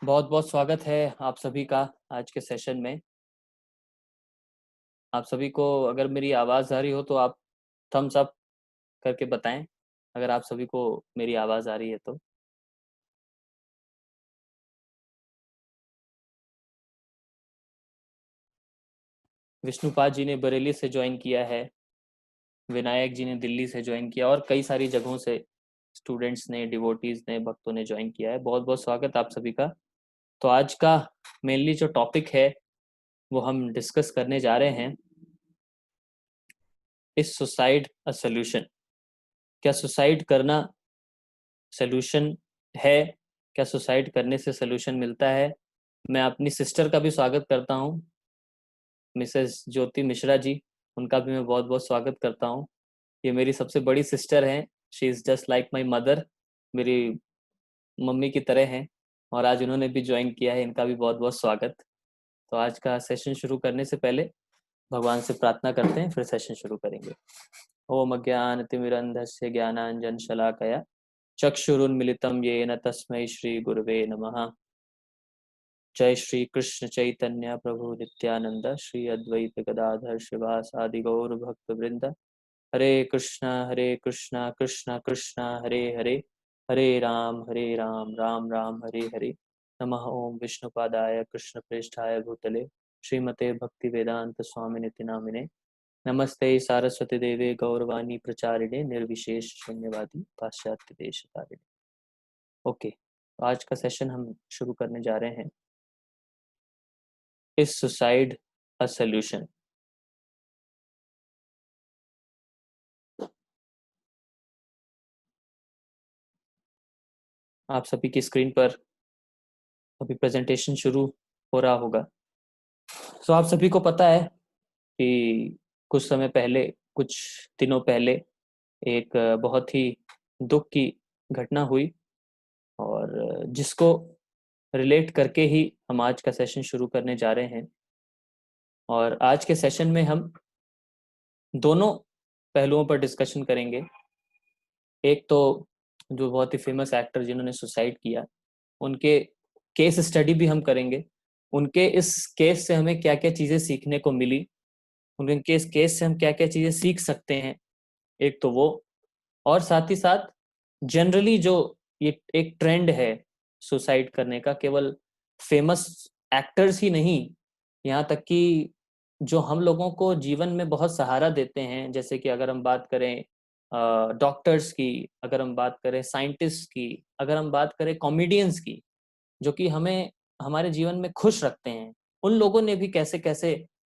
बहुत बहुत स्वागत है आप सभी का आज के सेशन में। आप सभी को अगर मेरी आवाज़ आ रही हो तो आप थम्स अप करके बताएं, अगर आप सभी को मेरी आवाज़ आ रही है तो। विष्णुपाद जी ने बरेली से ज्वाइन किया है, विनायक जी ने दिल्ली से ज्वाइन किया और कई सारी जगहों से स्टूडेंट्स ने, डिवोटीज ने, भक्तों ने ज्वाइन किया है। बहुत बहुत स्वागत आप सभी का। तो आज का मेनली जो टॉपिक है वो हम डिस्कस करने जा रहे हैं, इज सुसाइड अ सॉल्यूशन। क्या सुसाइड करना सोल्यूशन है? क्या सुसाइड करने से सोल्यूशन मिलता है? मैं अपनी सिस्टर का भी स्वागत करता हूँ, मिसेस ज्योति मिश्रा जी। उनका भी मैं बहुत बहुत स्वागत करता हूँ। ये मेरी सबसे बड़ी सिस्टर हैं। She is just like my mother, मेरी मम्मी की तरह हैं। और आज उन्होंने भी ज्वाइन किया है, इनका भी बहुत बहुत स्वागत। तो आज का सेशन शुरू करने से पहले भगवान से प्रार्थना करते हैं, फिर सेशन शुरू करेंगे। ओम अज्ञानतिमिरन्धस्य ज्ञानाञ्जनशलाकया चक्षुरुन्मिलितं येन तस्मै श्री गुरुवे नमः। जय श्री कृष्ण चैतन्य प्रभु नित्यानंद, श्री अद्वैत गदाधर शिवासादि गौर भक्त वृंद। हरे कृष्णा कृष्णा कृष्णा हरे हरे, हरे राम राम राम हरे हरे। नमः ओम विष्णुपादाय कृष्ण प्रेष्ठाय भूतले श्रीमते भक्ति वेदांत स्वामी निति नामिने। नमस्ते सारस्वती देवे गौरवाणी प्रचारिणे निर्विशेष शून्यवादी पाश्चात्य देश तारिणे। ओके, तो आज का सेशन हम शुरू करने जा रहे हैं, इज सुसाइड अ सॉल्यूशन। आप सभी की स्क्रीन पर अभी प्रेजेंटेशन शुरू हो रहा होगा। तो आप सभी को पता है कि कुछ समय पहले, कुछ दिनों पहले एक बहुत ही दुख की घटना हुई, और जिसको रिलेट करके ही हम आज का सेशन शुरू करने जा रहे हैं। और आज के सेशन में हम दोनों पहलुओं पर डिस्कशन करेंगे। एक तो जो बहुत ही फेमस एक्टर जिन्होंने सुसाइड किया, उनके केस स्टडी भी हम करेंगे। उनके इस केस से हमें क्या क्या चीज़ें सीखने को मिली, उनके इस केस से हम क्या क्या चीज़ें सीख सकते हैं, एक तो वो। और साथ ही साथ जनरली जो ये एक ट्रेंड है सुसाइड करने का, केवल फेमस एक्टर्स ही नहीं, यहाँ तक कि जो हम लोगों को जीवन में बहुत सहारा देते हैं, जैसे कि अगर हम बात करें डॉक्टर्स की, अगर हम बात करें साइंटिस्ट की, अगर हम बात करें कॉमेडियंस की, जो कि हमें हमारे जीवन में खुश रखते हैं, उन लोगों ने भी कैसे कैसे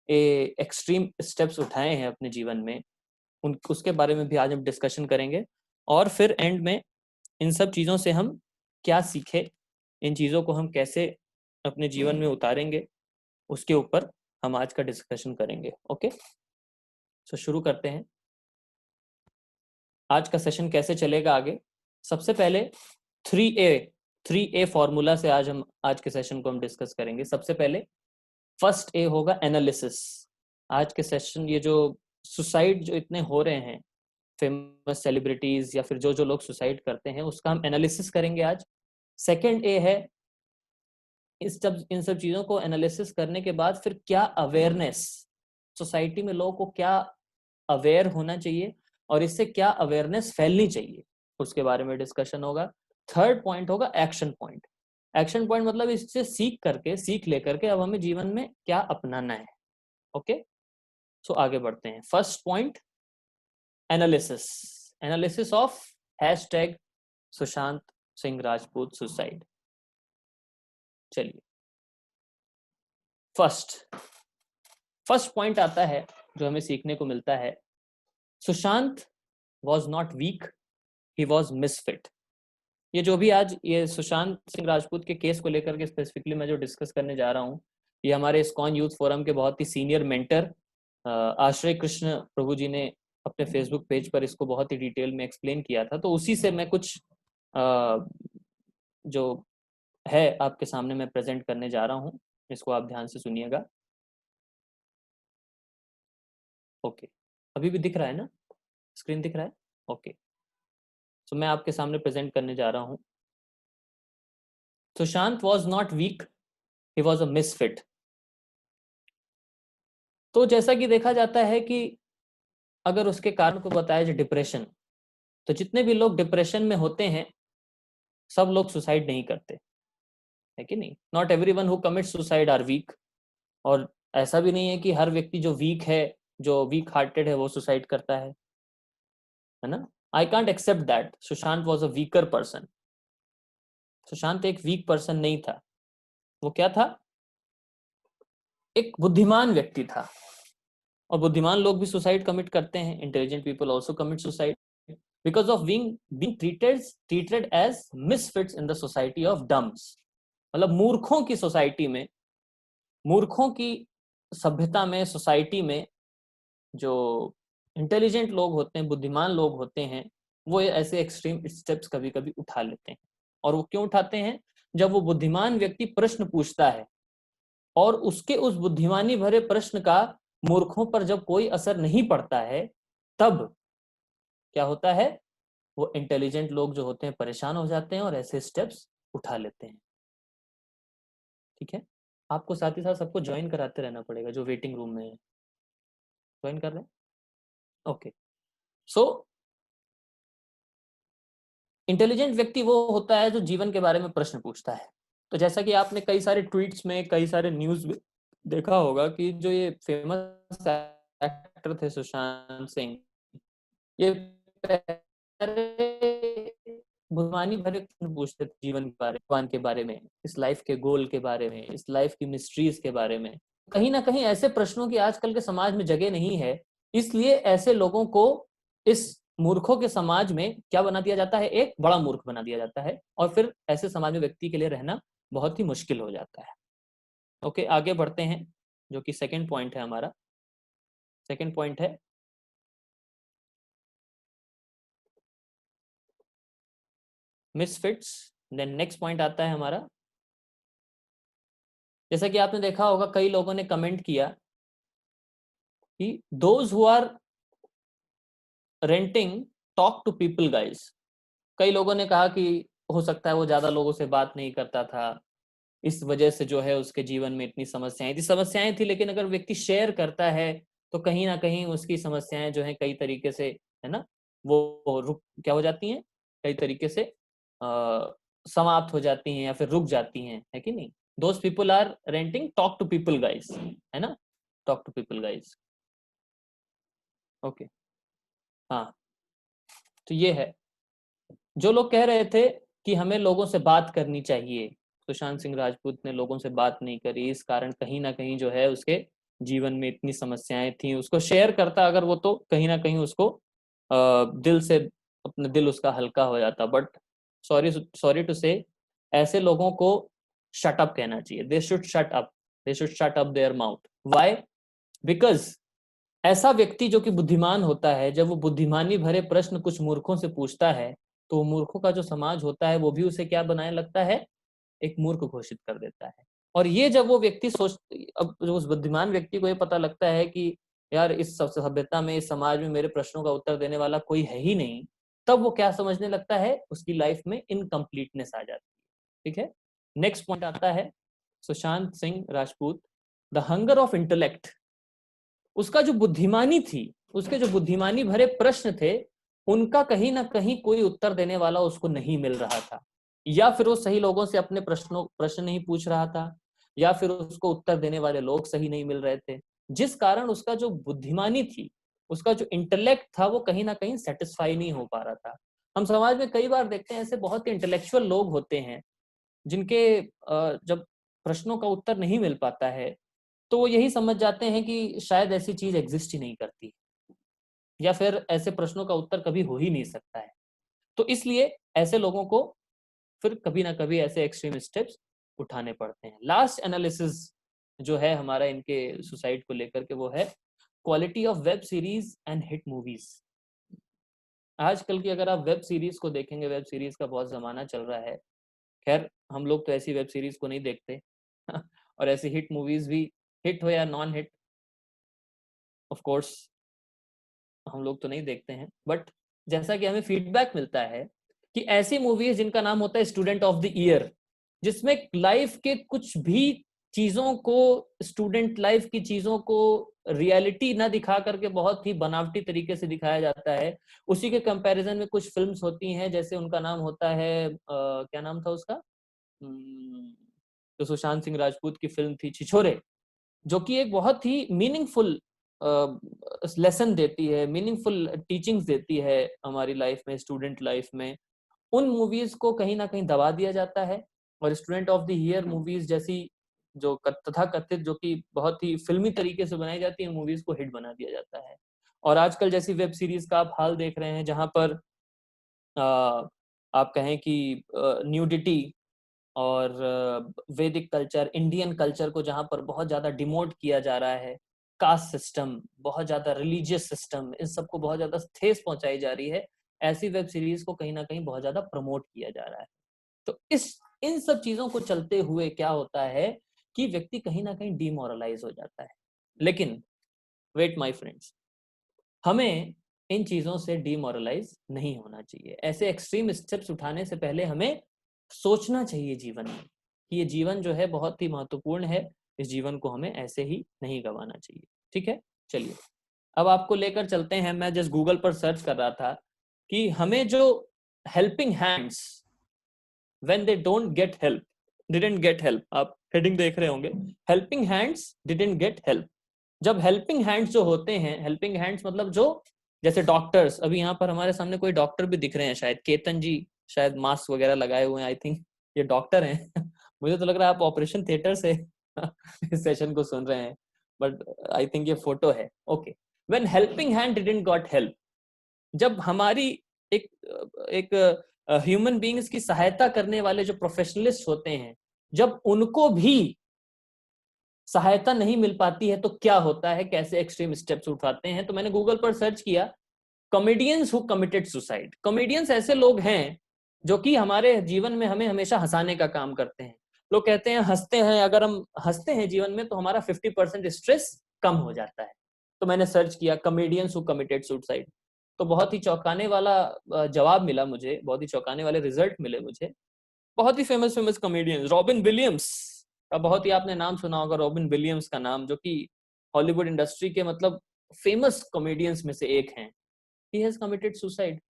एक्सट्रीम स्टेप्स उठाए हैं अपने जीवन में, उन उसके बारे में भी आज हम डिस्कशन करेंगे। और फिर एंड में इन सब चीज़ों से हम क्या सीखे, इन चीज़ों को हम कैसे अपने जीवन में उतारेंगे, उसके ऊपर हम आज का डिस्कशन करेंगे। ओके, तो शुरू करते हैं। आज का सेशन कैसे चलेगा आगे? सबसे पहले 3A 3A फॉर्मूला से आज हम आज के सेशन को हम डिस्कस करेंगे। सबसे पहले फर्स्ट ए होगा एनालिसिस। आज के सेशन, ये जो सुसाइड जो इतने हो रहे हैं, फेमस सेलिब्रिटीज या फिर जो जो लोग सुसाइड करते हैं, उसका हम एनालिसिस करेंगे आज। सेकंड ए है, इस जब इन सब चीजों को एनालिसिस करने के बाद फिर क्या अवेयरनेस, सोसाइटी में लोगों को क्या अवेयर होना चाहिए और इससे क्या अवेयरनेस फैलनी चाहिए, उसके बारे में डिस्कशन होगा। थर्ड पॉइंट होगा एक्शन पॉइंट। एक्शन पॉइंट मतलब इससे सीख लेकर के अब हमें जीवन में क्या अपनाना है। ओके, सो आगे बढ़ते हैं। First point, analysis. Analysis of hashtag Sushant Singh Rajput suicide. चलिए, फर्स्ट फर्स्ट पॉइंट आता है जो हमें सीखने को मिलता है, Sushant was not weak, he was misfit. ये जो भी आज ये सुशांत सिंह राजपूत के केस को लेकर के स्पेसिफिकली मैं जो डिस्कस करने जा रहा हूँ, ये हमारे इस्कॉन यूथ फोरम के बहुत ही सीनियर मेंटर आश्रय कृष्ण प्रभु जी ने अपने फेसबुक पेज पर इसको बहुत ही डिटेल में एक्सप्लेन किया था। तो उसी से मैं कुछ जो है आपके सामने मैं प्रेजेंट करने जा रहा हूँ, इसको आप ध्यान से सुनिएगा। ओके, अभी भी दिख रहा है ना? स्क्रीन दिख रहा है? ओके, तो मैं आपके सामने प्रेजेंट करने जा रहा हूँ Sushant was not weak, he was a misfit. तो जैसा कि देखा जाता है कि अगर उसके कारण को बताया जाए डिप्रेशन, तो जितने भी लोग डिप्रेशन में होते हैं सब लोग सुसाइड नहीं करते, है कि नहीं? Not every one who commit suicide are weak. और ऐसा भी नहीं है कि हर व्यक्ति जो वीक है, जो वीक हार्टेड है, वो सुसाइड करता है ना? I can't accept that Sushant was a weaker person. Sushant एक वीक पर्सन नहीं था, वो क्या था? एक बुद्धिमान व्यक्ति था। और बुद्धिमान लोग भी सुसाइड कमिट करते हैं, intelligent people also commit suicide because of being treated as misfits in the society of dumbs. मतलब मूर्खों की सोसाइटी में, मूर्खों की सभ्यता में, सोसाइटी में जो इंटेलिजेंट लोग होते हैं, बुद्धिमान लोग होते हैं, वो ऐसे एक्सट्रीम स्टेप्स कभी कभी उठा लेते हैं। और वो क्यों उठाते हैं? जब वो बुद्धिमान व्यक्ति प्रश्न पूछता है और उसके उस बुद्धिमानी भरे प्रश्न का मूर्खों पर जब कोई असर नहीं पड़ता है, तब क्या होता है? वो इंटेलिजेंट लोग जो होते हैं परेशान हो जाते हैं और ऐसे स्टेप्स उठा लेते हैं। ठीक है, आपको साथ ही साथ सबको ज्वाइन कराते रहना पड़ेगा जो वेटिंग रूम में है। ज्वाइन कर रहे हैं? ओके। सो इंटेलिजेंट व्यक्ति वो होता है जो जीवन के बारे में प्रश्न पूछता है। तो जैसा कि आपने कई सारे ट्वीट्स में, कई सारे न्यूज में देखा होगा कि जो ये फेमस एक्टर थे सुशांत सिंह, ये बुद्धिमानी भरे प्रश्न पूछते थे जीवन के बारे, भगवान के बारे में, इस लाइफ के गोल के बारे में, इस लाइफ की मिस्ट्रीज के बारे में। कहीं ना कहीं ऐसे प्रश्नों की आजकल के समाज में जगह नहीं है, इसलिए ऐसे लोगों को इस मूर्खों के समाज में क्या बना दिया जाता है? एक बड़ा मूर्ख बना दिया जाता है, और फिर ऐसे समाज में व्यक्ति के लिए रहना बहुत ही मुश्किल हो जाता है। ओके, आगे बढ़ते हैं, जो कि सेकंड पॉइंट है हमारा। सेकंड पॉइंट है मिसफिट्स। देन नेक्स्ट पॉइंट आता है हमारा, जैसा कि आपने देखा होगा कई लोगों ने कमेंट किया कि those who are ranting talk to people guys. कई लोगों ने कहा कि हो सकता है वो ज्यादा लोगों से बात नहीं करता था, इस वजह से जो है उसके जीवन में इतनी समस्याएं थी, लेकिन अगर व्यक्ति शेयर करता है तो कहीं ना कहीं उसकी समस्याएं जो है कई तरीके से, है ना, वो रुक क्या हो जाती हैं, कई तरीके से समाप्त हो जाती हैं या फिर रुक जाती हैं, है कि नहीं? Those people are ranting talk to people guys, है ना, talk to people guys. Okay, हाँ। तो ये है, जो लोग कह रहे थे कि हमें लोगों से बात करनी चाहिए, सुशांत सिंह राजपूत ने लोगों से बात नहीं करी, इस कारण कहीं ना कहीं जो है उसके जीवन में इतनी समस्याएं थी। उसको शेयर करता अगर वो, तो कहीं ना कहीं उसको दिल से, अपना दिल उसका हल्का हो जाता। बट सॉरी सॉरी टू से, ऐसे लोगों को शट अप कहना चाहिए। They should shut up, they should shut up their mouth. Why? Because ऐसा व्यक्ति जो कि बुद्धिमान होता है, जब वो बुद्धिमानी भरे प्रश्न कुछ मूर्खों से पूछता है, तो मूर्खों का जो समाज होता है वो भी उसे क्या बनाने लगता है? एक मूर्ख घोषित कर देता है। और ये जब वो व्यक्ति सोच, अब जो उस बुद्धिमान व्यक्ति को ये पता लगता है कि यार इस सभ्यता में, इस समाज में मेरे प्रश्नों का उत्तर देने वाला कोई है ही नहीं, तब वो क्या समझने लगता है? उसकी लाइफ में इनकम्प्लीटनेस आ जाती है। ठीक है, नेक्स्ट पॉइंट आता है Sushant Singh Rajput, the hunger of intellect. उसका जो बुद्धिमानी थी, उसके जो बुद्धिमानी भरे प्रश्न थे, उनका कहीं ना कहीं कोई उत्तर देने वाला उसको नहीं मिल रहा था, या फिर वो सही लोगों से अपने प्रश्न नहीं पूछ रहा था, या फिर उसको उत्तर देने वाले लोग सही नहीं मिल रहे थे, जिस कारण उसका जो बुद्धिमानी थी, उसका जो इंटेलेक्ट था, वो कहीं ना कहीं सेटिस्फाई नहीं हो पा रहा था। हम समाज में कई बार देखते हैं ऐसे बहुत ही इंटेलेक्चुअल लोग होते हैं जिनके जब प्रश्नों का उत्तर नहीं मिल पाता है, तो वो यही समझ जाते हैं कि शायद ऐसी चीज एग्जिस्ट ही नहीं करती, या फिर ऐसे प्रश्नों का उत्तर कभी हो ही नहीं सकता है। तो इसलिए ऐसे लोगों को फिर कभी ना कभी ऐसे एक्सट्रीम स्टेप्स उठाने पड़ते हैं। लास्ट एनालिसिस जो है हमारा इनके सुसाइड को लेकर के, वो है quality of web series and hit movies. आजकल की अगर आप वेब सीरीज को देखेंगे, वेब सीरीज का बहुत जमाना चल रहा है। खैर, हम लोग तो ऐसी वेब सीरीज को नहीं देखते और ऐसी हिट मूवीज भी, हिट हो या नॉन हिट, ऑफ कोर्स हम लोग तो नहीं देखते हैं। बट जैसा कि हमें फीडबैक मिलता है कि ऐसी मूवीज जिनका नाम होता है स्टूडेंट ऑफ द ईयर, जिसमें लाइफ के कुछ भी चीजों को, स्टूडेंट लाइफ की चीजों को रियलिटी ना दिखा करके बहुत ही बनावटी तरीके से दिखाया जाता है। उसी के कंपैरिजन में कुछ फिल्म्स होती हैं, जैसे उनका नाम होता है क्या नाम था उसका, तो सुशांत सिंह राजपूत की फिल्म थी छिछोरे, जो कि एक बहुत ही मीनिंगफुल लेसन देती है, मीनिंगफुल टीचिंग्स देती है हमारी लाइफ में, स्टूडेंट लाइफ में। उन मूवीज को कहीं ना कहीं दबा दिया जाता है, और student of the year movies जैसी जो तथा कथित, जो कि बहुत ही फिल्मी तरीके से बनाई जाती है, मूवीज को हिट बना दिया जाता है। और आजकल जैसी वेब सीरीज का आप हाल देख रहे हैं, जहां पर आप कहें कि न्यूडिटी और वैदिक कल्चर, इंडियन कल्चर को जहां पर बहुत ज्यादा डिमोट किया जा रहा है, कास्ट सिस्टम, बहुत ज्यादा रिलीजियस सिस्टम, इन सबको बहुत ज्यादा ठेस पहुंचाई जा रही है, ऐसी वेब सीरीज को कहीं ना कहीं बहुत ज्यादा प्रमोट किया जा रहा है। तो इन सब चीजों को चलते हुए क्या होता है कि व्यक्ति कहीं ना कहीं डिमोरलाइज हो जाता है। लेकिन वेट माय फ्रेंड्स, हमें इन चीजों से डिमोरलाइज नहीं होना चाहिए। ऐसे एक्सट्रीम स्टेप्स उठाने से पहले हमें सोचना चाहिए जीवन में कि ये जीवन जो है बहुत ही महत्वपूर्ण है, इस जीवन को हमें ऐसे ही नहीं गंवाना चाहिए। ठीक है, चलिए अब आपको लेकर चलते हैं। मैं जस्ट गूगल पर सर्च कर रहा था कि हमें जो helping hands when they don't get help, didn't get help, आप हेडिंग देख रहे होंगे, helping hands didn't get help. जब हेल्पिंग हैंड्स जो होते हैं, हेल्पिंग हैंड्स मतलब जो, जैसे डॉक्टर्स, अभी यहाँ पर हमारे सामने कोई डॉक्टर भी दिख रहे हैं, शायद केतन जी, शायद मास्क वगैरह लगाए हुए हैं, आई थिंक ये डॉक्टर हैं। मुझे तो लग रहा है आप ऑपरेशन थिएटर से इस सेशन को सुन रहे हैं, बट आई थिंक ये फोटो है। Okay, when helping hand didn't got help, जब हमारी एक एक ह्यूमन बीइंग्स की सहायता करने वाले जो प्रोफेशनलिस्ट होते हैं, जब उनको भी सहायता नहीं मिल पाती है, तो क्या होता है, कैसे एक्सट्रीम स्टेप्स उठाते हैं। तो मैंने गूगल पर सर्च किया comedians who committed suicide. Comedians ऐसे लोग हैं जो कि हमारे जीवन में हमें हमेशा हंसाने का काम करते हैं। लोग कहते हैं हंसते हैं, अगर हम हंसते हैं जीवन में तो हमारा 50% स्ट्रेस कम हो जाता है। तो मैंने सर्च किया कॉमेडियंस हु कमिटेड सुसाइड, तो बहुत ही चौंकाने वाला जवाब मिला मुझे, बहुत ही चौंकाने वाले रिजल्ट मिले मुझे। बहुत ही famous famous comedians, Robin Williams का बहुत ही आपने नाम सुना होगा, रॉबिन विलियम्स का नाम, जो कि हॉलीवुड इंडस्ट्री के मतलब फेमस कॉमेडियंस में से एक हैं। He has committed suicide.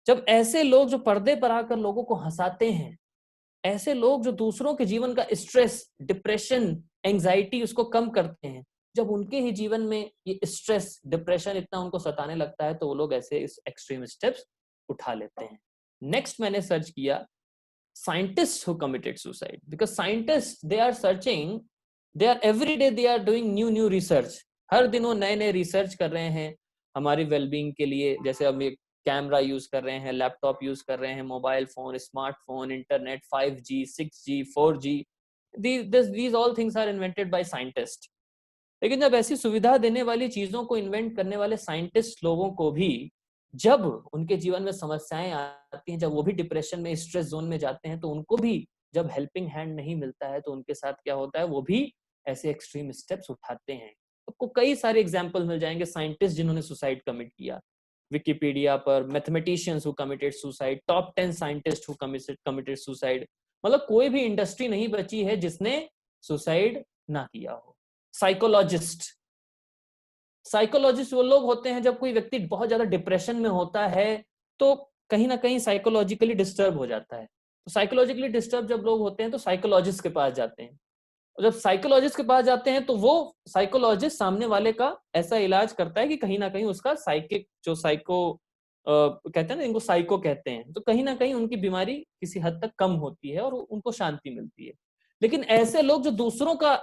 जब ऐसे लोग जो पर्दे पर आकर लोगों को हंसाते हैं, ऐसे लोग जो दूसरों के जीवन का स्ट्रेस, डिप्रेशन, एंजाइटी उसको कम करते हैं, जब उनके ही जीवन में ये स्ट्रेस, डिप्रेशन इतना उनको सताने लगता है, तो वो लोग ऐसे इस एक्सट्रीम स्टेप्स उठा लेते हैं। नेक्स्ट मैंने सर्च किया scientists who committed suicide, because scientists, they are searching, they are every day they are doing new research। हर दिन वो नए नए रिसर्च कर रहे हैं हमारी वेलबींग के लिए। जैसे हम एक कैमरा यूज कर रहे हैं, लैपटॉप यूज कर रहे हैं, mobile phone, smartphone, internet, 5G, 6G, 4G, these all things are invented by scientists। लेकिन जब ऐसी सुविधा देने वाली चीजों को इन्वेंट करने वाले साइंटिस्ट लोगों को भी जब उनके जीवन में समस्याएं आती हैं, जब वो भी डिप्रेशन में, स्ट्रेस जोन में जाते हैं, तो उनको भी जब हेल्पिंग हैंड नहीं मिलता है, तो उनके साथ क्या होता है, वो भी ऐसे एक्सट्रीम स्टेप्स उठाते हैं। आपको कई सारे एग्जाम्पल मिल जाएंगे साइंटिस्ट जिन्होंने सुसाइड कमिट किया। विकिपीडिया पर mathematicians who committed suicide, top 10 scientist who committed suicide, मतलब कोई भी इंडस्ट्री नहीं बची है जिसने सुसाइड ना किया हो। साइकोलॉजिस्ट, साइकोलॉजिस्ट वो लोग होते हैं जब कोई व्यक्ति बहुत ज्यादा डिप्रेशन में होता है, तो कहीं ना कहीं साइकोलॉजिकली डिस्टर्ब हो जाता है। तो साइकोलॉजिकली डिस्टर्ब जब लोग होते हैं तो साइकोलॉजिस्ट के पास जाते हैं, और जब साइकोलॉजिस्ट के पास जाते हैं तो वो साइकोलॉजिस्ट सामने वाले का ऐसा इलाज करता है कि कहीं ना कहीं उसका साइकिक जो साइको कहते हैं ना, इनको साइको कहते हैं, तो कहीं ना कहीं उनकी बीमारी किसी हद तक कम होती है और उनको शांति मिलती है। लेकिन ऐसे लोग जो दूसरों का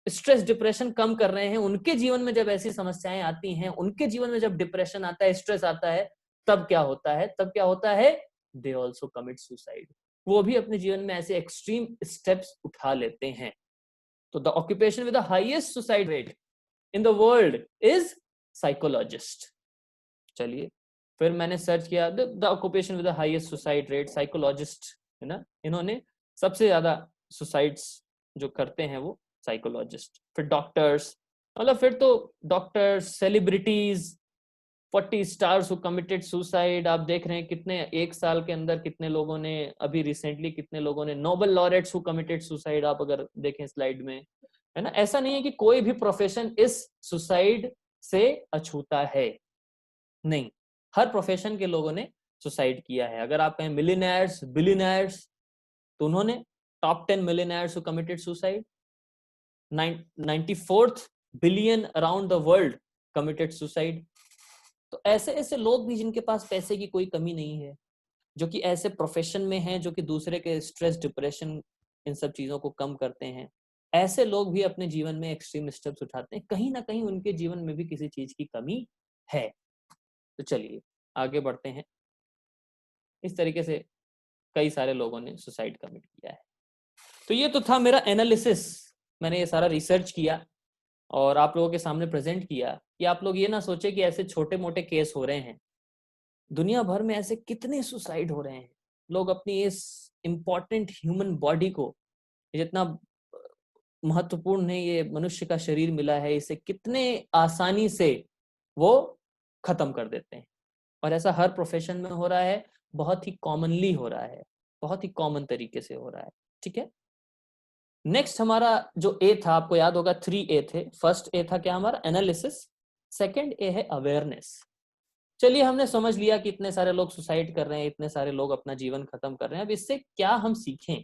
स्ट्रेस, डिप्रेशन कम कर रहे हैं, उनके जीवन में जब ऐसी समस्याएं आती हैं, उनके जीवन में जब डिप्रेशन आता है, स्ट्रेस आता है, तब क्या होता है, तब क्या होता है, दे ऑल्सो कमिट सुसाइड। वो भी अपने जीवन में ऐसे एक्सट्रीम स्टेप्स उठा लेते हैं। तो the occupation with the highest suicide rate in the world is psychologist. चलिए फिर मैंने सर्च किया the occupation with the highest suicide rate, psychologist है ना, इन्होंने सबसे ज्यादा सुसाइड्स जो करते हैं वो साइकोलॉजिस्ट। फिर डॉक्टर्स, मतलब फिर तो doctors, celebrities, 40 stars who committed suicide. आप देख रहे हैं कितने एक साल के अंदर कितने लोगों ने, अभी रिसेंटली कितने लोगों ने Nobel laureates who committed suicide, आप अगर देखें स्लाइड में, है ना। ऐसा नहीं है कि कोई भी प्रोफेशन इस सुसाइड से अछूता है, नहीं, हर प्रोफेशन के लोगों ने सुसाइड किया है। अगर आप कहें मिलियनेयर्स, बिलियनेयर्स, तो उन्होंने top 10 millionaires who committed suicide, 94th billion around the world committed suicide. तो ऐसे ऐसे लोग भी जिनके पास पैसे की कोई कमी नहीं है, जो कि ऐसे प्रोफेशन में हैं जो कि दूसरे के स्ट्रेस, डिप्रेशन, इन सब चीजों को कम करते हैं, ऐसे लोग भी अपने जीवन में एक्सट्रीम स्टेप्स उठाते हैं। कहीं ना कहीं उनके जीवन में भी किसी चीज की कमी है। तो चलिए आगे बढ़ते हैं। इस तरीके से कई सारे लोगों ने सुसाइड कमिट किया है। तो ये तो था मेरा एनालिसिस, मैंने ये सारा रिसर्च किया और आप लोगों के सामने प्रेजेंट किया कि आप लोग ये ना सोचे कि ऐसे छोटे मोटे केस हो रहे हैं, दुनिया भर में ऐसे कितने सुसाइड हो रहे हैं। लोग अपनी इस इंपॉर्टेंट ह्यूमन बॉडी को, जितना महत्वपूर्ण है ये मनुष्य का शरीर मिला है, इसे कितने आसानी से वो खत्म कर देते हैं। और ऐसा हर प्रोफेशन में हो रहा है, बहुत ही कॉमनली हो रहा है, बहुत ही कॉमन तरीके से हो रहा है। ठीक है, नेक्स्ट हमारा जो ए था, आपको याद होगा 3A थे। फर्स्ट ए था क्या हमारा, एनालिसिस। सेकंड ए है अवेयरनेस। चलिए हमने समझ लिया कि इतने सारे लोग सुसाइड कर रहे हैं, इतने सारे लोग अपना जीवन खत्म कर रहे हैं। अब इससे क्या हम सीखें,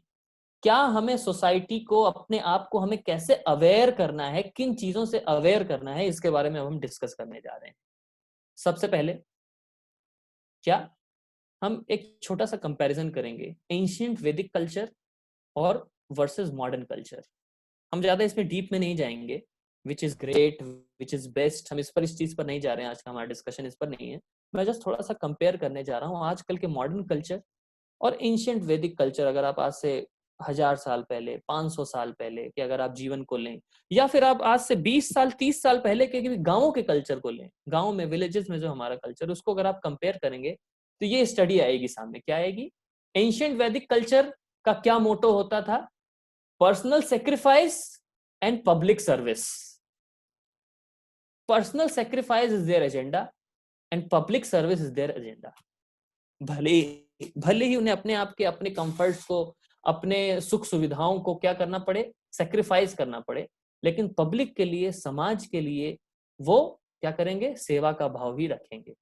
क्या हमें सोसाइटी को, अपने आप को हमें कैसे अवेयर करना है, किन चीजों से अवेयर करना है, इसके बारे में अब हम डिस्कस करने जा रहे हैं। सबसे पहले क्या हम एक छोटा सा कंपैरिजन करेंगे एंशिएंट वैदिक कल्चर और वर्सेस मॉडर्न कल्चर। हम ज्यादा इसमें डीप में नहीं जाएंगे, which is great, which is best, हम इस चीज पर नहीं जा रहे हैं। आज का हमारा डिस्कशन इस पर नहीं है। मैं जस्ट थोड़ा सा कंपेयर करने जा रहा हूँ आजकल के मॉडर्न कल्चर और एंशिएंट वैदिक कल्चर। अगर आप आज से 1000 साल पहले, 500 साल पहले के अगर आप जीवन को लें, या फिर आप आज से 20 साल 30 साल पहले के गांवों के कल्चर को लें, गांव में, विलेजेस में जो हमारा कल्चर, उसको अगर आप कंपेयर करेंगे तो ये स्टडी आएगी सामने। क्या आएगी, एंशिएंट वैदिक कल्चर का क्या मोटो होता था, personal sacrifice and public service. Personal sacrifice is their agenda and public service is their agenda. भले ही उन्हें अपने आप के, अपने कंफर्ट्स को, अपने सुख सुविधाओं को क्या करना पड़े, सेक्रीफाइस करना पड़े, लेकिन पब्लिक के लिए, समाज के लिए वो क्या करेंगे, सेवा का भाव ही रखेंगे।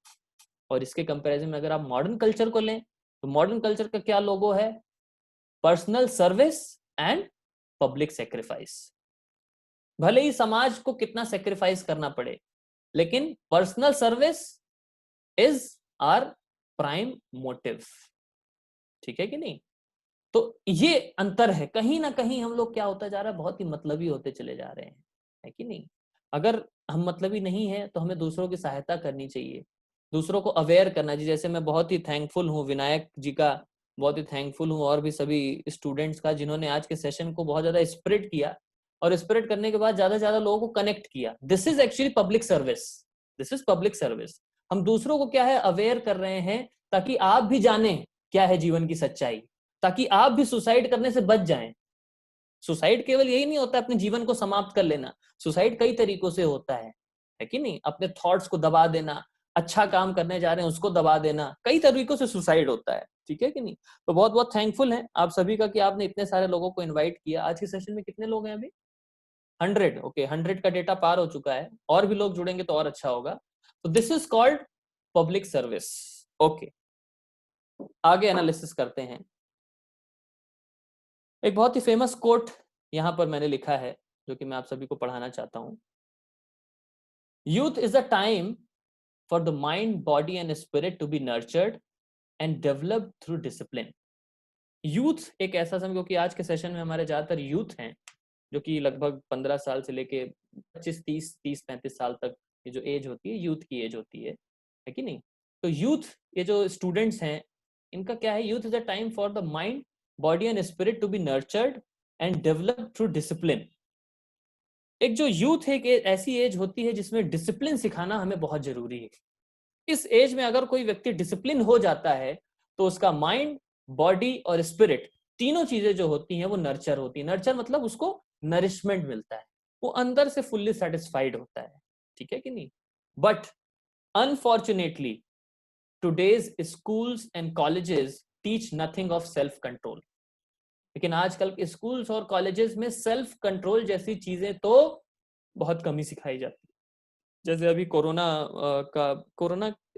और इसके कंपैरिजन में अगर आप मॉडर्न कल्चर को लें तो मॉडर्न कल्चर का क्या लोगो है, personal service and public sacrifice. भले ही समाज को कितना सेक्रीफाइस करना पड़े, लेकिन personal service is our prime motive. ठीक है कि नहीं। तो ये अंतर है। कहीं ना कहीं हम लोग क्या होता जा रहा है, बहुत ही मतलबी होते चले जा रहे हैं, है कि नहीं। अगर हम मतलबी नहीं है तो हमें दूसरों की सहायता करनी चाहिए, दूसरों को अवेयर करना चाहिए। जैसे मैं बहुत ही थैंकफुल हूँ विनायक जी का, बहुत ही थैंकफुल हूँ और भी सभी स्टूडेंट्स का, जिन्होंने आज के सेशन को बहुत ज्यादा स्प्रेड किया और स्प्रेड करने के बाद ज्यादा से ज्यादा लोगों को कनेक्ट किया। This is actually public service, this is public service. हम दूसरों को क्या है, अवेयर कर रहे हैं, ताकि आप भी जाने क्या है जीवन की सच्चाई, ताकि आप भी सुसाइड करने से बच जाएं। सुसाइड केवल यही नहीं होता अपने जीवन को समाप्त कर लेना, सुसाइड कई तरीकों से होता है कि नहीं। अपने थॉट्स को दबा देना, अच्छा काम करने जा रहे हैं उसको दबा देना, कई तरीकों से सुसाइड होता है। ठीक है कि नहीं। तो बहुत बहुत थैंकफुल है आप सभी का कि आपने इतने सारे लोगों को इन्वाइट किया। आज के सेशन में कितने लोग हैं अभी, 100। ओके, 100 का डेटा पार हो चुका है, और भी लोग जुड़ेंगे तो और अच्छा होगा। तो this is called public service. Okay, आगे एनालिसिस करते हैं। एक बहुत ही फेमस कोट यहां पर मैंने लिखा है, जो कि मैं आप सभी को पढ़ाना चाहता हूं। Youth is a time for the mind, body and spirit to be nurtured and developed through discipline. Youth एक ऐसा समय, क्योंकि आज के सेशन में हमारे ज्यादातर यूथ हैं, जो कि लगभग 15 साल से लेके 25, 30, 35 साल तक ये जो एज होती है, यूथ की एज होती है कि नहीं। तो यूथ, ये जो स्टूडेंट्स हैं, इनका क्या है, youth is a time for the mind, body and spirit to be nurtured and develop through discipline. एक जो यूथ है, एक ऐसी एज होती है जिसमें डिसिप्लिन सिखाना हमें बहुत जरूरी है। इस एज में अगर कोई व्यक्ति डिसिप्लिन हो जाता है तो उसका माइंड, बॉडी और स्पिरिट, तीनों चीजें जो होती हैं वो नर्चर होती है। नर्चर मतलब उसको नरिशमेंट मिलता है, वो अंदर से फुल्ली सेटिस्फाइड होता है। ठीक है कि नहीं। But unfortunately today's schools and colleges teach nothing of self control. लेकिन आजकल के स्कूल्स और कॉलेजेस में सेल्फ कंट्रोल जैसी चीजें तो बहुत कम ही सिखाई जाती है। जैसे अभी कोरोना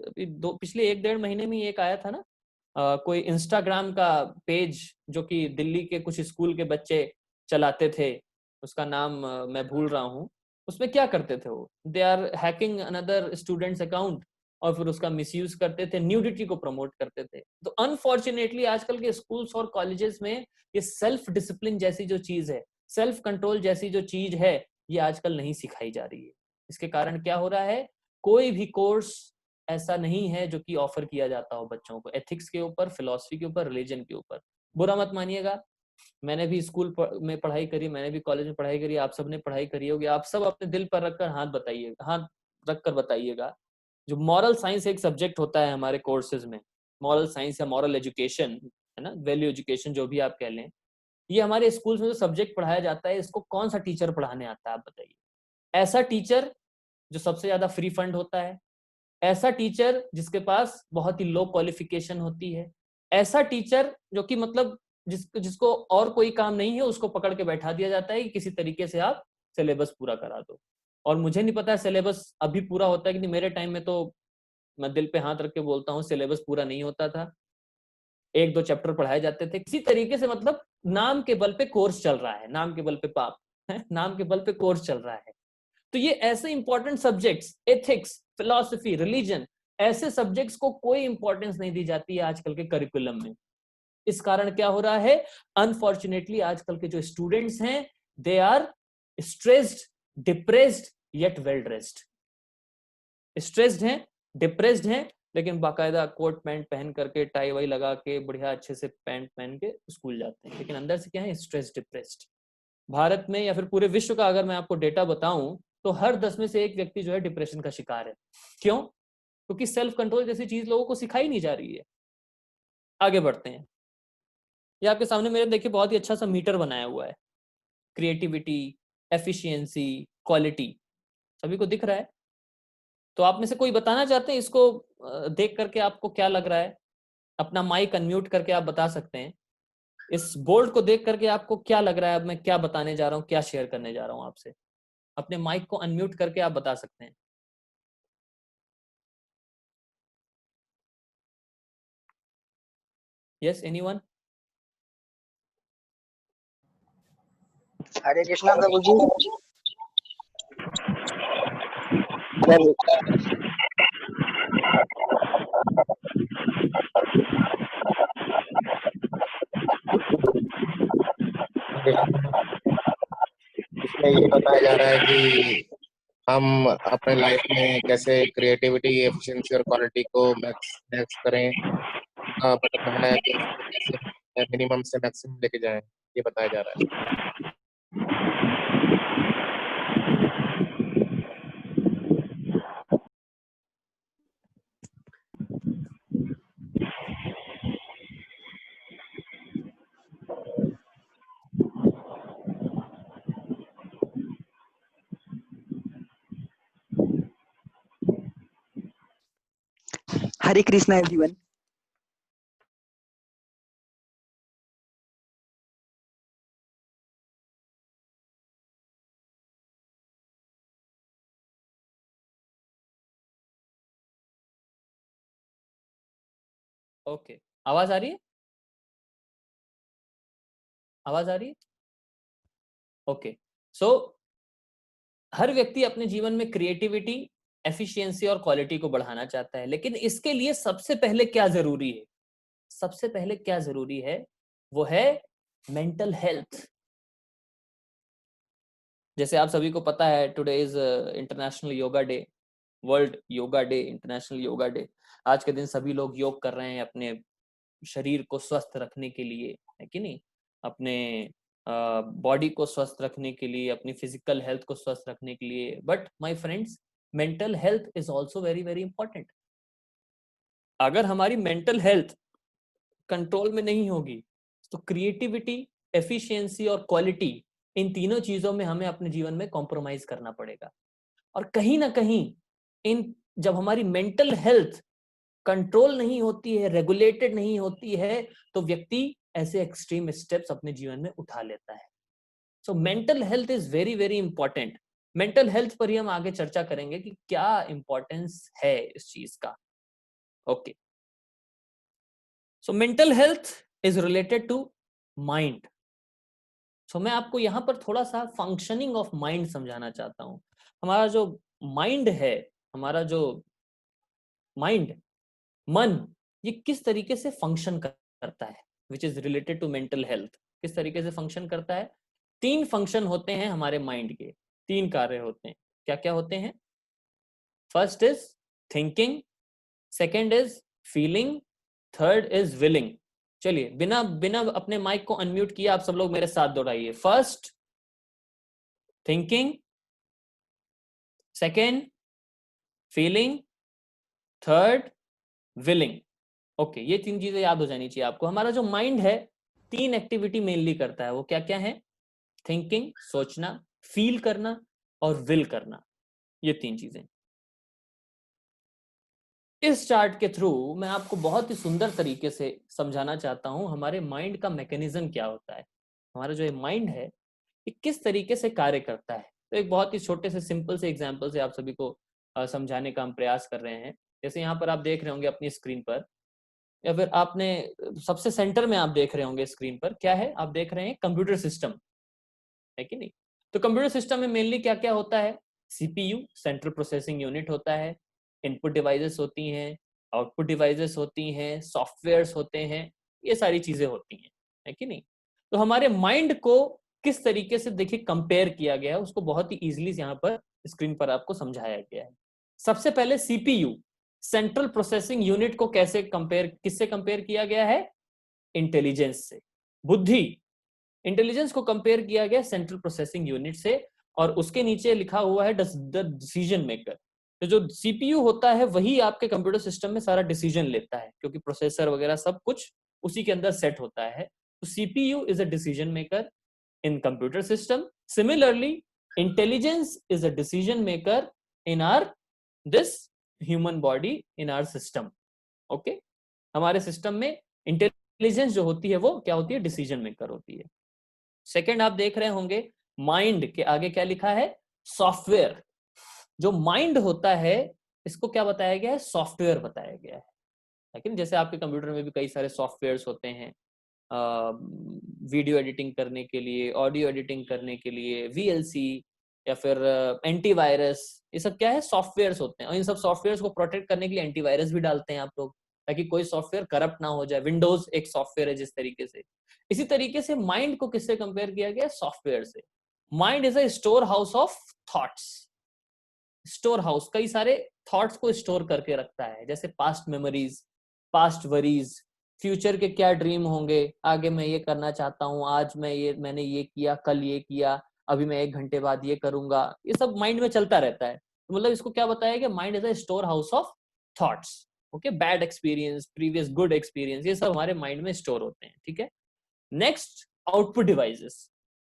पिछले 1-1.5 महीने में एक आया था ना, कोई इंस्टाग्राम का पेज जो कि दिल्ली के कुछ स्कूल के बच्चे चलाते थे, उसका नाम मैं भूल रहा हूँ। उसमें क्या करते थे वो, they are hacking another students account और फिर उसका मिसयूज करते थे, न्यूडिटी को प्रमोट करते थे। तो अनफॉर्चुनेटली आजकल के स्कूल्स और कॉलेजेस में ये सेल्फ डिसिप्लिन जैसी जो चीज है, सेल्फ कंट्रोल जैसी जो चीज है, ये आजकल नहीं सिखाई जा रही है। इसके कारण क्या हो रहा है, कोई भी कोर्स ऐसा नहीं है जो कि ऑफर किया जाता हो बच्चों को एथिक्स के ऊपर, फिलॉसफी के ऊपर, रिलीजन के ऊपर। बुरा मत मानिएगा, मैंने भी स्कूल में पढ़ाई करी, मैंने भी कॉलेज में पढ़ाई करी, आप सब ने पढ़ाई करी होगी। आप सब अपने दिल पर रखकर हाथ रख कर बताइएगा, जो मॉरल साइंस एक सब्जेक्ट होता है हमारे कोर्सेज में, मॉरल साइंस या मॉरल एजुकेशन है ना, वैल्यू एजुकेशन जो भी आप कह लें, ये हमारे स्कूल्स में जो सब्जेक्ट पढ़ाया जाता है, इसको कौन सा टीचर पढ़ाने आता है आप बताइए। ऐसा टीचर जो सबसे ज्यादा फ्री फंड होता है, ऐसा टीचर जिसके पास बहुत ही लो क्वालिफिकेशन होती है, ऐसा टीचर जो कि मतलब जिसको और कोई काम नहीं है, उसको पकड़ के बैठा दिया जाता है कि किसी तरीके से आप सिलेबस पूरा करा दो। और मुझे नहीं पता सिलेबस अभी पूरा होता है कि नहीं, मेरे टाइम में तो मैं दिल पे हाथ रख के बोलता हूँ सिलेबस पूरा नहीं होता था, 1-2 चैप्टर पढ़ाए जाते थे किसी तरीके से, मतलब नाम के बल पे कोर्स चल रहा है, नाम के बल पे पाप है, नाम के बल पे कोर्स चल रहा है। तो ये ऐसे important subjects, ethics, philosophy, religion, ऐसे सब्जेक्ट्स को कोई इंपॉर्टेंस नहीं दी जाती है आजकल के करिकुलम में। इस कारण क्या हो रहा है, अनफॉर्चुनेटली आजकल के जो स्टूडेंट्स हैं, they are stressed, depressed, yet well dressed. Stressed हैं, डिप्रेस्ड हैं, लेकिन बाकायदा कोट पैंट पहन करके, टाई वाई लगा के, बढ़िया अच्छे से पैंट पहन के स्कूल जाते हैं, लेकिन अंदर से क्या है, स्ट्रेस्ड, डिप्रेस्ड। भारत में या फिर पूरे विश्व का अगर मैं आपको डेटा बताऊं, तो हर 10 में से एक व्यक्ति जो है डिप्रेशन का शिकार है। क्यों? क्योंकि सेल्फ कंट्रोल जैसी चीज लोगों को सिखाई नहीं जा रही है। आगे बढ़ते हैं। ये आपके सामने मेरे देखिए बहुत ही अच्छा सा मीटर बनाया हुआ है, क्रिएटिविटी, एफिशिएंसी, क्वालिटी, सभी को दिख रहा है? तो आप में से कोई बताना चाहते हैं इसको देख करके आपको क्या लग रहा है? अपना माइक अनम्यूट करके आप बता सकते हैं। इस बोर्ड को देख करके आपको क्या लग रहा है, अब मैं क्या बताने जा रहा हूँ, क्या शेयर करने जा रहा हूँ आपसे? अपने माइक को अनम्यूट करके आप बता सकते हैं। Yes, anyone? हरे कृष्णा प्रभु जी। जय इसमें ये बताया जा रहा है कि हम अपने लाइफ में कैसे क्रिएटिविटी, एफिशिएंसी और क्वालिटी को मैक्स करें। मतलब है कि इसको कैसे मिनिमम से मैक्सिमम लेके जाएं, ये बताया जा रहा है। हरे कृष्णा एवरीवन। ओके, आवाज आ रही है? आवाज आ रही है? ओके। सो हर व्यक्ति अपने जीवन में क्रिएटिविटी, एफिशिएंसी और क्वालिटी को बढ़ाना चाहता है, लेकिन इसके लिए सबसे पहले क्या जरूरी है? सबसे पहले क्या जरूरी है, वो है मेंटल हेल्थ। जैसे आप सभी को पता है, today is international yoga day, world yoga day, international yoga day. आज के दिन सभी लोग योग कर रहे हैं अपने शरीर को स्वस्थ रखने के लिए, है कि नहीं? अपने बॉडी को स्वस्थ रखने के लिए, अपनी फिजिकल हेल्थ को स्वस्थ रखने के लिए। But my friends, mental health is also very very important. अगर हमारी मेंटल हेल्थ कंट्रोल में नहीं होगी, तो क्रिएटिविटी, एफिशिएंसी और क्वालिटी, इन तीनों चीजों में हमें अपने जीवन में कॉम्प्रोमाइज करना पड़ेगा। और कहीं ना कहीं इन जब हमारी मेंटल हेल्थ कंट्रोल नहीं होती है, रेगुलेटेड नहीं होती है, तो व्यक्ति ऐसे एक्सट्रीम स्टेप्स अपने जीवन में उठा लेता है। सो mental health is very very important. Mental health पर ही हम आगे चर्चा करेंगे कि क्या इंपॉर्टेंस है इस चीज का। Okay, so mental health is related to mind. So मैं आपको यहां पर थोड़ा सा फंक्शनिंग ऑफ माइंड समझाना चाहता हूं। हमारा जो माइंड है, हमारा जो माइंड, मन, ये किस तरीके से फंक्शन करता है, which is related to mental health. किस तरीके से फंक्शन करता है? 3 फंक्शन होते हैं हमारे माइंड के, 3 कार्य होते हैं। क्या क्या होते हैं? First is thinking, second is feeling, third is willing. चलिए बिना बिना अपने माइक को अनम्यूट किया आप सब लोग मेरे साथ दोहराइए। First thinking, second feeling, third willing. Okay, ये 3 चीजें याद हो जानी चाहिए आपको। हमारा जो माइंड है 3 एक्टिविटी मेनली करता है। वो क्या क्या है? थिंकिंग, सोचना, फील करना और विल करना। ये 3 चीजें। इस चार्ट के थ्रू मैं आपको बहुत ही सुंदर तरीके से समझाना चाहता हूं हमारे माइंड का मैकेनिज्म क्या होता है। हमारा जो माइंड है ये किस तरीके से कार्य करता है। तो एक बहुत ही छोटे से सिंपल से एग्जांपल से आप सभी को समझाने का हम प्रयास कर रहे हैं। जैसे यहाँ पर आप देख रहे होंगे अपनी स्क्रीन पर, या फिर आपने सबसे सेंटर में आप देख रहे होंगे स्क्रीन पर, क्या है? आप देख रहे हैं कंप्यूटर सिस्टम, है कि नहीं? तो कंप्यूटर सिस्टम में मेनली क्या क्या होता है? सीपीयू, सेंट्रल प्रोसेसिंग यूनिट होता है, इनपुट डिवाइसेस होती हैं, आउटपुट डिवाइसेस होती हैं, सॉफ्टवेयर्स होते हैं, ये सारी चीजें होती हैं, है कि नहीं? तो हमारे माइंड को किस तरीके से देखिए कंपेयर किया गया है, उसको बहुत ही इजीली यहाँ पर स्क्रीन पर आपको समझाया गया है। सबसे पहले सीपीयू, सेंट्रल प्रोसेसिंग यूनिट को कैसे कंपेयर, किससे कंपेयर किया गया है? इंटेलिजेंस से। बुद्धि, इंटेलिजेंस को कंपेयर किया गया सेंट्रल प्रोसेसिंग यूनिट से, और उसके नीचे लिखा हुआ है द डिसीजन मेकर। तो जो सीपीयू होता है वही आपके कंप्यूटर सिस्टम में सारा डिसीजन लेता है, क्योंकि प्रोसेसर वगैरह सब कुछ उसी के अंदर सेट होता है। तो CPU is a decision maker in computer system. Similarly, intelligence is a decision maker in our this human body, in our system. Okay, हमारे सिस्टम में इंटेलिजेंस जो होती है वो क्या होती है? डिसीजन मेकर होती है। सेकंड आप देख रहे होंगे माइंड के आगे क्या लिखा है? सॉफ्टवेयर। जो माइंड होता है इसको क्या बताया गया है? सॉफ्टवेयर बताया गया है। लेकिन जैसे आपके कंप्यूटर में भी कई सारे सॉफ्टवेयर्स होते हैं, वीडियो एडिटिंग करने के लिए, ऑडियो एडिटिंग करने के लिए, वीएलसी या फिर एंटीवायरस, ये सब क्या है? सॉफ्टवेयर्स होते हैं। और इन सब सॉफ्टवेयर्स को प्रोटेक्ट करने के लिए एंटीवायरस भी डालते हैं आप लोग, ताकि कोई सॉफ्टवेयर करप्ट ना हो जाए। विंडोज एक सॉफ्टवेयर है जिस तरीके से। इसी तरीके से माइंड को किससे कंपेयर किया गया? सॉफ्टवेयर से। Mind is a store house of thoughts. Store house कई सारे थॉट्स को स्टोर करके रखता है, जैसे past memories, past worries, future के क्या ड्रीम होंगे, आगे मैं ये करना चाहता हूँ, आज मैंने ये किया, कल ये किया, अभी मैं 1 घंटे बाद ये करूंगा, ये सब माइंड में चलता रहता है। तो मतलब इसको क्या बताया गया? Mind is a store house of thoughts. Okay, bad experience, previous good experience, ये सब हमारे माइंड में स्टोर होते हैं। ठीक है। Next, output devices.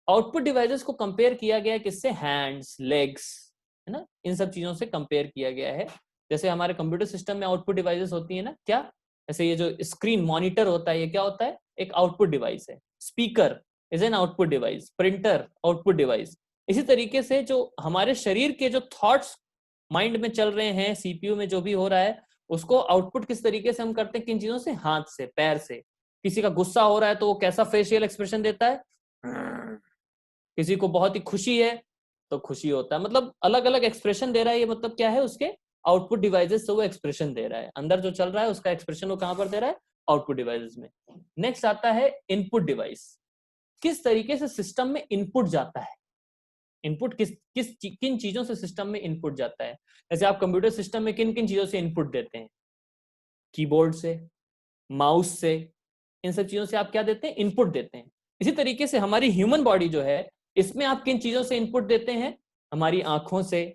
Output devices को कंपेयर किया गया किससे? हैंड्स, लेग्स, है ना, इन सब चीजों से कंपेयर किया गया है। जैसे हमारे कंप्यूटर सिस्टम में आउटपुट डिवाइसेस होती है ना, क्या? जैसे ये जो स्क्रीन मॉनिटर होता है, ये क्या होता है? एक आउटपुट डिवाइस है। Speaker is an output device, printer output device. इसी तरीके से जो हमारे शरीर के जो थॉट्स माइंड में चल रहे हैं, सीपीयू में जो भी हो रहा है, उसको आउटपुट किस तरीके से हम करते हैं? किन चीजों से? हाथ से, पैर से। किसी का गुस्सा हो रहा है तो वो कैसा फेशियल एक्सप्रेशन देता है? किसी को बहुत ही खुशी है तो खुशी होता है। मतलब अलग अलग एक्सप्रेशन दे रहा है। ये मतलब क्या है? उसके आउटपुट डिवाइसेस से वो एक्सप्रेशन दे रहा है। अंदर जो चल रहा है उसका एक्सप्रेशन वो कहां पर दे रहा है? आउटपुट डिवाइसेस में। नेक्स्ट आता है इनपुट डिवाइस। किस तरीके से सिस्टम में इनपुट जाता है? इनपुट किन चीजों से सिस्टम में इनपुट जाता है? जैसे आप कंप्यूटर सिस्टम में किन किन चीजों से इनपुट देते हैं? कीबोर्ड से, माउस से, इन सब चीजों से आप क्या देते हैं? इनपुट देते हैं। इसी तरीके से हमारी ह्यूमन बॉडी जो है, इसमें आप किन चीजों से इनपुट देते हैं? हमारी आंखों से,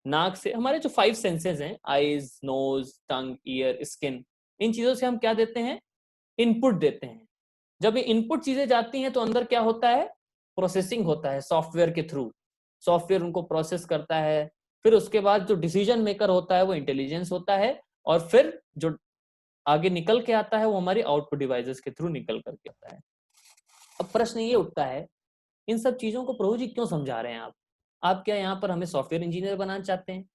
नाक से, हमारे जो 5 सेंसेस हैं, आईज, नोज, टंग, ईयर, स्किन, इन चीजों से हम क्या देते हैं? इनपुट देते हैं। जब ये इनपुट चीजें जाती हैं तो अंदर क्या होता है? प्रोसेसिंग होता है सॉफ्टवेयर के थ्रू। सॉफ्टवेयर उनको प्रोसेस करता है, फिर उसके बाद जो डिसीजन मेकर होता है वो इंटेलिजेंस होता है, और फिर जो आगे निकल के आता है वो हमारी आउटपुट डिवाइसेस के थ्रू निकल करके आता है। अब प्रश्न ये उठता है, इन सब चीजों को प्रभु जी क्यों समझा रहे हैं आप क्या यहाँ पर हमें सॉफ्टवेयर इंजीनियर बनाना चाहते हैं?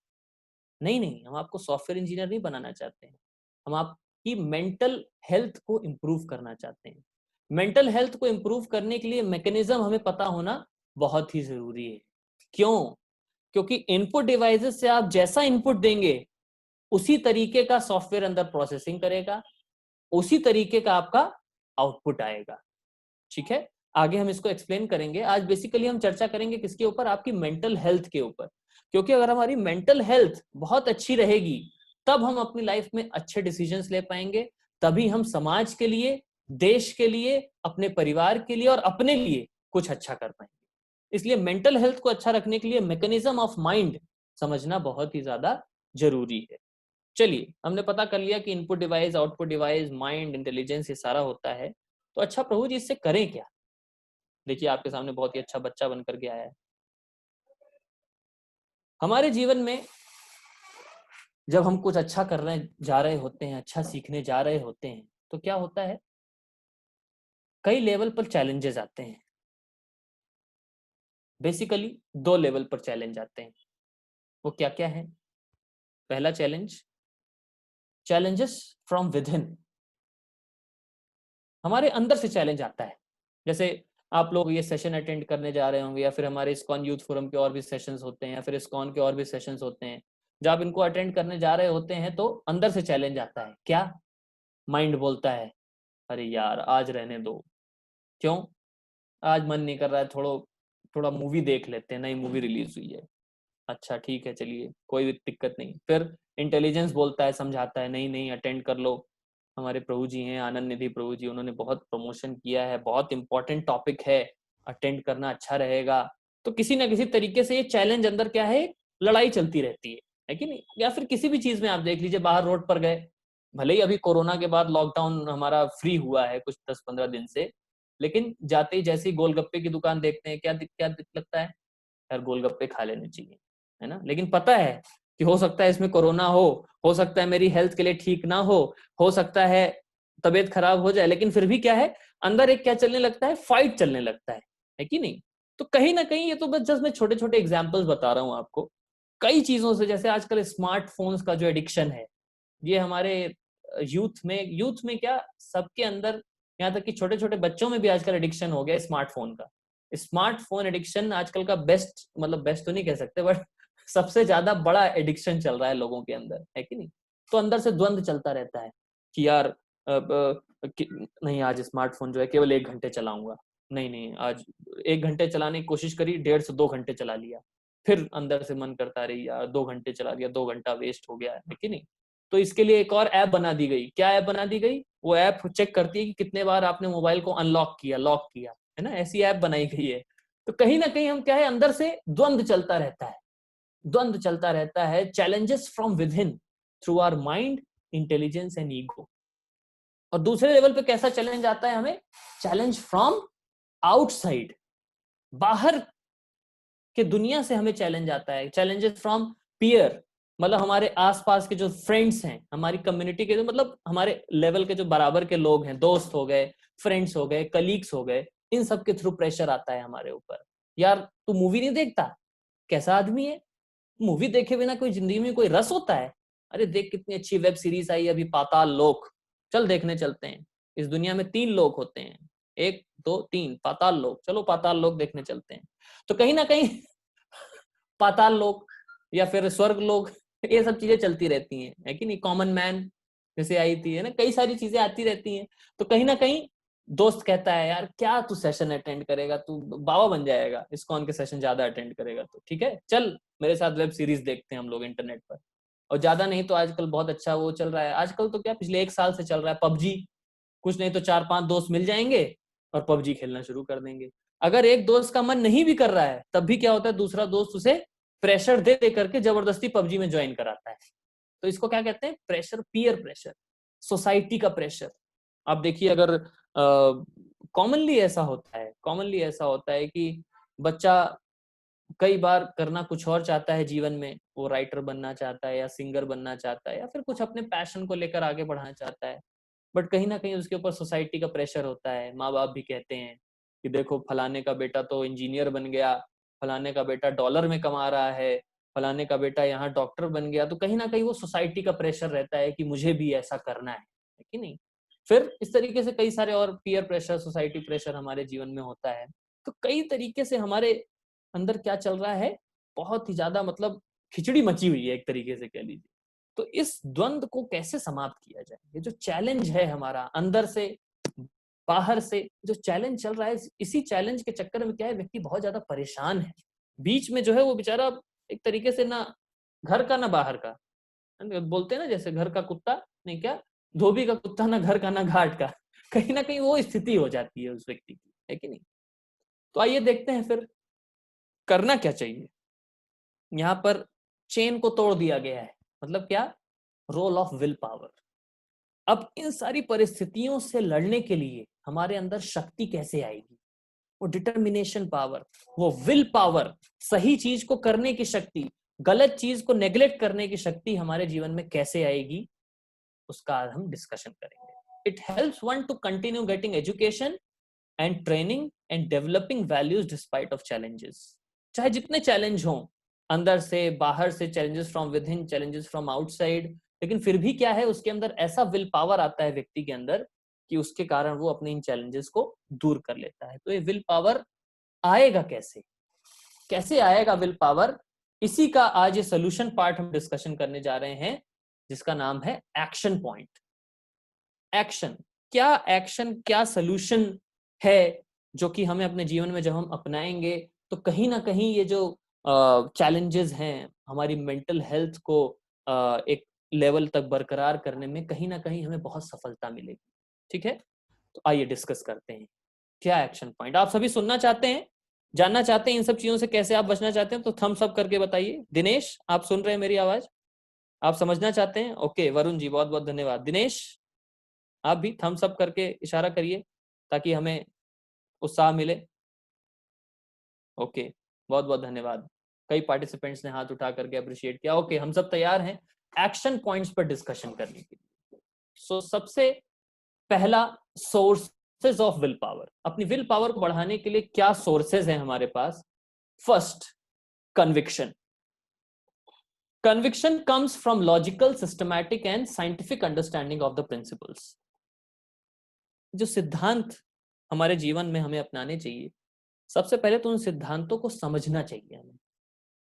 नहीं नहीं, हम आपको सॉफ्टवेयर इंजीनियर नहीं बनाना चाहते हैं, हम आपकी मेंटल हेल्थ को इंप्रूव करना चाहते हैं। मेंटल हेल्थ को इंप्रूव करने के लिए मैकेनिज्म हमें पता होना बहुत ही जरूरी है। क्यों? क्योंकि इनपुट डिवाइसेस से आप जैसा इनपुट देंगे उसी तरीके का सॉफ्टवेयर अंदर प्रोसेसिंग करेगा, उसी तरीके का आपका आउटपुट आएगा। ठीक है, आगे हम इसको एक्सप्लेन करेंगे। आज बेसिकली हम चर्चा करेंगे किसके ऊपर? आपकी मेंटल हेल्थ के ऊपर। क्योंकि अगर हमारी मेंटल हेल्थ बहुत अच्छी रहेगी तब हम अपनी लाइफ में अच्छे डिसीजंस ले पाएंगे, तभी हम समाज के लिए, देश के लिए, अपने परिवार के लिए और अपने लिए कुछ अच्छा कर पाएंगे। इसलिए मेंटल हेल्थ को अच्छा रखने के लिए मैकेनिज्म ऑफ माइंड समझना बहुत ही ज्यादा जरूरी है। चलिए, हमने पता कर लिया कि input device, output device, mind, intelligence, ये सारा होता है। तो अच्छा प्रभु जी इससे करें क्या? देखिए, आपके सामने बहुत ही अच्छा बच्चा बनकर के आया है। हमारे जीवन में जब हम कुछ अच्छा करने जा रहे होते हैं, अच्छा सीखने जा रहे होते हैं, तो क्या होता है, कई लेवल पर चैलेंजेस आते हैं। बेसिकली 2 लेवल पर चैलेंज आते हैं। वो क्या क्या है? पहला challenge, challenges from with in. हमारे अंदर से चैलेंज आता है। जैसे आप लोग ये सेशन अटेंड करने जा रहे होंगे, या फिर हमारे इस्कॉन यूथ फोरम के और भी सेशंस होते हैं, या फिर इस्कॉन के और भी सेशंस होते हैं। जब आप इनको अटेंड करने जा रहे होते हैं तो अंदर से चैलेंज आता है। क्या? माइंड बोलता है, अरे यार आज रहने दो। क्यों? आज मन नहीं कर रहा है, थोड़ा मूवी देख लेते हैं, नई मूवी रिलीज हुई है। अच्छा ठीक है, चलिए कोई भी दिक्कत नहीं। फिर इंटेलिजेंस बोलता है, समझाता है, नहीं नहीं अटेंड कर लो, हमारे प्रभु जी हैं आनंद निधि प्रभु जी, उन्होंने बहुत प्रमोशन किया है, बहुत इंपॉर्टेंट टॉपिक है, अटेंड करना अच्छा रहेगा। तो किसी ना किसी तरीके से ये चैलेंज अंदर क्या है, लड़ाई चलती रहती है कि नहीं? या फिर किसी भी चीज में आप देख लीजिए, बाहर रोड पर गए, भले ही अभी कोरोना के बाद लॉकडाउन हमारा फ्री हुआ है कुछ 10-15 दिन से, लेकिन जाते ही जैसे ही गोलगप्पे की दुकान देखते हैं, क्या लगता है, यार गोलगप्पे खा लेने चाहिए, है ना? लेकिन पता है कि हो सकता है इसमें कोरोना हो सकता है मेरी हेल्थ के लिए ठीक ना हो सकता है तबीयत खराब हो जाए, लेकिन फिर भी क्या है, अंदर एक क्या चलने लगता है, फाइट चलने लगता है कि नहीं? तो कहीं ना कहीं, ये तो बस जस्ट मैं छोटे छोटे एग्जाम्पल्स बता रहा हूँ आपको, कई चीजों से। जैसे आजकल स्मार्टफोन्स का जो एडिक्शन है, ये हमारे यूथ में क्या, सबके अंदर, यहाँ तक कि छोटे छोटे बच्चों में भी आजकल एडिक्शन हो गया स्मार्टफोन का। स्मार्टफोन एडिक्शन आजकल का बेस्ट, मतलब बेस्ट तो नहीं कह सकते, बट सबसे ज्यादा बड़ा एडिक्शन चल रहा है लोगों के अंदर, है कि नहीं? तो अंदर से द्वंद चलता रहता है कि यार नहीं, आज स्मार्टफोन जो है केवल 1 घंटे चलाऊंगा, नहीं नहीं आज 1 घंटे चलाने की कोशिश करी, 1.5 से 2 घंटे चला लिया, फिर अंदर से मन करता रही यार 2 घंटे चला लिया, 2 घंटा वेस्ट हो गया, है कि नहीं? तो इसके लिए एक और ऐप बना दी गई। क्या ऐप बना दी गई? वो ऐप चेक करती है कि कितने बार आपने मोबाइल को अनलॉक किया, लॉक किया, है ना? ऐसी ऐप बनाई गई है। तो कहीं ना कहीं हम क्या है, अंदर से द्वंद चलता रहता है, द्वंद चलता रहता है। Challenges from within through our mind, intelligence and ego. और दूसरे लेवल पे कैसा चैलेंज आता है हमें? चैलेंज फ्रॉम आउटसाइड, बाहर के दुनिया से हमें चैलेंज आता है। चैलेंजेस फ्रॉम पीयर, मतलब हमारे आसपास के जो फ्रेंड्स हैं, हमारी कम्युनिटी के जो, मतलब हमारे लेवल के जो बराबर के लोग हैं, दोस्त हो गए, फ्रेंड्स हो गए, कलीग्स हो गए, इन सब के थ्रू प्रेशर आता है हमारे ऊपर। यार तू मूवी नहीं देखता? कैसा आदमी है, मूवी देखे बिना कोई जिंदगी में कोई रस होता है? अरे देख कितनी अच्छी वेब सीरीज आई अभी, पाताल लोक, चल देखने चलते हैं। इस दुनिया में 3 लोक होते हैं, 1 2 3, पाताल लोक, चलो पाताल लोक देखने चलते हैं। तो कहीं ना कहीं पाताल लोक या फिर स्वर्ग लोक, ये सब चीजें चलती रहती हैं, है कि नहीं? कॉमन मैन जैसे आई थी, है ना, कई सारी चीजें आती रहती हैं। तो कहीं ना कहीं दोस्त कहता है, यार क्या तू सेशन अटेंड करेगा, तू बाबा बन जाएगा, इस्कॉन के सेशन ज्यादा अटेंड करेगा तो ठीक है, चल मेरे साथ वेब सीरीज देखते हैं हम लोग इंटरनेट पर। और ज्यादा नहीं तो आजकल बहुत अच्छा वो चल रहा है, आजकल तो क्या पिछले 1 साल से चल रहा है पबजी। कुछ नहीं तो 4-5 दोस्त मिल जाएंगे और पबजी खेलना शुरू कर देंगे। अगर एक दोस्त का मन नहीं भी कर रहा है, तब भी क्या होता है, दूसरा दोस्त उसे प्रेशर दे दे करके जबरदस्ती पबजी में ज्वाइन कराता है। तो इसको क्या कहते हैं? प्रेशर, पीयर प्रेशर, सोसाइटी का प्रेशर। आप देखिए, अगर कॉमनली ऐसा होता है कि बच्चा कई बार करना कुछ और चाहता है जीवन में, वो राइटर बनना चाहता है या सिंगर बनना चाहता है या फिर कुछ अपने पैशन को लेकर आगे बढ़ाना चाहता है, बट कहीं ना कहीं उसके ऊपर सोसाइटी का प्रेशर होता है। माँ बाप भी कहते हैं कि देखो फलाने का बेटा तो इंजीनियर बन गया, फलाने का बेटा डॉलर में कमा रहा है, फलाने का बेटा यहाँ डॉक्टर बन गया, तो कहीं ना कहीं वो सोसाइटी का प्रेशर रहता है कि मुझे भी ऐसा करना है कि नहीं। फिर इस तरीके से कई सारे और पीयर प्रेशर, सोसाइटी प्रेशर हमारे जीवन में होता है। तो कई तरीके से हमारे अंदर क्या चल रहा है, बहुत ही ज्यादा मतलब खिचड़ी मची हुई है एक तरीके से कह लीजिए। तो इस द्वंद को कैसे समाप्त किया जाए, ये जो चैलेंज है हमारा अंदर से बाहर से जो चैलेंज चल रहा है, इसी चैलेंज के चक्कर में क्या है, व्यक्ति बहुत ज्यादा परेशान है। बीच में जो है वो बेचारा एक तरीके से ना घर का ना बाहर का, बोलते हैं ना जैसे घर का कुत्ता नहीं, क्या धोबी का कुत्ता, ना घर का ना घाट का, कहीं ना कहीं वो स्थिति हो जाती है उस व्यक्ति की, है कि नहीं। तो आइए देखते हैं फिर करना क्या चाहिए। यहाँ पर चेन को तोड़ दिया गया है, मतलब क्या, रोल ऑफ विल पावर। अब इन सारी परिस्थितियों से लड़ने के लिए हमारे अंदर शक्ति कैसे आएगी, वो डिटर्मिनेशन पावर, वो विल पावर, सही चीज को करने की शक्ति, गलत चीज को नेग्लेक्ट करने की शक्ति हमारे जीवन में कैसे आएगी, उसका आज हम डिस्कशन करेंगे। It helps one two continue getting education and training and developing values despite of challenges. चाहे जितने चैलेंज हों, अंदर से बाहर से challenges from with in, challenges from outside, लेकिन फिर भी क्या है, उसके अंदर ऐसा विल पावर आता है व्यक्ति के अंदर कि उसके कारण वो अपने इन चैलेंजेस को दूर कर लेता है। तो ये विल पावर आएगा कैसे, कैसे आएगा विल पावर, इसी का आज ये सोल्यूशन पार्ट हम डिस्कशन करने जा रहे हैं, जिसका नाम है एक्शन पॉइंट। एक्शन, क्या एक्शन, क्या सोल्यूशन है जो कि हमें अपने जीवन में जब हम अपनाएंगे तो कहीं ना कहीं ये जो चैलेंजेस हैं हमारी मेंटल हेल्थ को एक लेवल तक बरकरार करने में कहीं ना कहीं हमें बहुत सफलता मिलेगी। ठीक है, तो आइए डिस्कस करते हैं क्या एक्शन पॉइंट। आप सभी सुनना चाहते हैं, जानना चाहते हैं इन सब चीजों से कैसे आप बचना चाहते हैं, तो थम्स अप करके बताइए। दिनेश, आप सुन रहे हैं मेरी आवाज, आप समझना चाहते हैं? ओके, वरुण जी बहुत बहुत धन्यवाद। दिनेश, आप भी थम्स अप करके इशारा करिए ताकि हमें उत्साह मिले। ओके, बहुत बहुत धन्यवाद। कई पार्टिसिपेंट्स ने हाथ उठा करके अप्रिशिएट किया। ओके, हम सब तैयार हैं एक्शन पॉइंट्स पर डिस्कशन करने के लिए। सो सबसे पहला, सोर्सेज ऑफ विल पावर। अपनी विल पावर को बढ़ाने के लिए क्या सोर्सेज हैं हमारे पास? First, conviction. Conviction comes from logical, systematic and scientific understanding of the principles. जो सिद्धांत हमारे जीवन में हमें अपनाने चाहिए, सबसे पहले तो उन सिद्धांतों को समझना चाहिए हमें,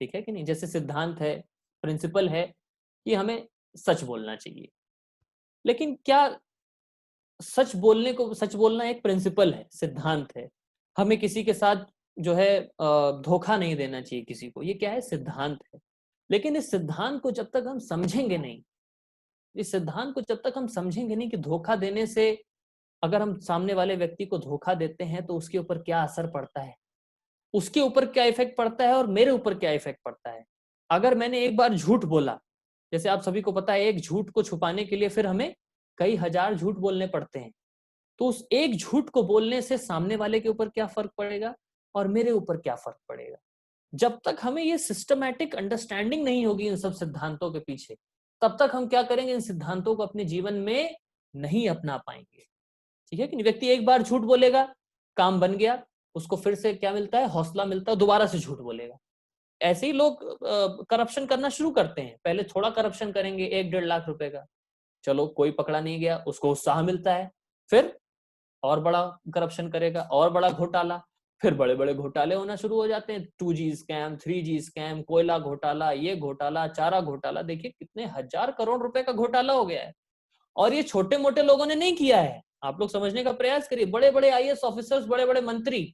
ठीक है कि नहीं। जैसे सिद्धांत है, प्रिंसिपल है कि हमें सच बोलना चाहिए, लेकिन क्या सच बोलने को, सच बोलना एक प्रिंसिपल है, सिद्धांत है। हमें किसी के साथ जो है धोखा नहीं देना चाहिए किसी को, ये क्या है, सिद्धांत है। लेकिन इस सिद्धांत को जब तक हम समझेंगे नहीं, इस सिद्धांत को जब तक हम समझेंगे नहीं कि धोखा देने से, अगर हम सामने वाले व्यक्ति को धोखा देते हैं तो उसके ऊपर क्या असर पड़ता है, उसके ऊपर क्या इफेक्ट पड़ता है और मेरे ऊपर क्या इफेक्ट पड़ता है। अगर मैंने एक बार झूठ बोला, जैसे आप सभी को पता है एक झूठ को छुपाने के लिए फिर हमें कई हजार झूठ बोलने पड़ते हैं, तो उस एक झूठ को बोलने से सामने वाले के ऊपर क्या फर्क पड़ेगा और मेरे ऊपर क्या फर्क पड़ेगा। जब तक हमें ये सिस्टमैटिक अंडरस्टैंडिंग नहीं होगी इन सब सिद्धांतों के पीछे, तब तक हम क्या करेंगे, इन सिद्धांतों को अपने जीवन में नहीं अपना पाएंगे। ठीक है कि नहीं। व्यक्ति एक बार झूठ बोलेगा, काम बन गया, उसको फिर से क्या मिलता है, हौसला मिलता है, दोबारा से झूठ बोलेगा। ऐसे ही लोग करप्शन करना शुरू करते हैं, पहले थोड़ा करप्शन करेंगे 1-1.5 लाख रुपए का, चलो कोई पकड़ा नहीं गया, उसको उत्साह मिलता है, फिर और बड़ा करप्शन करेगा, और बड़ा घोटाला, फिर बड़े बड़े घोटाले होना शुरू हो जाते हैं, 2G स्कैम, 3G स्कैम, कोयला घोटाला, ये घोटाला, चारा घोटाला, देखिए कितने हजार करोड़ रुपए का घोटाला हो गया है। और ये छोटे मोटे लोगों ने नहीं किया है, आप लोग समझने का प्रयास करिए। बड़े बड़े IAS ऑफिसर्स, बड़े बड़े मंत्री,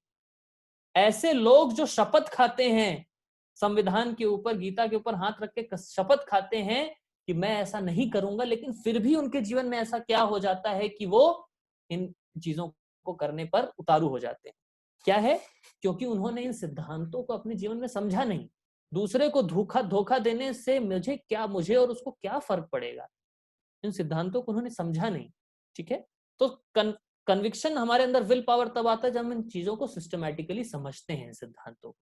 ऐसे लोग जो शपथ खाते हैं संविधान के ऊपर, गीता के ऊपर हाथ रख के शपथ खाते हैं कि मैं ऐसा नहीं करूंगा, लेकिन फिर भी उनके जीवन में ऐसा क्या हो जाता है कि वो इन चीजों को करने पर उतारू हो जाते हैं। क्या है, क्योंकि उन्होंने इन सिद्धांतों को अपने जीवन में समझा नहीं। दूसरे को धोखा देने से मुझे और उसको क्या फर्क पड़ेगा, इन सिद्धांतों को उन्होंने समझा नहीं। ठीक है, तो कन्विक्शन हमारे अंदर, विल पावर तब आता है जब हम इन चीजों को सिस्टमैटिकली समझते हैं, सिद्धांतों को।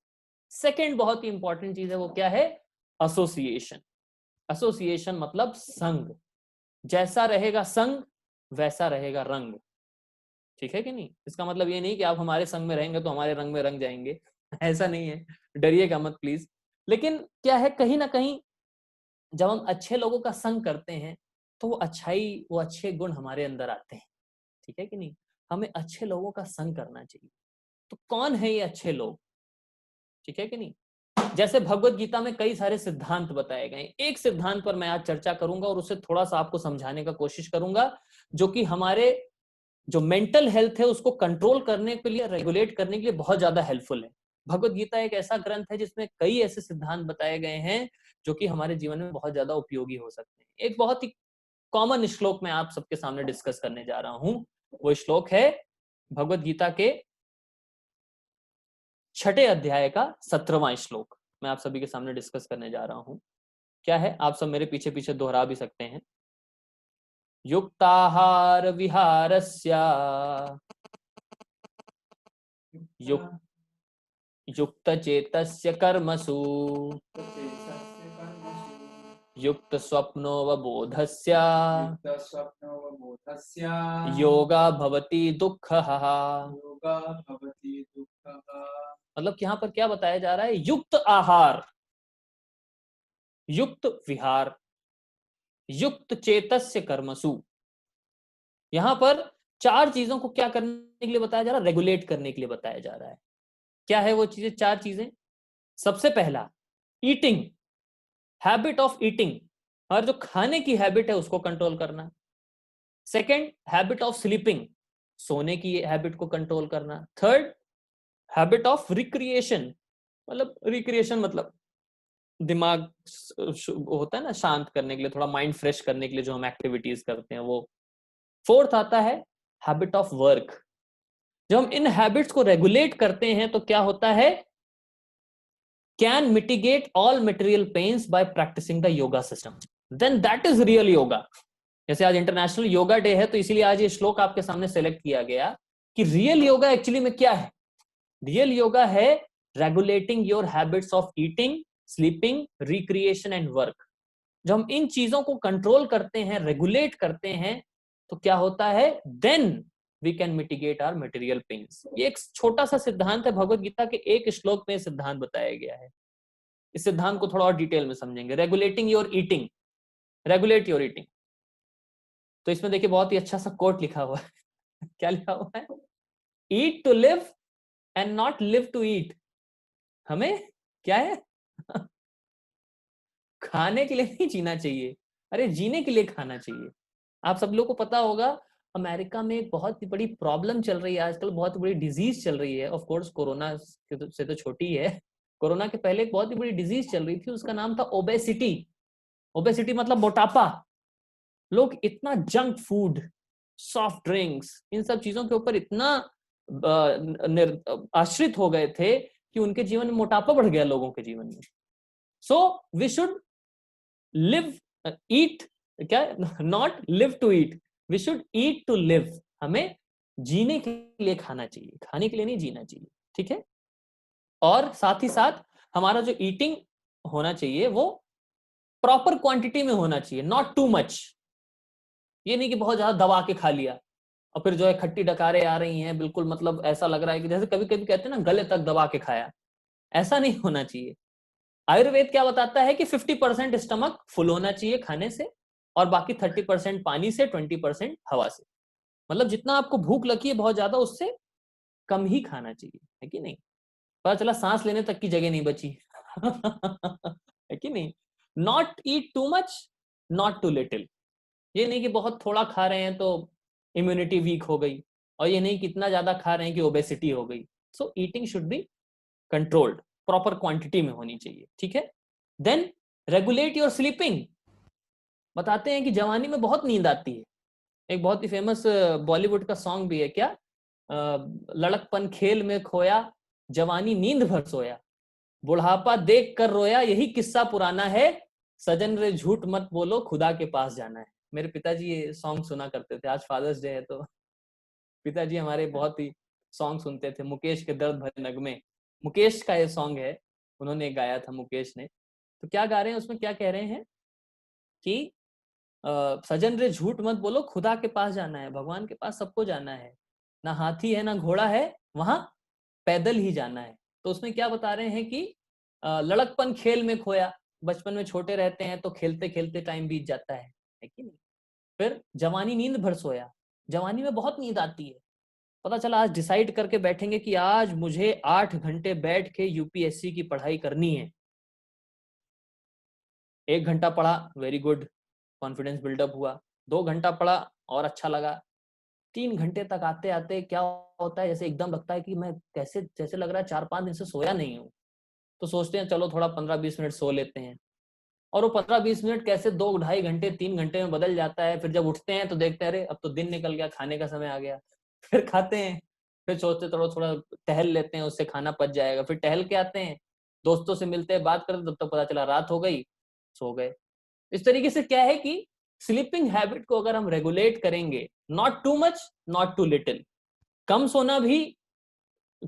सेकंड बहुत ही इंपॉर्टेंट चीज है, वो क्या है? एसोसिएशन। एसोसिएशन मतलब संग। जैसा रहेगा संग वैसा रहेगा रंग। ठीक है कि नहीं? इसका मतलब ये नहीं कि आप हमारे संग में रहेंगे तो हमारे रंग में रंग जाएंगे ऐसा नहीं है, डरिएगा मत प्लीज। लेकिन क्या है, कहीं ना कहीं जब हम अच्छे लोगों का संग करते हैं तो वो अच्छाई, वो अच्छे गुण हमारे अंदर आते हैं। ठीक है कि नहीं? हमें अच्छे लोगों का संग करना चाहिए। तो कौन है ये अच्छे लोग? ठीक है कि नहीं? जैसे भगवत गीता में कई सारे सिद्धांत बताए गए, एक सिद्धांत पर मैं आज चर्चा करूंगा और उसे थोड़ा सा आपको समझाने का कोशिश करूंगा, जो कि हमारे जो मेंटल हेल्थ है उसको कंट्रोल करने के लिए, रेगुलेट करने के लिए बहुत ज्यादा हेल्पफुल है। भगवत गीता एक ऐसा ग्रंथ है जिसमें कई ऐसे सिद्धांत बताए गए हैं जो कि हमारे जीवन में बहुत ज्यादा उपयोगी हो सकते हैं। एक बहुत ही कॉमन श्लोक मैं आप सबके सामने डिस्कस करने जा रहा हूं। वो श्लोक है भगवत गीता के 6 अध्याय का 17वां श्लोक। मैं आप सभी के सामने डिस्कस करने जा रहा हूं। क्या है, आप सब मेरे पीछे पीछे दोहरा भी सकते हैं। युक्ताहार विहारस्य युक्त चेतस्य कर्मसु युक्त स्वप्नोवबोधस्य योगा भवति दुःखः। मतलब यहाँ पर क्या बताया जा रहा है? युक्त आहार, युक्त विहार, युक्त चेतस्य कर्मसु। यहां पर 4 चीजों को क्या करने के लिए बताया जा रहा है? रेगुलेट करने के लिए बताया जा रहा है। क्या है वो चीजें? 4 चीजें। सबसे पहला, ईटिंग, हैबिट ऑफ ईटिंग, और जो खाने की हैबिट है उसको कंट्रोल करना। सेकंड, हैबिट ऑफ स्लीपिंग, सोने की हैबिट को कंट्रोल करना। थर्ड, हैबिट ऑफ रिक्रिएशन, मतलब रिक्रिएशन मतलब दिमाग होता है ना शांत करने के लिए, थोड़ा माइंड फ्रेश करने के लिए जो हम एक्टिविटीज करते हैं वो। फोर्थ आता है हैबिट ऑफ वर्क। जब हम इन हैबिट्स को रेगुलेट करते हैं तो क्या होता है? Can mitigate all material pains by practicing the yoga system, then that is real yoga. जैसे आज इंटरनेशनल योगा डे है तो इसीलिए आज ये श्लोक आपके सामने सेलेक्ट किया गया कि रियल योगा एक्चुअली में क्या है। रियल योगा है regulating your habits of eating, sleeping, recreation and work. जब हम इन चीजों को कंट्रोल करते हैं, रेगुलेट करते हैं, तो क्या होता है? Then we can mitigate our material pains. ये एक छोटा सा सिद्धांत है, भगवत गीता के एक श्लोक में सिद्धांत बताया गया है। इस सिद्धांत को थोड़ा और डिटेल में समझेंगे। Regulating your eating, regulate your eating. तो इसमें देखिए बहुत ही अच्छा सा कोट लिखा हुआ है क्या लिखा हुआ है? Eat to live and not live to eat. हमें क्या है? खाने के लिए नहीं जीना चाहिए, अरे जीने के लिए खाना चाहिए। आप सब लोगों को पता होगा अमेरिका में एक बहुत ही बड़ी प्रॉब्लम चल रही है आजकल, बहुत बड़ी डिजीज चल रही है। ऑफ कोर्स कोरोना से तो छोटी है। कोरोना के पहले एक बहुत ही बड़ी डिजीज चल रही थी, उसका नाम था ओबेसिटी। ओबेसिटी मतलब मोटापा। लोग इतना जंक फूड, सॉफ्ट ड्रिंक्स, इन सब चीजों के ऊपर इतना आश्रित हो गए थे कि उनके जीवन में मोटापा बढ़ गया लोगों के जीवन में। So we should live, eat, क्या, not live to eat, we should eat to live. हमें जीने के लिए खाना चाहिए, खाने के लिए नहीं जीना चाहिए। ठीक है? और साथ ही साथ हमारा जो ईटिंग होना चाहिए वो प्रॉपर क्वांटिटी में होना चाहिए, नॉट टू मच। ये नहीं कि बहुत ज्यादा दबा के खा लिया और फिर जो है खट्टी डकारे आ रही हैं, बिल्कुल मतलब ऐसा लग रहा है कि जैसे कभी कभी कहते हैं ना गले तक दबा के खाया। ऐसा नहीं होना चाहिए। आयुर्वेद क्या बताता है कि 50% स्टमक फुल होना चाहिए खाने से और बाकी 30% पानी से, 20% हवा से। मतलब जितना आपको भूख लगी है बहुत ज्यादा, उससे कम ही खाना चाहिए, है कि नहीं? पता चला सांस लेने तक की जगह नहीं बची है कि नहीं? Not eat too much, not too little. ये नहीं कि बहुत थोड़ा खा रहे हैं तो इम्यूनिटी वीक हो गई, और ये नहीं कि इतना ज्यादा खा रहे हैं कि ओबेसिटी हो गई। So eating should be controlled, proper quantity में होनी चाहिए। ठीक है? Then regulate your sleeping. बताते हैं कि जवानी में बहुत नींद आती है। एक बहुत ही फेमस बॉलीवुड का सॉन्ग भी है, क्या, लड़कपन खेल में खोया, जवानी नींद भर सोया, बुढ़ापा देख कर रोया, यही किस्सा पुराना है, सजन रे झूठ मत बोलो, खुदा के पास जाना है। मेरे पिताजी ये सॉन्ग सुना करते थे। आज फादर्स डे है तो पिताजी हमारे बहुत ही सॉन्ग सुनते थे। मुकेश के दर्द भरे नगमे, मुकेश का ये सॉन्ग है। उन्होंने गाया था, मुकेश ने। तो क्या गा रहे हैं उसमें, क्या कह रहे हैं कि सजन रे झूठ मत बोलो, खुदा के पास जाना है, भगवान के पास सबको जाना है, ना हाथी है ना घोड़ा है, वहां पैदल ही जाना है। तो उसमें क्या बता रहे हैं कि लड़कपन खेल में खोया, बचपन में छोटे रहते हैं तो खेलते खेलते टाइम बीत जाता है कि नहीं। फिर जवानी नींद भर सोया, जवानी में बहुत नींद आती है, पता चला आज डिसाइड करके बैठेंगे कि आज मुझे 8 घंटे बैठ के यूपीएससी की पढ़ाई करनी है। 1 घंटा पढ़ा, वेरी गुड, कॉन्फिडेंस बिल्डअप हुआ। 2 घंटा पढ़ा और अच्छा लगा। 3 घंटे तक आते आते क्या होता है, जैसे एकदम लगता है कि मैं कैसे, जैसे लग रहा है 4-5 दिन से सोया नहीं हूँ। तो सोचते हैं चलो थोड़ा 15-20 मिनट सो लेते हैं, और वो 15-20 मिनट कैसे 2-2.5 घंटे 3 घंटे में बदल जाता है। फिर जब उठते हैं तो देखते हैं अरे अब तो दिन निकल गया, खाने का समय आ गया। फिर खाते हैं, फिर सोचते थोड़ा थोड़ा टहल लेते हैं, उससे खाना पच जाएगा। फिर टहल के आते हैं, दोस्तों से मिलते हैं, बात करते, तब तक पता चला रात हो गई, सो गए। इस तरीके से क्या है कि स्लीपिंग हैबिट को अगर हम रेगुलेट करेंगे, not too much not too little, कम सोना भी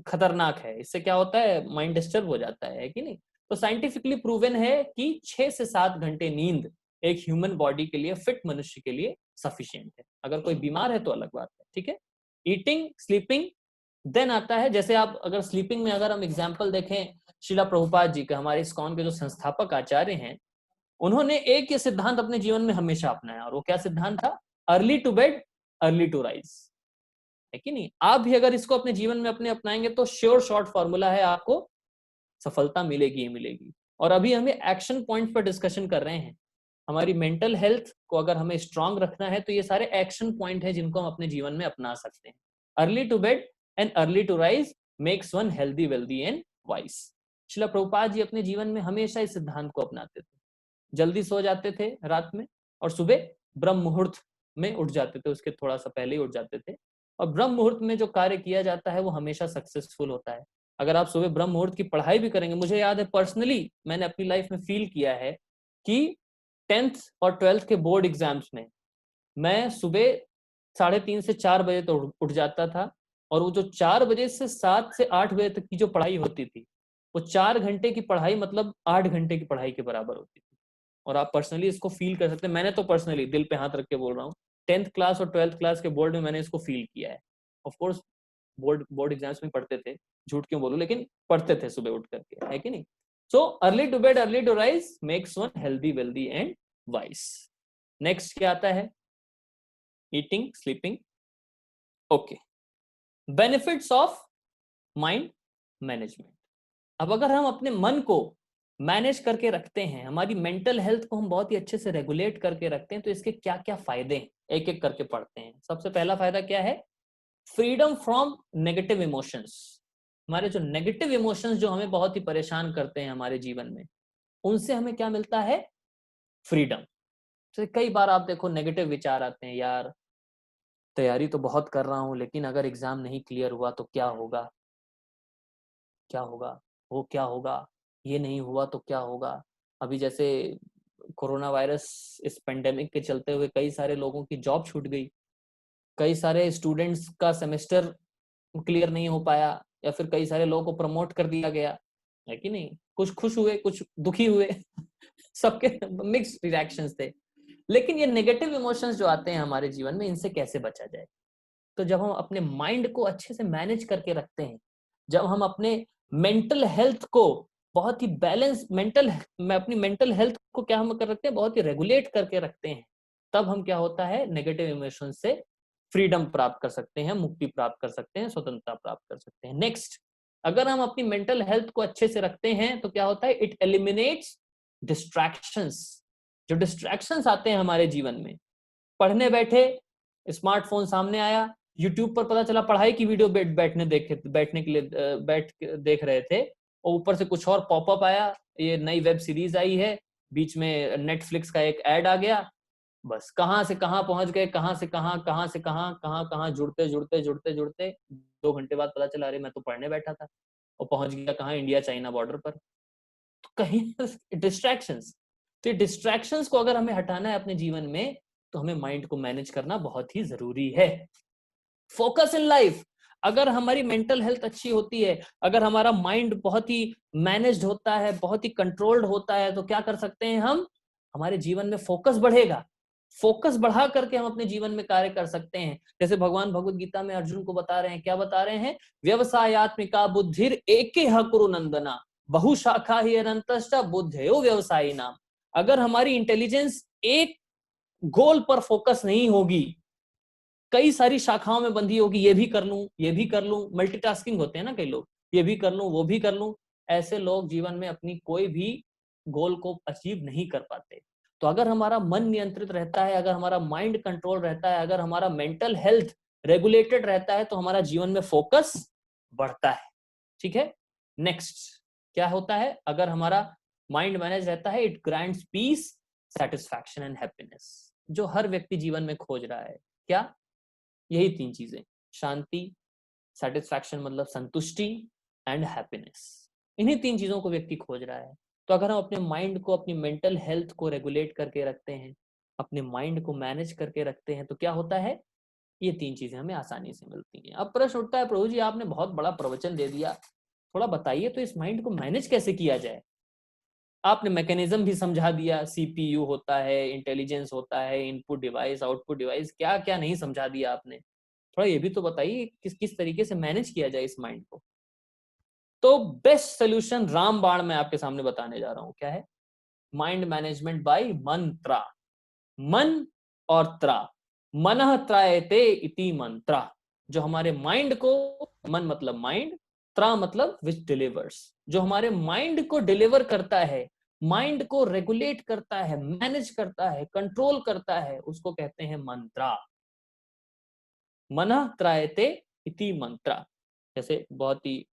खतरनाक है, इससे क्या होता है माइंड डिस्टर्ब हो जाता है कि नहीं। तो साइंटिफिकली प्रूवन है कि 6 से 7 घंटे नींद एक ह्यूमन बॉडी के लिए, फिट मनुष्य के लिए सफिशिएंट है। अगर कोई बीमार है तो अलग बात है, ठीक है। ईटिंग, स्लीपिंग, देन आता है, जैसे आप अगर स्लीपिंग में अगर हम एग्जांपल देखें शिला प्रभुपाद जी का, हमारे इस्कॉन के जो संस्थापक आचार्य हैं, उन्होंने एक ये सिद्धांत अपने जीवन में हमेशा अपनाया, और वो क्या सिद्धांत था, early to bed early to rise, है कि नहीं। आप भी अगर इसको अपने जीवन में अपने अपनाएंगे तो श्योर शॉर्ट फॉर्मूला है, आपको सफलता मिलेगी ही मिलेगी। और अभी हमें एक्शन पॉइंट पर डिस्कशन कर रहे हैं। हमारी मेंटल हेल्थ को अगर हमें स्ट्रांग रखना है तो ये सारे एक्शन पॉइंट है जिनको हम अपने जीवन में अपना सकते हैं। Early to bed and early to rise makes one healthy, wealthy and wise. Srila Prabhupada ji अपने जीवन में हमेशा इस सिद्धांत को अपनाते थे। जल्दी सो जाते थे रात में, और सुबह ब्रह्म मुहूर्त में उठ जाते थे, उसके थोड़ा सा पहले ही उठ जाते थे। और ब्रह्म मुहूर्त में जो कार्य किया जाता है वो हमेशा सक्सेसफुल होता है। अगर आप सुबह ब्रह्म मुहूर्त की पढ़ाई भी करेंगे, मुझे याद है पर्सनली मैंने अपनी लाइफ में फील किया है कि 10th और 12th के बोर्ड एग्जाम्स में मैं सुबह 3:30 से 4 बजे तो उठ जाता था, और वो जो 4 बजे से 7 से 8 बजे तक की जो पढ़ाई होती थी, वो 4 घंटे की पढ़ाई मतलब 8 घंटे की पढ़ाई के बराबर होती थी। और आप पर्सनली इसको फील कर सकते हैं, मैंने तो पर्सनली दिल पे हाथ रख के बोल रहा हूँ, 10th क्लास और 12th क्लास के बोर्ड में मैंने इसको फील किया है। ऑफ कोर्स बोर्ड एग्जाम्स में पढ़ते थे, झूठ क्यों बोलूं, लेकिन पढ़ते थे सुबह उठ करके, है कि नहीं। So early to bed early to rise makes one healthy, wealthy and wise. Next क्या आता है, eating, sleeping, okay. Benefits of mind management. अब अगर हम अपने मन को मैनेज करके रखते हैं, हमारी मेंटल हेल्थ को हम बहुत ही अच्छे से रेगुलेट करके रखते हैं, तो इसके क्या क्या फायदे हैं, एक एक करके पढ़ते हैं। सबसे पहला फायदा क्या है, फ्रीडम फ्रॉम नेगेटिव इमोशंस। हमारे जो नेगेटिव इमोशंस जो हमें बहुत ही परेशान करते हैं हमारे जीवन में, उनसे हमें क्या मिलता है, फ्रीडम। तो कई बार आप देखो नेगेटिव विचार आते हैं, यार तैयारी तो बहुत कर रहा हूं लेकिन अगर एग्जाम नहीं क्लियर हुआ तो क्या होगा, क्या होगा, वो क्या होगा, ये नहीं हुआ तो क्या होगा। अभी जैसे कोरोना वायरस, इस पेंडेमिक के चलते हुए कई सारे लोगों की जॉब छूट गई, कई सारे स्टूडेंट्स का सेमेस्टर क्लियर नहीं हो पाया, या फिर कई सारे लोगों को प्रमोट कर दिया गया, है कि नहीं। कुछ खुश हुए, कुछ दुखी हुए सबके मिक्स्ड रिएक्शंस थे। लेकिन ये नेगेटिव इमोशंस जो आते हैं हमारे जीवन में, इनसे कैसे बचा जाए। तो जब हम अपने माइंड को अच्छे से मैनेज करके रखते हैं, जब हम अपने मेंटल हेल्थ को बहुत ही बैलेंस, मैं अपनी मेंटल हेल्थ को क्या हम कर रखते हैं, बहुत ही रेगुलेट करके रखते हैं, तब हम क्या होता है, नेगेटिव इमोशन से फ्रीडम प्राप्त कर सकते हैं, मुक्ति प्राप्त कर सकते हैं, स्वतंत्रता प्राप्त कर सकते हैं। नेक्स्ट, अगर हम अपनी मेंटल हेल्थ को अच्छे से रखते हैं तो क्या होता है, इट एलिमिनेट्स डिस्ट्रैक्शंस। जो डिस्ट्रैक्शंस आते हैं हमारे जीवन में, पढ़ने बैठे, स्मार्टफोन सामने आया, यूट्यूब पर पता चला पढ़ाई की वीडियो बैठने के लिए देख रहे थे, और ऊपर से कुछ और पॉपअप आया, ये नई वेब सीरीज आई है, बीच में नेटफ्लिक्स का एक ऐड आ गया, बस कहां से कहां पहुंच गए, कहां से कहां, कहां से कहां, कहां कहां, जुड़ते जुड़ते जुड़ते जुड़ते 2 घंटे बाद पता चला अरे मैं तो पढ़ने बैठा था, और पहुंच गया कहां, इंडिया चाइना बॉर्डर पर। तो कहीं डिस्ट्रैक्शंस, तो डिस्ट्रैक्शंस को अगर हमें हटाना है अपने जीवन में, तो हमें माइंड को मैनेज करना बहुत ही जरूरी है। फोकस इन लाइफ, अगर हमारी मेंटल हेल्थ अच्छी होती है, अगर हमारा माइंड बहुत ही मैनेज्ड होता है, बहुत ही कंट्रोल्ड होता है, तो क्या कर सकते हैं हम, हमारे जीवन में फोकस बढ़ेगा। फोकस बढ़ा करके हम अपने जीवन में कार्य कर सकते हैं। जैसे भगवान भगवत गीता में अर्जुन को बता रहे हैं, क्या बता रहे हैं, व्यवसायत्मिका बुद्धिर एकेह कुरु नंदना बहुशाखा ही अनंतश्च बुद्धयो व्यवसायी नाम। अगर हमारी इंटेलिजेंस एक गोल पर फोकस नहीं होगी, कई सारी शाखाओं में बंधी होगी, ये भी कर लूं, ये भी कर लूं, मल्टीटास्किंग होते हैं ना कई लोग, ये भी कर लूं, वो भी कर लूं, ऐसे लोग जीवन में अपनी कोई भी गोल को अचीव नहीं कर पाते। तो अगर हमारा मन नियंत्रित रहता है, अगर हमारा माइंड कंट्रोल रहता है, अगर हमारा मेंटल हेल्थ रेगुलेटेड रहता है, तो हमारा जीवन में फोकस बढ़ता है। ठीक है, नेक्स्ट क्या होता है, अगर हमारा माइंड मैनेज रहता है, it grants peace, satisfaction and happiness, जो हर व्यक्ति जीवन में खोज रहा है। क्या, यही तीन चीजें, शांति, सेटिस्फैक्शन मतलब संतुष्टि, एंड हैप्पीनेस, इन्हीं तीन चीजों को व्यक्ति खोज रहा है। तो अगर हम अपने माइंड को, अपनी मेंटल हेल्थ को रेगुलेट करके रखते हैं, अपने माइंड को मैनेज करके रखते हैं, तो क्या होता है, ये तीन चीजें हमें आसानी से मिलती हैं। अब प्रश्न उठता है, प्रभु जी आपने बहुत बड़ा प्रवचन दे दिया, थोड़ा बताइए तो इस माइंड को मैनेज कैसे किया जाए। आपने मैकेनिज्म भी समझा दिया, सीपीयू होता है, इंटेलिजेंस होता है, इनपुट डिवाइस, आउटपुट डिवाइस, क्या क्या नहीं समझा दिया आपने। थोड़ा ये भी तो बताइए किस किस तरीके से मैनेज किया जाए इस माइंड को। तो बेस्ट सोल्यूशन रामबाण मैं आपके सामने बताने जा रहा हूं। क्या है, माइंड मैनेजमेंट बाय मंत्रा। मन और त्रा, मनः त्रायते इति मंत्रा, जो हमारे माइंड को, मन मतलब माइंड, त्रा मतलब विच डिलीवर्स, जो हमारे माइंड को डिलीवर करता है, माइंड को रेगुलेट करता है, मैनेज करता है, कंट्रोल करता है, उसको कहते हैं मंत्रा। मनः त्रायते इति मंत्रा। जैसे बहुत ही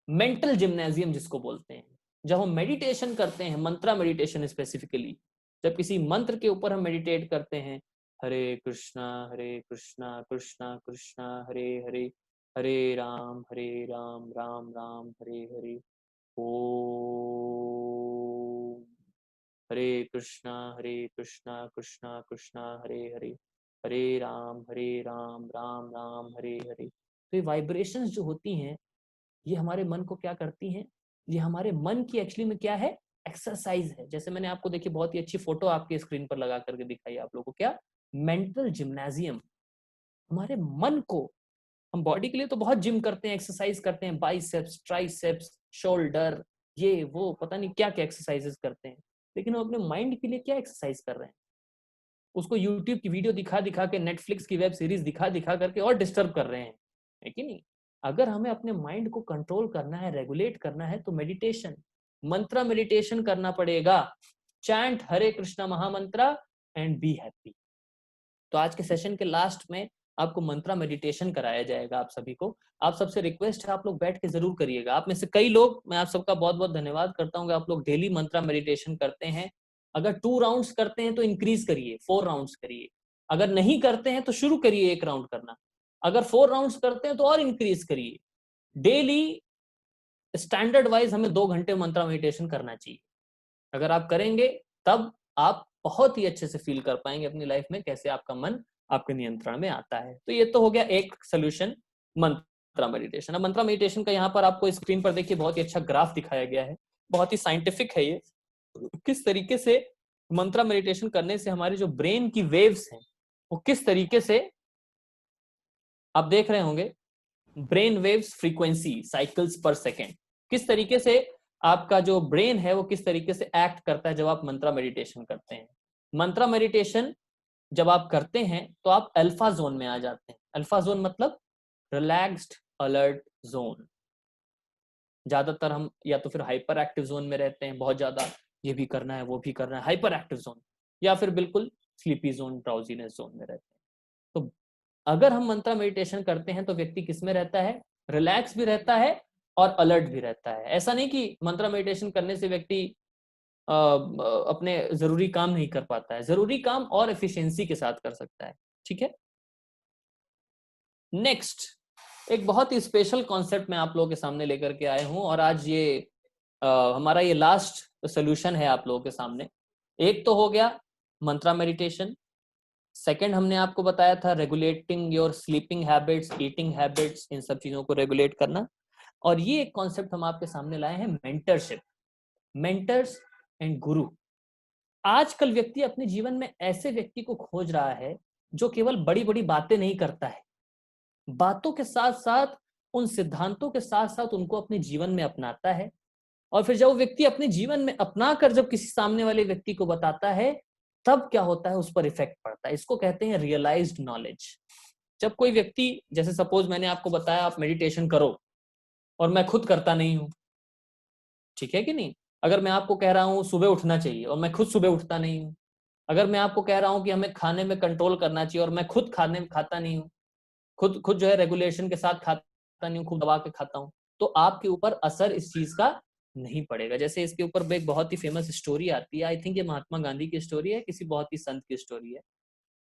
मेंटल जिम्नेजियम जिसको बोलते हैं, जब हम मेडिटेशन करते हैं, मंत्रा मेडिटेशन स्पेसिफिकली, जब किसी मंत्र के ऊपर हम मेडिटेट करते हैं, हरे कृष्णा कृष्णा कृष्णा हरे हरे, हरे राम राम राम हरे हरे, ओम हरे कृष्णा कृष्णा कृष्णा हरे हरे, हरे राम राम राम हरे हरे। तो ये वाइब्रेशंस जो होती हैं, ये हमारे मन को क्या करती हैं, ये हमारे मन की एक्चुअली में क्या है, एक्सरसाइज है। जैसे मैंने आपको देखिए बहुत ही अच्छी फोटो आपके स्क्रीन पर लगा करके दिखाई आप लोगों को, क्या, मेंटल जिम्नाजियम। हमारे मन को, हम बॉडी के लिए तो बहुत जिम करते हैं, एक्सरसाइज करते हैं, बाइसेप्स, ट्राइसेप्स, शोल्डर, ये वो पता नहीं क्या क्या एक्सरसाइजेस करते हैं, लेकिन हम अपने माइंड के लिए क्या एक्सरसाइज कर रहे हैं, उसको यूट्यूब की वीडियो दिखा दिखा के, नेटफ्लिक्स की वेब सीरीज दिखा दिखा करके और डिस्टर्ब कर रहे हैं, है कि नहीं। अगर हमें अपने माइंड को कंट्रोल करना है, रेगुलेट करना है, तो मेडिटेशन, मंत्रा मेडिटेशन करना पड़ेगा। Chant Hare Krishna mahamantra and be happy. तो आज के सेशन के लास्ट में आपको मंत्रा मेडिटेशन कराया जाएगा आप सभी को। आप सबसे रिक्वेस्ट है, आप लोग बैठ के जरूर करिएगा। आप में से कई लोग, मैं आप सबका बहुत बहुत धन्यवाद करता हूँ कि आप लोग डेली मंत्रा मेडिटेशन करते हैं। अगर 2 राउंड्स करते हैं तो इंक्रीज करिए, 4 राउंड्स करिए। अगर नहीं करते हैं तो शुरू करिए 1 राउंड करना। अगर 4 राउंड्स करते हैं तो और इंक्रीज करिए। डेली स्टैंडर्ड वाइज हमें 2 घंटे मंत्रा मेडिटेशन करना चाहिए। अगर आप करेंगे तब आप बहुत ही अच्छे से फील कर पाएंगे अपनी लाइफ में कैसे आपका मन आपके नियंत्रण में आता है। तो ये तो हो गया एक सोल्यूशन, मंत्रा मेडिटेशन। अब मंत्रा मेडिटेशन का यहाँ पर आपको स्क्रीन पर देखिए बहुत ही अच्छा ग्राफ दिखाया गया है, बहुत ही साइंटिफिक है ये, किस तरीके से मंत्रा मेडिटेशन करने से हमारी जो ब्रेन की वेव्स हैं वो किस तरीके से, आप देख रहे होंगे, ब्रेन वेव्स फ्रीक्वेंसी साइकिल्स पर सेकेंड, किस तरीके से आपका जो ब्रेन है वो किस तरीके से एक्ट करता है जब आप मंत्रा मेडिटेशन करते हैं। मंत्रा मेडिटेशन जब आप करते हैं तो आप अल्फा जोन में आ जाते हैं। अल्फा जोन मतलब रिलैक्स्ड अलर्ट जोन। ज्यादातर हम या तो फिर हाइपर एक्टिव जोन में रहते हैं, बहुत ज्यादा ये भी करना है वो भी करना है, हाइपर एक्टिव जोन, या फिर बिल्कुल स्लीपी जोन, ड्राउजीनेस जोन में रहते हैं। तो अगर हम मंत्रा मेडिटेशन करते हैं तो व्यक्ति किस में रहता है, रिलैक्स भी रहता है और अलर्ट भी रहता है। ऐसा नहीं कि मंत्रा मेडिटेशन करने से व्यक्ति अपने जरूरी काम नहीं कर पाता है, जरूरी काम और एफिशिएंसी के साथ कर सकता है। ठीक है, नेक्स्ट एक बहुत ही स्पेशल कॉन्सेप्ट मैं आप लोगों के सामने लेकर के आया हूं, और आज ये हमारा ये लास्ट सोल्यूशन है आप लोगों के सामने। एक तो हो गया मंत्रा मेडिटेशन, सेकंड हमने आपको बताया था regulating your sleeping habits, eating habits, इन सब चीजों को रेगुलेट करना। और ये एक कॉन्सेप्ट हम आपके सामने लाए हैं, मेंटरशिप, मेंटर्स एंड गुरु। आजकल व्यक्ति अपने जीवन में ऐसे व्यक्ति को खोज रहा है जो केवल बड़ी बड़ी बातें नहीं करता है, बातों के साथ साथ उन सिद्धांतों के साथ साथ उनको अपने जीवन में अपनाता है। और फिर जब वो व्यक्ति अपने जीवन में अपना कर जब किसी सामने वाले व्यक्ति को बताता है, तब क्या होता है, उस पर इफेक्ट पड़ता है। इसको कहते हैं रियलाइज्ड नॉलेज। जब कोई व्यक्ति, जैसे सपोज मैंने आपको बताया आप मेडिटेशन करो, और मैं खुद करता नहीं हूं, ठीक है कि नहीं। अगर मैं आपको कह रहा हूं सुबह उठना चाहिए और मैं खुद सुबह उठता नहीं हूं, अगर मैं आपको कह रहा हूं कि हमें खाने में कंट्रोल करना चाहिए और मैं खुद खाने में खाता नहीं हूं, खुद खुद जो है रेगुलेशन के साथ खाता नहीं हूं, खुद दबा के खाता हूं, तो आपके ऊपर असर इस चीज का नहीं पड़ेगा। जैसे इसके ऊपर एक बहुत ही फेमस स्टोरी आती है, आई थिंक ये महात्मा गांधी की स्टोरी है, किसी बहुत ही संत की स्टोरी है।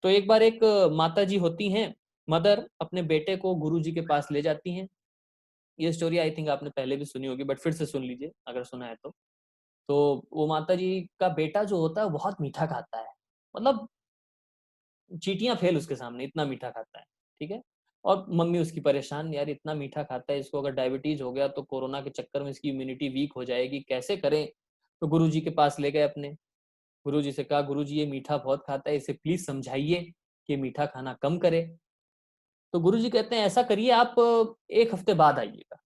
तो एक बार एक माता जी होती हैं, मदर अपने बेटे को गुरु जी के पास ले जाती हैं। ये स्टोरी आई थिंक आपने पहले भी सुनी होगी, बट फिर से सुन लीजिए अगर सुना है तो वो माता जी का बेटा जो होता है बहुत मीठा खाता है, मतलब चीटियां फेल उसके सामने, इतना मीठा खाता है, ठीक है। और मम्मी उसकी परेशान, यार इतना मीठा खाता है, इसको अगर डायबिटीज हो गया तो कोरोना के चक्कर में इसकी इम्यूनिटी वीक हो जाएगी, कैसे करें। तो गुरुजी के पास ले गए अपने, गुरुजी से कहा गुरुजी ये मीठा बहुत खाता है, इसे प्लीज समझाइए कि मीठा खाना कम करे। तो गुरुजी कहते हैं ऐसा करिए आप 1 हफ्ते बाद आइएगा।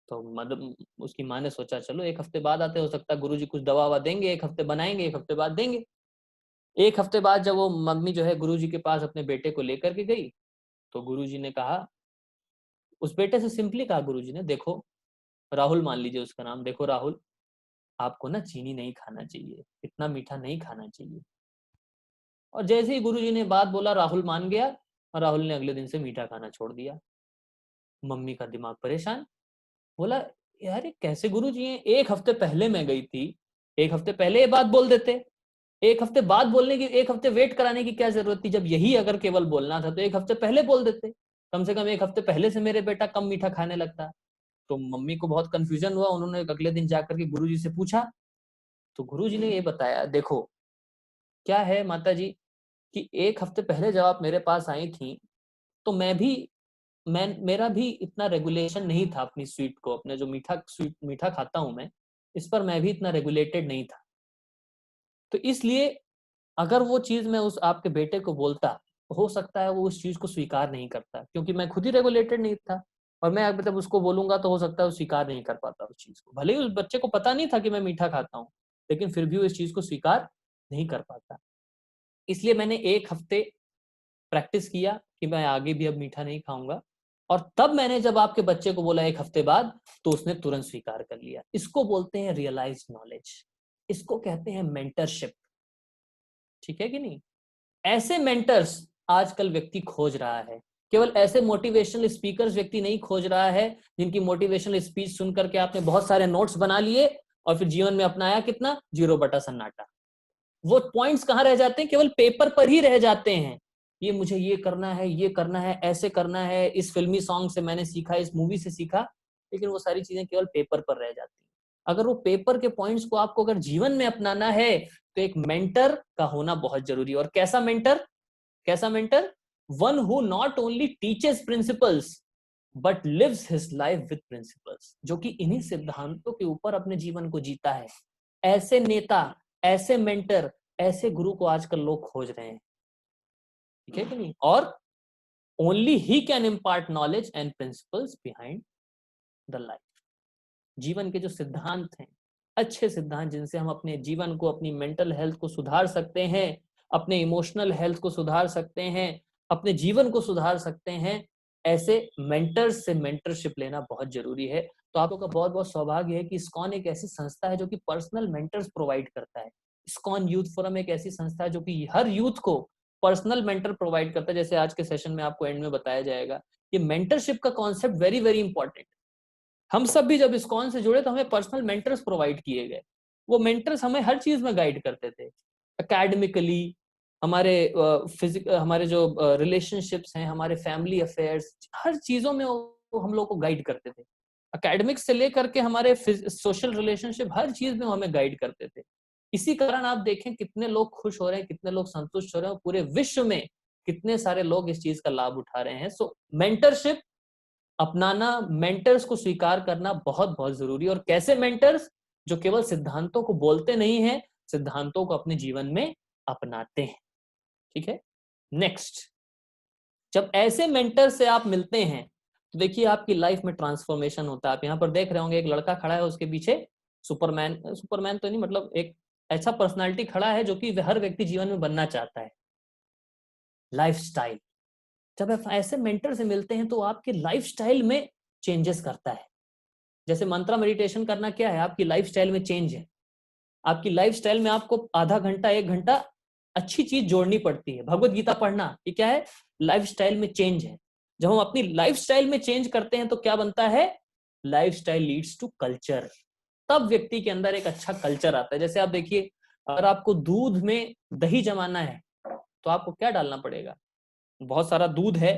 तो मतलब उसकी माँ ने सोचा चलो 1 हफ्ते बाद आते, हो सकता है गुरुजी कुछ दवा ववा देंगे, 1 हफ्ते बनाएंगे 1 हफ्ते बाद देंगे। 1 हफ्ते बाद जब वो मम्मी जो है गुरुजी के पास अपने बेटे को लेकर के गई, तो गुरुजी ने कहा, उस बेटे से सिंपली कहा गुरुजी ने, देखो राहुल मान लीजिए उसका नाम, देखो राहुल आपको ना चीनी नहीं खाना चाहिए, इतना मीठा नहीं खाना चाहिए। और जैसे ही गुरुजी ने बात बोला राहुल मान गया, और राहुल ने अगले दिन से मीठा खाना छोड़ दिया। मम्मी का दिमाग परेशान, बोला यार ये कैसे गुरुजी हैं, 1 हफ्ते पहले मैं गई थी, 1 हफ्ते पहले ये बात बोल देते, 1 हफ्ते बाद बोलने की, 1 हफ्ते वेट कराने की क्या जरूरत थी, जब यही अगर केवल बोलना था तो 1 हफ्ते पहले बोल देते, कम से कम 1 हफ्ते पहले से मेरे बेटा कम मीठा खाने लगता। तो मम्मी को बहुत कंफ्यूजन हुआ, उन्होंने अगले दिन जाकर के गुरुजी से पूछा, तो गुरुजी ने ये बताया, देखो क्या है माता जी कि 1 हफ्ते पहले जब आप मेरे पास आई थी तो मैं मेरा भी इतना रेगुलेशन नहीं था अपनी स्वीट को, अपने जो मीठा खाता हूं मैं, इस पर मैं भी इतना रेगुलेटेड नहीं था। तो इसलिए अगर वो चीज मैं उस आपके बेटे को बोलता, हो सकता है वो उस चीज को स्वीकार नहीं करता, क्योंकि मैं खुद ही रेगुलेटेड नहीं था। और मैं मतलब उसको बोलूंगा तो हो सकता है वो स्वीकार नहीं कर पाता उस चीज को, भले ही उस बच्चे को पता नहीं था कि मैं मीठा खाता हूँ, लेकिन फिर भी वो इस चीज को स्वीकार नहीं कर पाता। इसलिए मैंने 1 हफ्ते प्रैक्टिस किया कि मैं आगे भी अब मीठा नहीं खाऊंगा, और तब मैंने जब आपके बच्चे को बोला 1 हफ्ते बाद, तो उसने तुरंत स्वीकार कर लिया। इसको बोलते हैं रियलाइज्ड नॉलेज, इसको कहते हैं मेंटरशिप, ठीक है कि नहीं। ऐसे मेंटर्स आजकल व्यक्ति खोज रहा है, केवल ऐसे मोटिवेशनल स्पीकर्स व्यक्ति नहीं खोज रहा है जिनकी मोटिवेशनल स्पीच सुन करके आपने बहुत सारे नोट्स बना लिए और फिर जीवन में अपनाया कितना, 0 बटा सन्नाटा। वो पॉइंट्स कहाँ रह जाते हैं, केवल पेपर पर ही रह जाते हैं। ये मुझे ये करना है, ये करना है, ऐसे करना है, इस फिल्मी सॉन्ग से मैंने सीखा, इस मूवी से सीखा, लेकिन वो सारी चीजें केवल पेपर पर रह जाती हैं। अगर वो पेपर के पॉइंट्स को आपको अगर जीवन में अपनाना है तो एक मेंटर का होना बहुत जरूरी है। और कैसा मेंटर, कैसा mentor, one who not only teaches principles but lives his life with principles, जो कि इन्हीं सिद्धांतों के ऊपर अपने जीवन को जीता है। ऐसे नेता, ऐसे मेंटर, ऐसे गुरु को आजकल लोग खोज रहे हैं, ठीक है कि नहीं। और only he can impart knowledge and principles behind the life. जीवन के जो सिद्धांत हैं, अच्छे सिद्धांत जिनसे हम अपने जीवन को, अपनी मेंटल हेल्थ को सुधार सकते हैं, अपने इमोशनल हेल्थ को सुधार सकते हैं, अपने जीवन को सुधार सकते हैं, ऐसे मेंटर्स से मेंटरशिप लेना बहुत जरूरी है। तो आप लोगों का बहुत बहुत सौभाग्य है कि इस्कॉन एक ऐसी संस्था है जो कि पर्सनल मेंटर्स प्रोवाइड करता है। इस्कॉन यूथ फोरम एक ऐसी संस्था है जो कि हर यूथ को पर्सनल मेंटर प्रोवाइड करता है। जैसे आज के सेशन में आपको एंड में बताया जाएगा, ये मेंटरशिप का कॉन्सेप्ट वेरी वेरी इंपॉर्टेंट। हम सब भी जब इस्कॉन से जुड़े तो हमें पर्सनल मेंटर्स प्रोवाइड किए गए। वो मेंटर्स हमें हर चीज में गाइड करते थे, एकेडमिकली, हमारे हमारे जो रिलेशनशिप्स हैं, हमारे फैमिली अफेयर्स, हर चीजों में वो हम लोग को गाइड करते थे। एकेडमिक्स से लेकर के हमारे सोशल रिलेशनशिप, हर चीज में वो हमें गाइड करते थे। इसी कारण आप देखें कितने लोग खुश हो रहे हैं, कितने लोग संतुष्ट हो रहे हैं, पूरे विश्व में कितने सारे लोग इस चीज का लाभ उठा रहे हैं। सो मेंटरशिप अपनाना, मेंटर्स को स्वीकार करना बहुत बहुत जरूरी है। और कैसे मेंटर्स? जो केवल सिद्धांतों को बोलते नहीं है, सिद्धांतों को अपने जीवन में अपनाते हैं। ठीक है, नेक्स्ट, जब ऐसे मेंटर से आप मिलते हैं तो देखिए आपकी लाइफ में ट्रांसफॉर्मेशन होता है। आप यहाँ पर देख रहे होंगे एक लड़का खड़ा है, उसके पीछे सुपरमैन, सुपरमैन तो नहीं, मतलब एक ऐसा पर्सनालिटी खड़ा है जो कि हर व्यक्ति जीवन में बनना चाहता है। लाइफस्टाइल, जब आप ऐसे मेंटर से मिलते हैं तो आपके लाइफस्टाइल में चेंजेस करता है। जैसे मंत्रा मेडिटेशन करना क्या है? आपकी लाइफस्टाइल में चेंज है। आपकी लाइफस्टाइल में आपको आधा घंटा 1 घंटा अच्छी चीज जोड़नी पड़ती है। भगवत गीता पढ़ना, ये क्या है? लाइफस्टाइल में चेंज है। जब हम अपनी लाइफस्टाइल में चेंज करते हैं तो क्या बनता है? Lifestyle leads to culture. तब व्यक्ति के अंदर एक अच्छा कल्चर आता है। जैसे आप देखिए, अगर आपको दूध में दही जमाना है तो आपको क्या डालना पड़ेगा? बहुत सारा दूध है,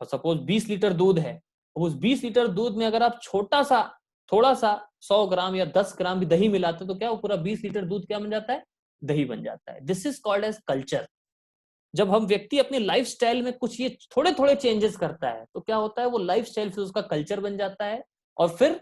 सपोज 20 लीटर दूध है, उस 20 लीटर दूध में अगर आप छोटा सा, थोड़ा सा 100 ग्राम या 10 ग्राम भी दही मिलाते तो क्या वो पूरा 20 लीटर दूध क्या बन जाता है? दही बन जाता है। This is called as culture. जब हम व्यक्ति अपने लाइफस्टाइल में कुछ ये थोड़े थोड़े चेंजेस करता है तो क्या होता है? वो लाइफस्टाइल से उसका कल्चर बन जाता है, और फिर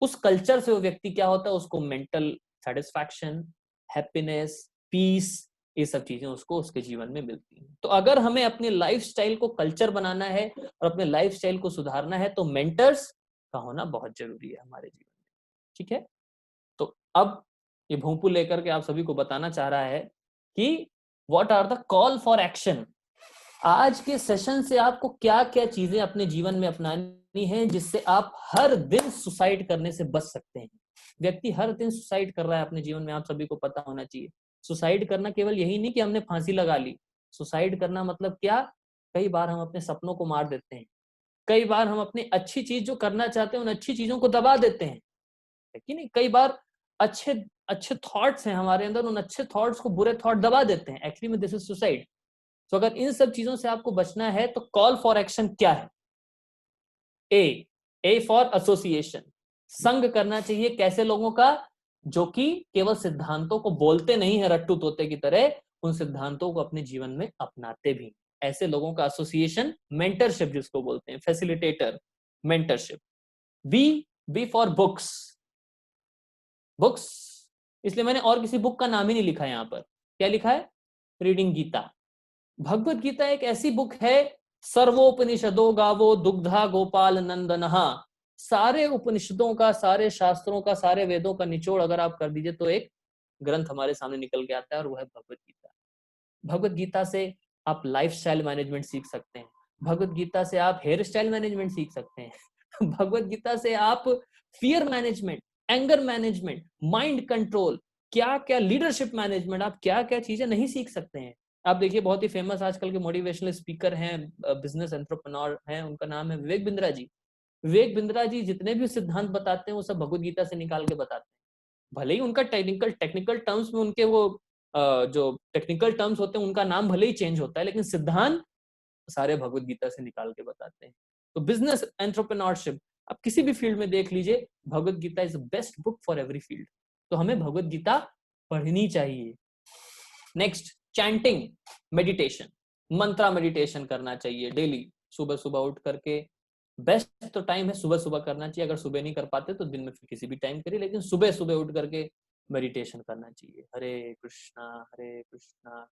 उस कल्चर से वो व्यक्ति क्या होता है? उसको मेंटल सेटिस्फैक्शन, हैप्पीनेस, पीस, ये सब चीजें उसको उसके जीवन में मिलती हैं। तो अगर हमें अपने लाइफस्टाइल को कल्चर बनाना है और अपने लाइफस्टाइल को सुधारना है तो मेंटर्स का होना बहुत जरूरी है हमारे जीवन में। ठीक है, तो अब ये भोंपू लेकर के आप सभी को बताना चाह रहा है कि what are the call for action. आज के सेशन से आपको क्या क्या चीजें अपने जीवन में अपनानी है जिससे आप हर दिन सुसाइड करने से बच सकते हैं। व्यक्ति हर दिन सुसाइड कर रहा है अपने जीवन में, आप सभी को पता होना चाहिए। सुसाइड करना केवल यही नहीं कि हमने फांसी लगा ली। सुसाइड करना मतलब क्या? कई बार हम अपने सपनों को मार देते हैं, कई बार हम अपनी अच्छी चीज जो करना चाहते हैं उन अच्छी चीजों को दबा देते हैं, है कि नहीं? कई बार अच्छे अच्छे थॉट्स हैं हमारे अंदर, उन अच्छे थॉट्स को बुरे थॉट दबा देते हैं। एक्चुअली में दिस इज सुसाइड। तो अगर इन सब चीजों से आपको बचना है तो कॉल फॉर एक्शन क्या है? ए फॉर एसोसिएशन, संग करना चाहिए। कैसे लोगों का? जो कि केवल सिद्धांतों को बोलते नहीं है रट्टू तोते की तरह, उन सिद्धांतों को अपने जीवन में अपनाते भी। ऐसे लोगों का एसोसिएशन, मेंटरशिप जिसको बोलते हैं, facilitator, mentorship. B for books. Books, इसलिए मैंने और किसी बुक का नाम ही नहीं लिखा यहां पर। क्या लिखा है? रीडिंग गीता। भगवत गीता एक ऐसी बुक है, सर्वोपनिषदो गावो दुग्धा गोपाल नंदनहा। सारे उपनिषदों का, सारे शास्त्रों का, सारे वेदों का निचोड़ अगर आप कर दीजिए तो एक ग्रंथ हमारे सामने निकल के आता है, और वो है भगवत गीता। भगवत गीता से आप लाइफस्टाइल मैनेजमेंट सीख सकते हैं। भगवत गीता से आप हेयर स्टाइल मैनेजमेंट सीख सकते हैं। भगवत गीता से आप fear management, anger management, mind control, क्या क्या लीडरशिप मैनेजमेंट, आप क्या क्या चीजें नहीं सीख सकते हैं। आप देखिए बहुत ही फेमस आजकल के मोटिवेशनल स्पीकर हैं, बिजनेस एंटरप्रेन्योर हैं, उनका नाम है विवेक बिंद्रा जी। विवेक बिंद्रा जी जितने भी सिद्धांत बताते हैं वो सब भगवत गीता से निकाल के बताते हैं। भले ही उनका टेक्निकल टर्म्स में उनके वो जो टेक्निकल टर्म्स होते हैं उनका नाम भले ही चेंज होता है, लेकिन सिद्धांत सारे भगवत गीता से निकाल के बताते हैं। तो बिजनेस एंटरप्रेन्योरशिप आप किसी भी फील्ड में देख लीजिए, Bhagavad Gita is best book for every field. तो हमें भगवत गीता पढ़नी चाहिए। Next, chanting, meditation, mantra meditation करना चाहिए डेली। सुबह सुबह उठ करके, बेस्ट तो टाइम है सुबह सुबह करना चाहिए। अगर सुबह नहीं कर पाते तो दिन में फिर किसी भी टाइम करिए, लेकिन सुबह सुबह उठ करके मेडिटेशन करना चाहिए। हरे कृष्णा कृष्णा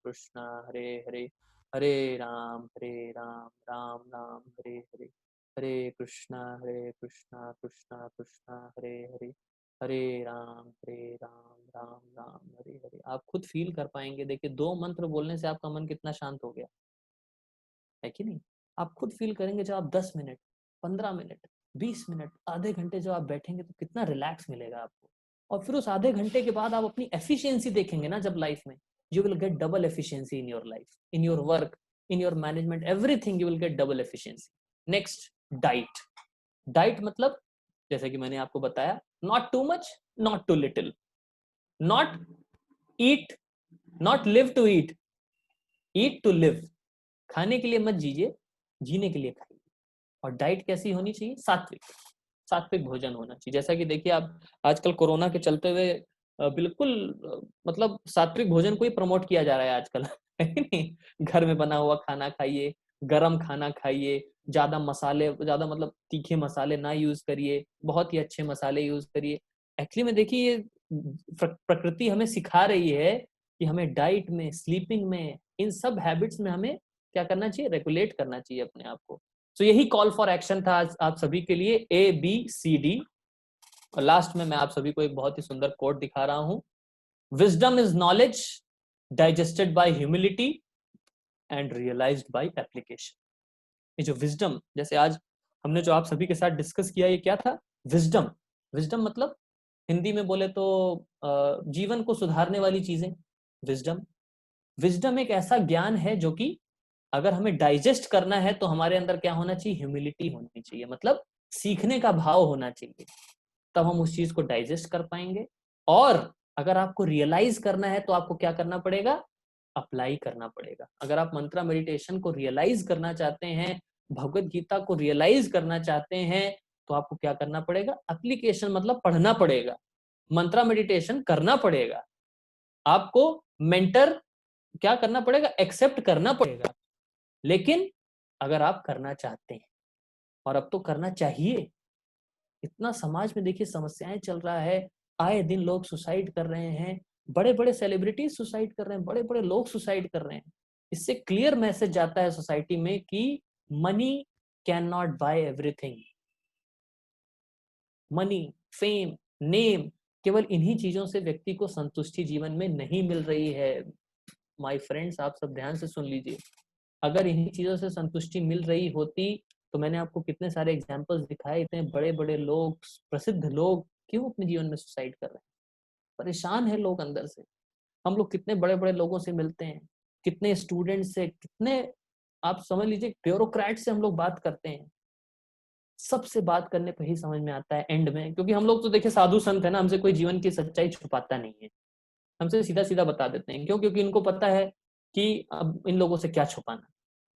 कृष्णा हरे हरे, हरे राम राम राम हरे हरे, हरे कृष्णा कृष्णा कृष्णा हरे हरे, हरे राम राम राम हरे हरे। आप खुद फील कर पाएंगे। देखिए 2 मंत्र बोलने से आपका मन कितना शांत हो गया है कि नहीं? आप खुद फील करेंगे जब आप 10 मिनट, 15 मिनट, 20 मिनट, आधे घंटे जब आप बैठेंगे तो कितना रिलैक्स मिलेगा आपको। और फिर उस आधे घंटे के बाद आप अपनी एफिशिएंसी देखेंगे ना जब लाइफ में, you will get double efficiency in your life, in your work, in your management, everything you will get double efficiency. Next, diet. Diet मतलब जैसे कि मैंने आपको बताया, not too much, not too little, not eat, not live to eat, eat to live. खाने के लिए मत जीजिए, जीने के लिए खाइए। और डाइट कैसी होनी चाहिए? सात्विक, सात्विक भोजन होना चाहिए। जैसा कि देखिए आप आजकल कोरोना के चलते हुए बिल्कुल मतलब सात्विक भोजन को ही प्रमोट किया जा रहा है आजकल है कि नहीं। घर में बना हुआ खाना खाइए, गरम खाना खाइए, ज्यादा मसाले, ज्यादा मतलब तीखे मसाले ना यूज करिए, बहुत ही अच्छे मसाले यूज करिए। एक्चुअली में देखिए ये प्रकृति हमें सिखा रही है कि हमें डाइट में, स्लीपिंग में, इन सब हैबिट्स में हमें क्या करना चाहिए, रेगुलेट करना चाहिए अपने आप को। तो यही कॉल फॉर एक्शन था आज आप सभी के लिए, ABCD। और लास्ट में मैं आप सभी को एक बहुत ही सुंदर कोट दिखा रहा हूं। Wisdom is knowledge digested by humility and realised by application. ये जो विजडम, जैसे आज हमने जो आप सभी के साथ डिस्कस किया, ये क्या था, विजडम। विजडम मतलब हिंदी में बोले तो जीवन को सुधारने वाली चीजें, विजडम। विजडम एक ऐसा ज्ञान है जो कि अगर हमें डाइजेस्ट करना है तो हमारे अंदर क्या होना चाहिए, ह्यूमिलिटी होनी चाहिए, मतलब सीखने का भाव होना चाहिए, तब हम उस चीज को डाइजेस्ट कर पाएंगे। और अगर आपको रियलाइज करना है तो आपको क्या करना पड़ेगा, अप्लाई करना पड़ेगा। अगर आप मंत्रा मेडिटेशन को रियलाइज करना चाहते हैं, भगवत गीता को रियलाइज करना चाहते हैं, तो आपको क्या करना पड़ेगा, एप्लीकेशन मतलब पढ़ना पड़ेगा, मंत्रा मेडिटेशन करना पड़ेगा, आपको मेंटर क्या करना पड़ेगा, एक्सेप्ट करना पड़ेगा। लेकिन अगर आप करना चाहते हैं, और अब तो करना चाहिए, इतना समाज में देखिए समस्याएं चल रहा है, आए दिन लोग सुसाइड कर रहे हैं, बड़े बड़े सेलिब्रिटीज सुसाइड कर रहे हैं, बड़े बड़े लोग सुसाइड कर रहे हैं। इससे क्लियर मैसेज जाता है सोसाइटी में कि money can not buy everything. Money, fame, name, केवल इन्हीं चीजों से व्यक्ति को संतुष्टि जीवन में नहीं मिल रही है। माय फ्रेंड्स, आप सब ध्यान से सुन लीजिए, अगर इन्हीं चीजों से संतुष्टि मिल रही होती तो मैंने आपको कितने सारे एग्जाम्पल्स दिखाए, इतने बड़े बड़े लोग, प्रसिद्ध लोग क्यों अपने जीवन में सुसाइड कर रहे हैं, परेशान है लोग अंदर से। हम लोग कितने बड़े बड़े लोगों से मिलते हैं, कितने स्टूडेंट से, कितने आप समझ लीजिए ब्यूरोक्रेट से हम लोग बात करते हैं, सबसे बात करने पर ही समझ में आता है एंड में, क्योंकि हम लोग तो देखिए साधु संत है ना, हमसे कोई जीवन की सच्चाई छुपाता नहीं है, हमसे सीधा सीधा बता देते हैं। क्यों? क्योंकि इनको पता है कि अब इन लोगों से क्या छुपाना।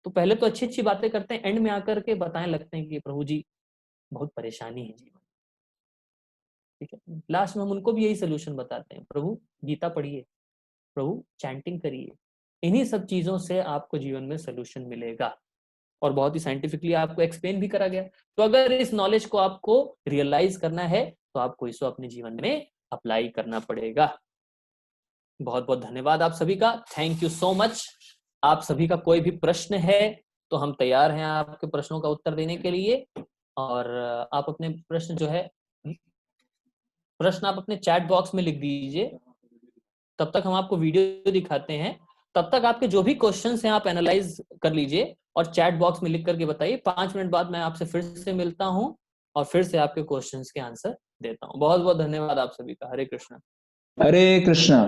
तो पहले तो अच्छी अच्छी बातें करते हैं, एंड में आकर के बताने लगते हैं कि प्रभु जी बहुत परेशानी है जीवन, ठीक है। लास्ट में हम उनको भी यही सोल्यूशन बताते हैं, प्रभु गीता पढ़िए, प्रभु चैंटिंग करिए, इन्हीं सब चीजों से आपको जीवन में सोल्यूशन मिलेगा। और बहुत ही साइंटिफिकली आपको एक्सप्लेन भी करा गया। तो अगर इस नॉलेज को आपको रियलाइज करना है तो आपको इसको अपने जीवन में अप्लाई करना पड़ेगा। बहुत बहुत धन्यवाद आप सभी का, थैंक यू सो मच। आप सभी का कोई भी प्रश्न है तो हम तैयार हैं आपके प्रश्नों का उत्तर देने के लिए। और आप अपने प्रश्न जो है, प्रश्न आप अपने चैट बॉक्स में लिख दीजिए, तब तक हम आपको वीडियो दिखाते हैं। तब तक आपके जो भी क्वेश्चंस हैं आप एनालाइज कर लीजिए और चैट बॉक्स में लिख करके बताइए। 5 मिनट बाद मैं आपसे फिर से मिलता हूं और फिर से आपके क्वेश्चंस के आंसर देता हूं। बहुत बहुत धन्यवाद आप सभी का। हरे Krishna. Hare Krishna.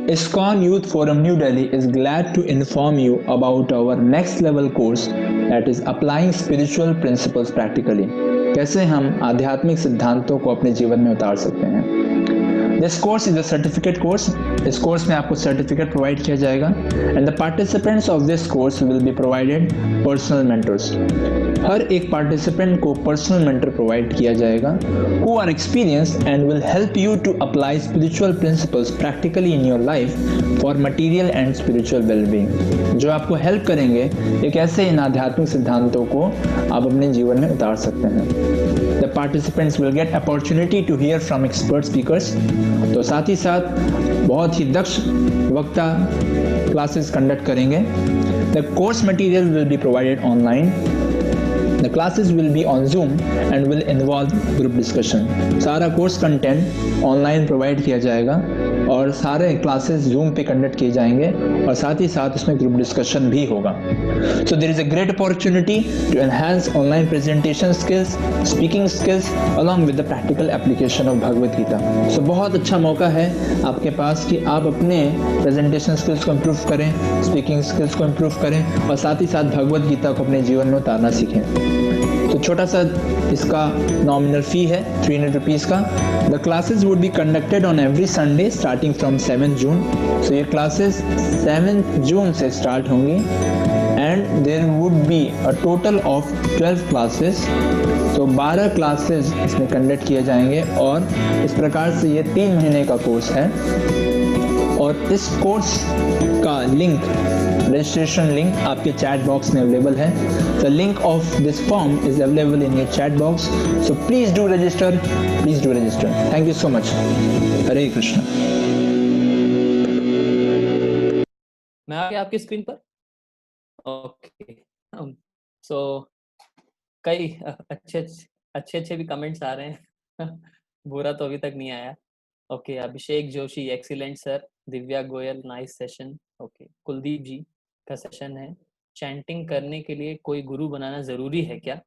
ISKCON Youth Forum New Delhi is glad to inform you about our next level course, that is applying spiritual principles practically. कैसे हम आध्यात्मिक सिद्धांतों को अपने जीवन में उतार सकते हैं। This course is a certificate course. इस कोर्स में आपको सर्टिफिकेट प्रोवाइड किया जाएगा and the participants of this course will be provided personal mentors. हर एक पार्टिसिपेंट को पर्सनल मेंटर प्रोवाइड किया जाएगा who are experienced and will help you to apply spiritual principles practically in your life for material and spiritual well-being, जो आपको help करेंगे एक ऐसे इन आध्यात्मिक सिद्धांतों को आप अपने जीवन में उतार सकते हैं। The participants will get opportunity to hear from expert speakers. तो साथ ही साथ बहुत ही दक्ष वक्ता क्लासेस कंडक्ट करेंगे। The course material will be provided online. The classes will be on Zoom and will involve group discussion. सारा कोर्स कंटेंट ऑनलाइन प्रोवाइड किया जाएगा और सारे क्लासेस Zoom पे कंडक्ट किए जाएंगे और साथ ही साथ उसमें ग्रुप डिस्कशन भी होगा। So there is a great opportunity to enhance online presentation skills, speaking skills along with the practical application of Bhagavad Gita. So बहुत अच्छा मौका है आपके पास कि आप अपने प्रेजेंटेशन स्किल्स को इम्प्रूव करें, स्पीकिंग स्किल्स को इम्प्रूव करें और साथ ही साथ भगवद गीता को अपने जीवन में उतारना सीखें। तो छोटा सा इसका नॉमिनल फी है 300 रुपीज़ का। The classes would be conducted on every Sunday starting from 7 जून। सो ये क्लासेस 7 जून से स्टार्ट होंगी and there would be a total of 12 classes. तो 12 क्लासेस इसमें कंडक्ट किए जाएंगे और इस प्रकार से ये 3 महीने का कोर्स है। और इस कोर्स का लिंक, रजिस्ट्रेशन लिंक आपके चैट बॉक्स में अवेलेबल है। The link of this form is available in your chat box, so please do register, please do register. Thank you so much. Hare Krishna. मैं आ गया आपकी स्क्रीन पर। ओके, सो कई अच्छे भी कमेंट्स आ रहे हैं बुरा तो अभी तक नहीं आया। Okay, Abhishek Joshi excellent sir, Divya Goyal nice session. Okay, Kuldeep ji का सेशन है, चैंटिंग करने के लिए कोई गुरु बनाना जरूरी है क्या?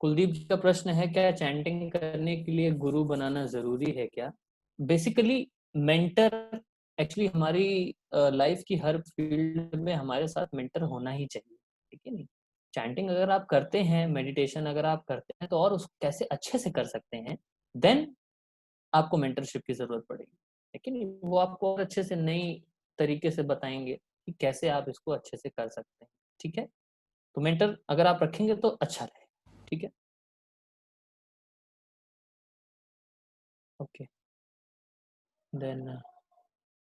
कुलदीप जी का प्रश्न है, क्या चैंटिंग करने के लिए गुरु बनाना जरूरी है क्या? बेसिकली मेंटर, एक्चुअली हमारी लाइफ की हर फील्ड में हमारे साथ मेंटर होना ही चाहिए, ठीक है नहीं? चैंटिंग अगर आप करते हैं, मेडिटेशन अगर आप करते हैं तो और उसको कैसे अच्छे से कर सकते हैं, देन आपको मेंटरशिप की जरूरत पड़ेगी, लेकिन वो आपको और अच्छे से नई तरीके से बताएंगे कि कैसे आप इसको अच्छे से कर सकते हैं, ठीक है? तो मेंटर अगर आप रखेंगे तो अच्छा रहेगा, ठीक है? ओके, देन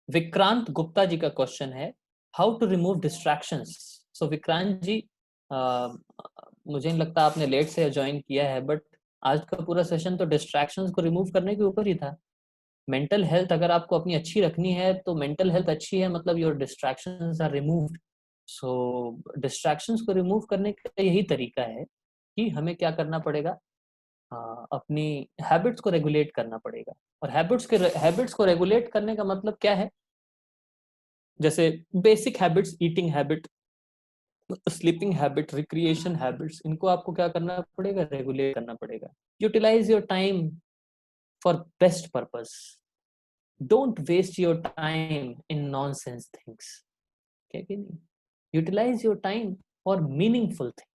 विक्रांत गुप्ता जी का क्वेश्चन है, हाउ टू रिमूव डिस्ट्रैक्शंस। सो विक्रांत जी, मुझे नहीं लगता आपने लेट से ज्वाइन किया है, बट आज का पूरा सेशन तो डिस्ट्रैक्शंस को रिमूव करने के ऊपर ही था। मेंटल हेल्थ अगर आपको अपनी अच्छी रखनी है तो मेंटल हेल्थ अच्छी है मतलब your distractions are removed. So distractions को रिमूव करने का यही तरीका है कि हमें क्या करना पड़ेगा, अपनी हैबिट्स को रेगुलेट करना पड़ेगा। और हैबिट्स को रेगुलेट करने का मतलब क्या है? जैसे basic habits, eating habit, sleeping habit, recreation habits, इनको आपको क्या करना पड़ेगा? रेगुलेट करना पड़ेगा। Utilise your time for best purpose, don't waste your time in nonsense things, क्या कि नहीं? Utilise your time for meaningful things.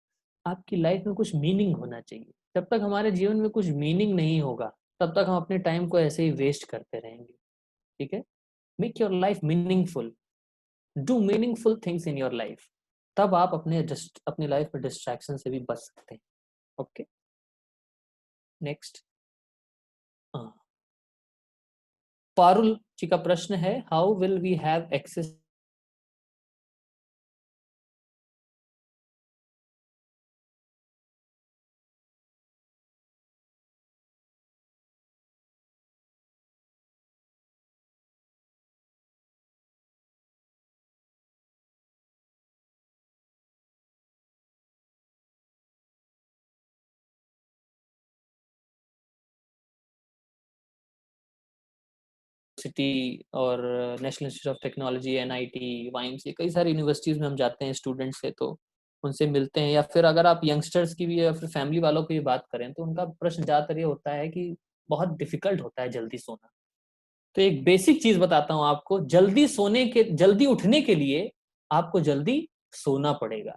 आपकी लाइफ में कुछ मीनिंग होना चाहिए। जब तक हमारे जीवन में कुछ मीनिंग नहीं होगा तब तक हम अपने टाइम को ऐसे ही वेस्ट करते रहेंगे, ठीक है? Make your life meaningful, do meaningful things in your life, तब आप अपनी लाइफ में डिस्ट्रैक्शन से भी बच सकते हैं। ओके, नेक्स्ट पारुल जी का प्रश्न है, how will we have access university और national institute of technology, NIT, वाइम्स, ये कई सारी यूनिवर्सिटीज में हम जाते हैं स्टूडेंट से, तो उनसे मिलते हैं। या फिर अगर आप यंगस्टर्स की भी या फिर फैमिली वालों की भी बात करें तो उनका प्रश्न ज़्यादातर ये होता है कि बहुत डिफिकल्ट होता है जल्दी सोना। तो एक बेसिक चीज बताता हूँ आपको, जल्दी उठने के लिए आपको जल्दी सोना पड़ेगा।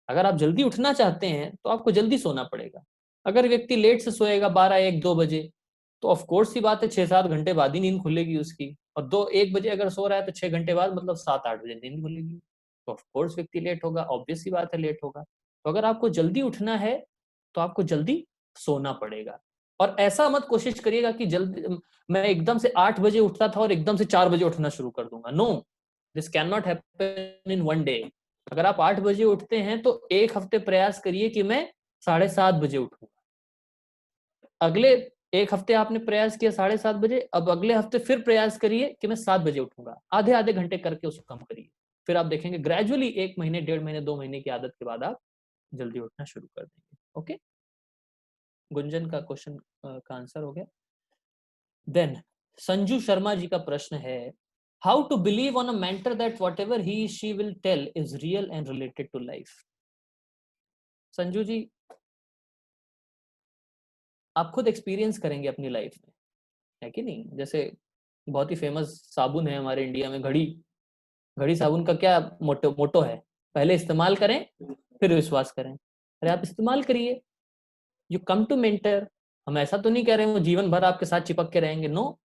अगर आप जल्दी उठना चाहते हैं तो आपको जल्दी सोना पड़ेगा। अगर व्यक्ति लेट से सोएगा 12-1-2 बजे, तो ऑफ कोर्स सी बात है 6-7 घंटे बाद ही नींद खुलेगी उसकी। और 2-1 बजे अगर सो रहा है तो 6 घंटे बाद मतलब 7-8 बजे नींद खुलेगी, तो ऑफ कोर्स व्यक्ति लेट होगा, ऑब्वियस सी बात है लेट होगा। तो अगर आपको जल्दी उठना है तो आपको जल्दी सोना पड़ेगा। और ऐसा मत कोशिश करिएगा कि जल्दी मैं एकदम से 8 बजे उठता था और एकदम से 4 बजे उठना शुरू कर दूंगा। No, this can not happen in one day. अगर आप 8 बजे उठते हैं तो एक हफ्ते प्रयास करिए कि मैं 7:30 बजे उठूंगा। अगले एक हफ्ते आपने प्रयास किया 7:30 बजे, अब अगले हफ्ते फिर प्रयास करिए कि मैं 7 बजे उठूंगा। आधे आधे घंटे करके उसको कम करिए, फिर आप देखेंगे ग्रेजुअली 1 महीने, 1.5 महीने, 2 महीने की आदत के बाद आप जल्दी उठना शुरू कर देंगे। ओके, गुंजन का क्वेश्चन का आंसर हो गया। देन संजू शर्मा जी का प्रश्न है, how to believe on a mentor that whatever he she will tell is real and related to life. Sanju ji, आप खुद एक्सपीरियंस करेंगे अपनी लाइफ में, है कि नहीं? जैसे बहुत ही फेमस साबुन है हमारे इंडिया में, घड़ी साबुन का क्या मोटो है? पहले इस्तेमाल करें फिर विश्वास करें। अरे आप इस्तेमाल करिए, यू कम टू मेंटर। हम ऐसा तो नहीं कह रहे हैं वो जीवन भर आपके साथ चिपक के रहेंगे, नो।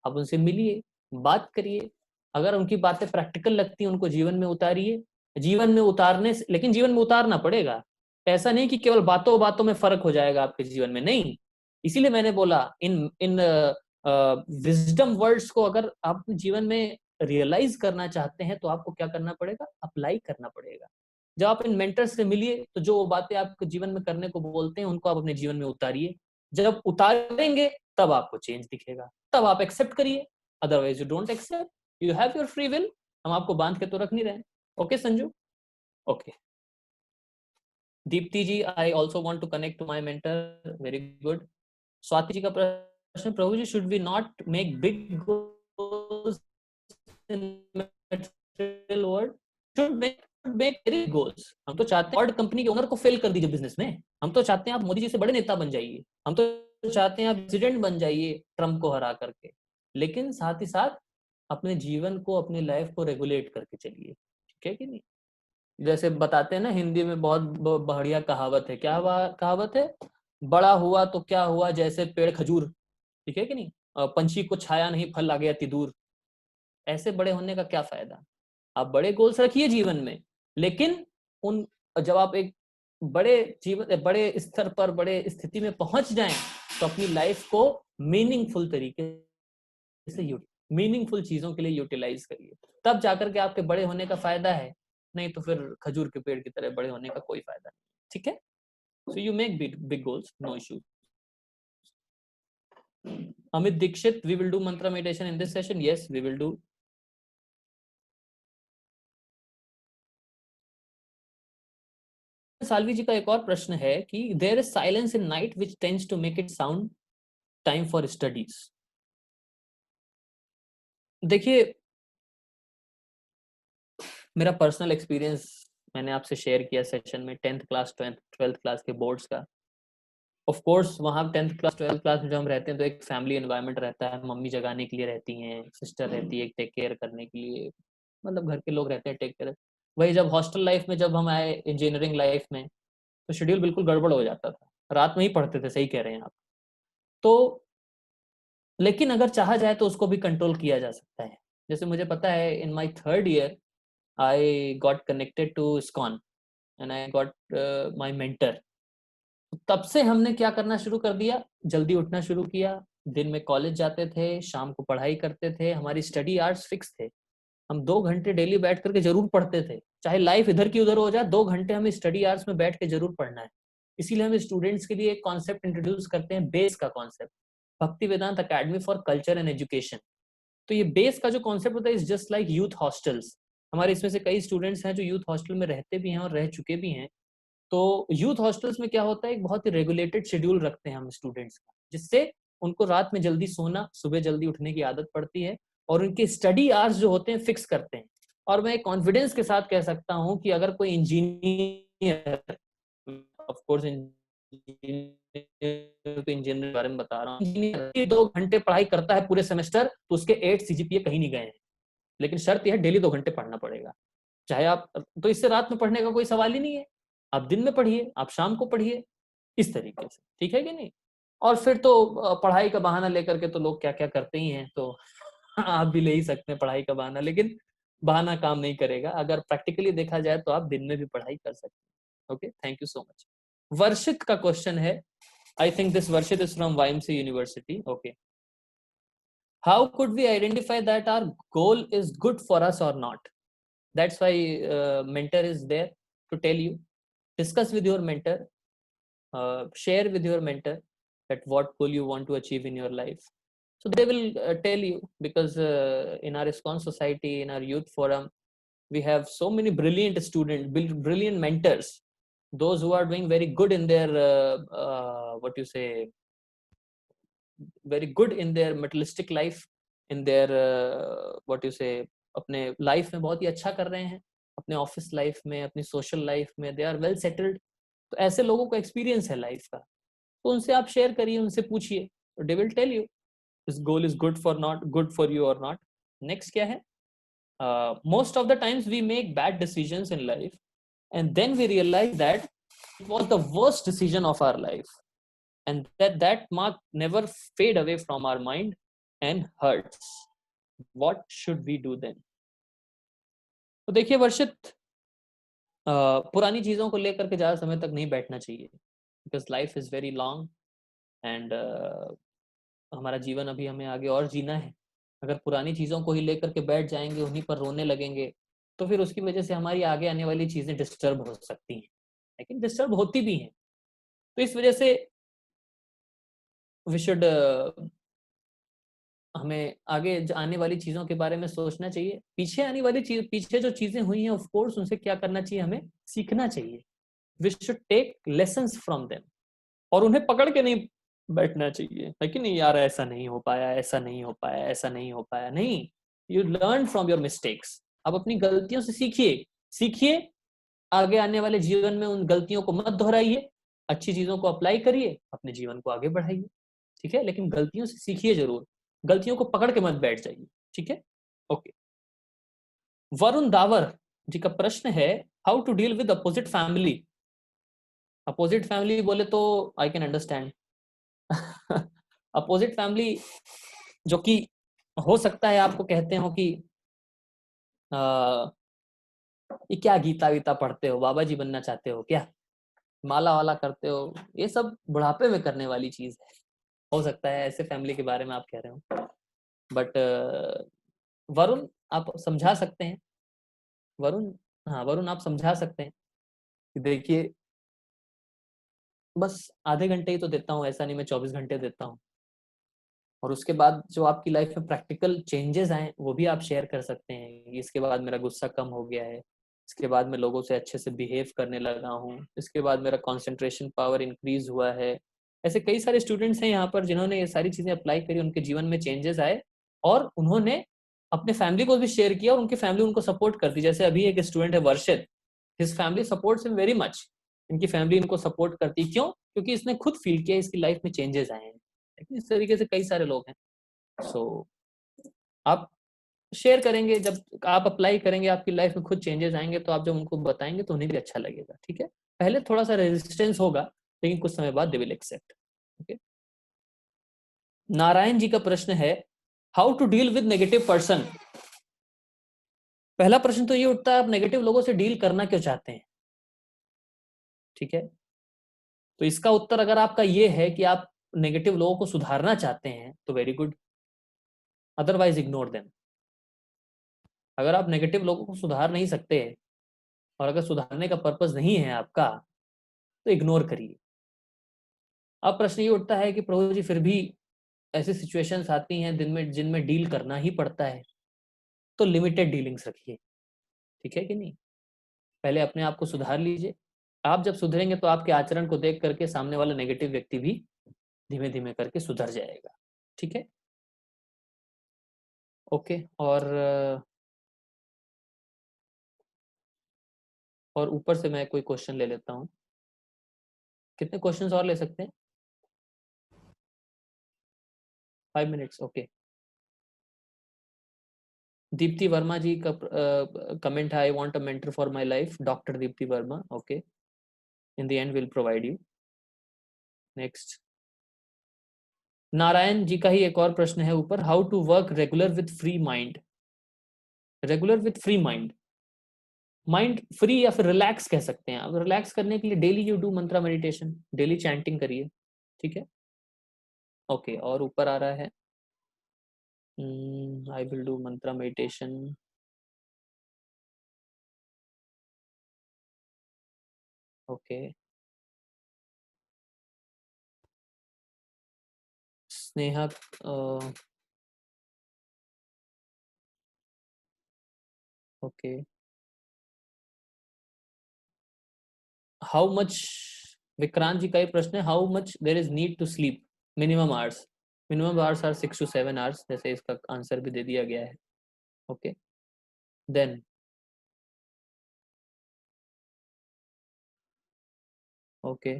आप उनसे मिलिए, बात करिए, अगर उनकी बातें प्रैक्टिकल लगती हैं उनको जीवन में उतारिए, जीवन में उतारने से, लेकिन जीवन में उतारना पड़ेगा। ऐसा नहीं कि केवल बातों बातों में फर्क हो जाएगा आपके जीवन में, नहीं। इसीलिए मैंने बोला इन इन विजडम वर्ड्स को अगर आप अपने जीवन में रियलाइज करना चाहते हैं तो आपको क्या करना पड़ेगा, अप्लाई करना पड़ेगा। जब आप इन मेंटर्स से मिलिए तो जो बातें आपके जीवन में करने को बोलते हैं उनको आप अपने जीवन में उतारिए। जब उतारेंगे तब आपको चेंज दिखेगा, तब आप एक्सेप्ट करिए, otherwise you don't accept, you have your free will. हम आपको बांध के तो रख नहीं रहे। Okay Sanju? Okay Dipti ji, I also want to connect to my mentor, very good. Swati ji का प्रश्न, Prabhu ji should we not make big goals in material world? Should make very goals. हम तो चाहते हैं वर्ल्ड कंपनी के ओनर को फेल कर दीजिए बिजनेस में, हम तो चाहते हैं आप मोदी जी से बड़े नेता बन जाइए, हम तो चाहते हैं आप प्रेसिडेंट बन जाइए ट्रम्प को हरा करके, लेकिन साथ ही साथ अपने जीवन को, अपने लाइफ को रेगुलेट करके चलिए, ठीक है कि नहीं? जैसे बताते हैं ना हिंदी में, बहुत बढ़िया कहावत है। क्या कहावत है? बड़ा हुआ तो क्या हुआ जैसे पेड़ खजूर, ठीक है कि नहीं? पंछी को छाया नहीं, फल आ गया अति दूर। ऐसे बड़े होने का क्या फायदा? आप बड़े गोल्स रखिए जीवन में, लेकिन उन जब आप एक बड़े जीवन, बड़े स्तर पर, बड़े स्थिति में पहुंच जाएं तो अपनी लाइफ को मीनिंगफुल तरीके से, मीनिंगफुल चीजों के लिए यूटिलाइज करिए, तब जाकर के आपके बड़े होने का फायदा है। नहीं तो फिर खजूर के पेड़ की तरह बड़े होने का कोई फायदा नहीं, ठीक है? So you make big goals, no issue. Amit Dikshit, we will do mantra meditation in this session. Yes, we will do. Salvi ji का एक और प्रश्न है कि there is silence in night which tends to make it sound time for studies. देखिए, मेरा personal experience मैंने आपसे शेयर किया सेशन में 10th क्लास 12th क्लास के बोर्ड्स का। ऑफ कोर्स वहाँ 10th क्लास 12th क्लास में जब हम रहते हैं तो एक फैमिली एनवायरनमेंट रहता है, मम्मी जगाने के लिए रहती हैं, सिस्टर रहती है टेक केयर करने के लिए, मतलब घर के लोग रहते हैं टेक केयर। वही जब हॉस्टल लाइफ में जब हम आए इंजीनियरिंग लाइफ में, तो शेड्यूल बिल्कुल गड़बड़ हो जाता था, रात में ही पढ़ते थे, सही कह रहे हैं आप। तो लेकिन अगर चाहा जाए तो उसको भी कंट्रोल किया जा सकता है। जैसे मुझे पता है in my 3rd year I got connected to ISKCON and I got my mentor. तब से हमने क्या करना शुरू कर दिया, जल्दी उठना शुरू किया, दिन में कॉलेज जाते थे, शाम को पढ़ाई करते थे, हमारी स्टडी आवर्स फिक्स थे। हम 2 घंटे डेली बैठ करके जरूर पढ़ते थे, चाहे लाइफ इधर की उधर हो जाए, 2 घंटे हमें स्टडी आवर्स में बैठ के जरूर पढ़ना है। इसीलिए हम स्टूडेंट्स के लिए एक कॉन्सेप्ट इंट्रोड्यूस करते हैं, बेस का concept, Bhakti Vedanta academy for culture and education. तो ये बेस का जो कॉन्सेप्ट होता है is just like youth hostels. हमारे इसमें से कई स्टूडेंट्स हैं जो यूथ हॉस्टल में रहते भी हैं और रह चुके भी हैं। तो यूथ हॉस्टल्स में क्या होता है, एक बहुत ही रेगुलेटेड शेड्यूल रखते हैं हम स्टूडेंट्स का, जिससे उनको रात में जल्दी सोना, सुबह जल्दी उठने की आदत पड़ती है, और उनके स्टडी आवर्स जो होते हैं फिक्स करते हैं। और मैं कॉन्फिडेंस के साथ कह सकता हूं कि अगर कोई इंजीनियर, ऑफ कोर्स इंजीनियर के बारे में बता रहा हूँ, इंजीनियर 2 घंटे पढ़ाई करता है पूरे सेमेस्टर तो उसके 8 CGPA कहीं नहीं गए हैं, लेकिन शर्त यह है डेली 2 घंटे पढ़ना पड़ेगा। चाहे आप, तो इससे रात में पढ़ने का कोई सवाल ही नहीं है, आप दिन में पढ़िए, आप शाम को पढ़िए, इस तरीके से, ठीक है कि नहीं? और फिर तो पढ़ाई का बहाना लेकर के तो लोग क्या क्या करते ही हैं, तो आप भी ले ही सकते हैं पढ़ाई का बहाना, लेकिन बहाना काम नहीं करेगा। अगर प्रैक्टिकली देखा जाए तो आप दिन में भी पढ़ाई कर सकते हैं। Okay, thank you so much. Varshit का क्वेश्चन है, I think this Varshit is from YMCA university. Okay, how could we identify that our goal is good for us और not? That's why mentor is there to tell you. Discuss with your mentor, share with your mentor that what goal you want to achieve in your life. So they will tell you, because in our ISKCON society, in our youth forum, we have so many brilliant students, brilliant mentors, those who are doing very good in their what you say, very good in their materialistic life, in their what you say, अपने life में बहुत ही अच्छा कर रहे हैं, अपने office life में, अपनी सोशल लाइफ में, दे आर वेल सेटल्ड। तो ऐसे लोगों को एक्सपीरियंस है लाइफ का, तो उनसे आप शेयर करिए, उनसे पूछिए, तो they will tell you this goal is good for not, good for you और नॉट। नेक्स्ट क्या है, most of the times we make bad decisions in life and then we realise that it was the worst decision of our life, and that mark never fade away from our mind and hurts. What should we do then? तो देखिए वर्षित, पुरानी चीज़ों को लेकर के ज़्यादा समय तक नहीं बैठना चाहिए, because life is very long and हमारा जीवन अभी हमें आगे और जीना है। अगर पुरानी चीज़ों को ही लेकर के बैठ जाएंगे, उन्हीं पर रोने लगेंगे, तो फिर उसकी वजह से हमारी आगे आने वाली चीज़ें डिस्टर्ब हो सकती हैं, लेकिन डिस्टर्ब होती भी हैं। तो इस वजह से वी शुड हमें आगे आने वाली चीज़ों के बारे में सोचना चाहिए। पीछे आने वाली चीज, पीछे जो चीज़ें हुई हैं, ऑफ कोर्स उनसे क्या करना चाहिए, हमें सीखना चाहिए। We should take lessons from them, और उन्हें पकड़ के नहीं बैठना चाहिए, है कि नहीं यार, ऐसा नहीं हो पाया, ऐसा नहीं हो पाया, ऐसा नहीं हो पाया। नहीं, you learn from your mistakes. आप अपनी गलतियों से सीखिए, सीखिए, आगे आने वाले जीवन में उन गलतियों को मत दोहराइए, अच्छी चीजों को अप्लाई करिए, अपने जीवन को आगे बढ़ाइए, ठीक है। लेकिन गलतियों से सीखिए जरूर, गलतियों को पकड़ के मत बैठ जाइए, ठीक है। ओके, वरुण दावर जी का प्रश्न है, how to deal with opposite family. Opposite family बोले तो I can understand. Opposite family जो कि हो सकता है आपको कहते हो कि ये क्या गीता वीता पढ़ते हो, बाबा जी बनना चाहते हो क्या, माला वाला करते हो, ये सब बुढ़ापे में करने वाली चीज है। हो सकता है ऐसे फैमिली के बारे में आप कह रहे हो, बट वरुण आप समझा सकते हैं। वरुण, हाँ वरुण आप समझा सकते हैं कि देखिए, बस आधे घंटे ही तो देता हूँ, ऐसा नहीं मैं 24 घंटे देता हूँ। और उसके बाद जो आपकी लाइफ में प्रैक्टिकल चेंजेस आए वो भी आप शेयर कर सकते हैं। इसके बाद मेरा गुस्सा कम हो गया है, इसके बाद मैं लोगों से अच्छे से बिहेव करने लगा हूँ, इसके बाद मेरा कंसंट्रेशन पावर इंक्रीज हुआ है। ऐसे कई सारे स्टूडेंट्स हैं यहाँ पर जिन्होंने ये सारी चीजें अप्लाई करी, उनके जीवन में चेंजेस आए, और उन्होंने अपने फैमिली को भी शेयर किया, और उनकी फैमिली उनको सपोर्ट करती। जैसे अभी एक स्टूडेंट है Varshit, his family supports him very much. इनकी फैमिली इनको सपोर्ट करती, क्यों? क्योंकि इसने खुद फील किया, इसकी लाइफ में चेंजेस आए हैं। लेकिन इस तरीके से कई सारे लोग हैं। सो आप शेयर करेंगे, जब आप अप्लाई करेंगे आपकी लाइफ में खुद चेंजेस आएंगे, तो आप जब उनको बताएंगे तो उन्हें भी अच्छा लगेगा, ठीक है। पहले थोड़ा सा रेजिस्टेंस होगा, लेकिन कुछ समय बाद they will accept, okay. Narayan ji का प्रश्न है, how to deal with negative person. पहला प्रश्न तो ये उठता है, आप नेगेटिव लोगों से डील करना क्यों चाहते हैं, ठीक है। तो इसका उत्तर अगर आपका ये है कि आप नेगेटिव लोगों को सुधारना चाहते हैं, तो very good, otherwise ignore them. अगर आप नेगेटिव लोगों को सुधार नहीं सकते, और अगर सुधारने का पर्पस नहीं है आपका, तो इग्नोर करिए। अब प्रश्न ये उठता है कि प्रभु जी फिर भी ऐसी सिचुएशंस आती हैं जिनमें डील करना ही पड़ता है, तो लिमिटेड डीलिंग्स रखिए, ठीक है कि नहीं। पहले अपने आप को सुधार लीजिए। आप जब सुधरेंगे तो आपके आचरण को देख करके सामने वाला नेगेटिव व्यक्ति भी धीमे धीमे करके सुधर जाएगा, ठीक है। ओके, और ऊपर से मैं कोई क्वेश्चन ले लेता हूँ। कितने क्वेश्चंस और ले सकते हैं? 5 मिनट्स, ओके। दीप्ति वर्मा जी का कमेंट है, I want a mentor for my life, doctor Dipti Verma, okay. In the end will provide you. Next, Narayan ji का ही एक और प्रश्न है ऊपर, how to work regular with free mind. Regular with free mind, mind free या फिर रिलैक्स कह सकते हैं। अब रिलैक्स करने के लिए daily you do mantra meditation, daily chanting करिए, ठीक है। ओके, और ऊपर आ रहा है, I will do mantra meditation, okay. Sneha, okay. How much, Vikrant ji का ये प्रश्न है, how much there is need to sleep, minimum hours. Minimum hours are 6 to 7 hours, जैसे इसका आंसर भी दे दिया गया है, okay. Then okay,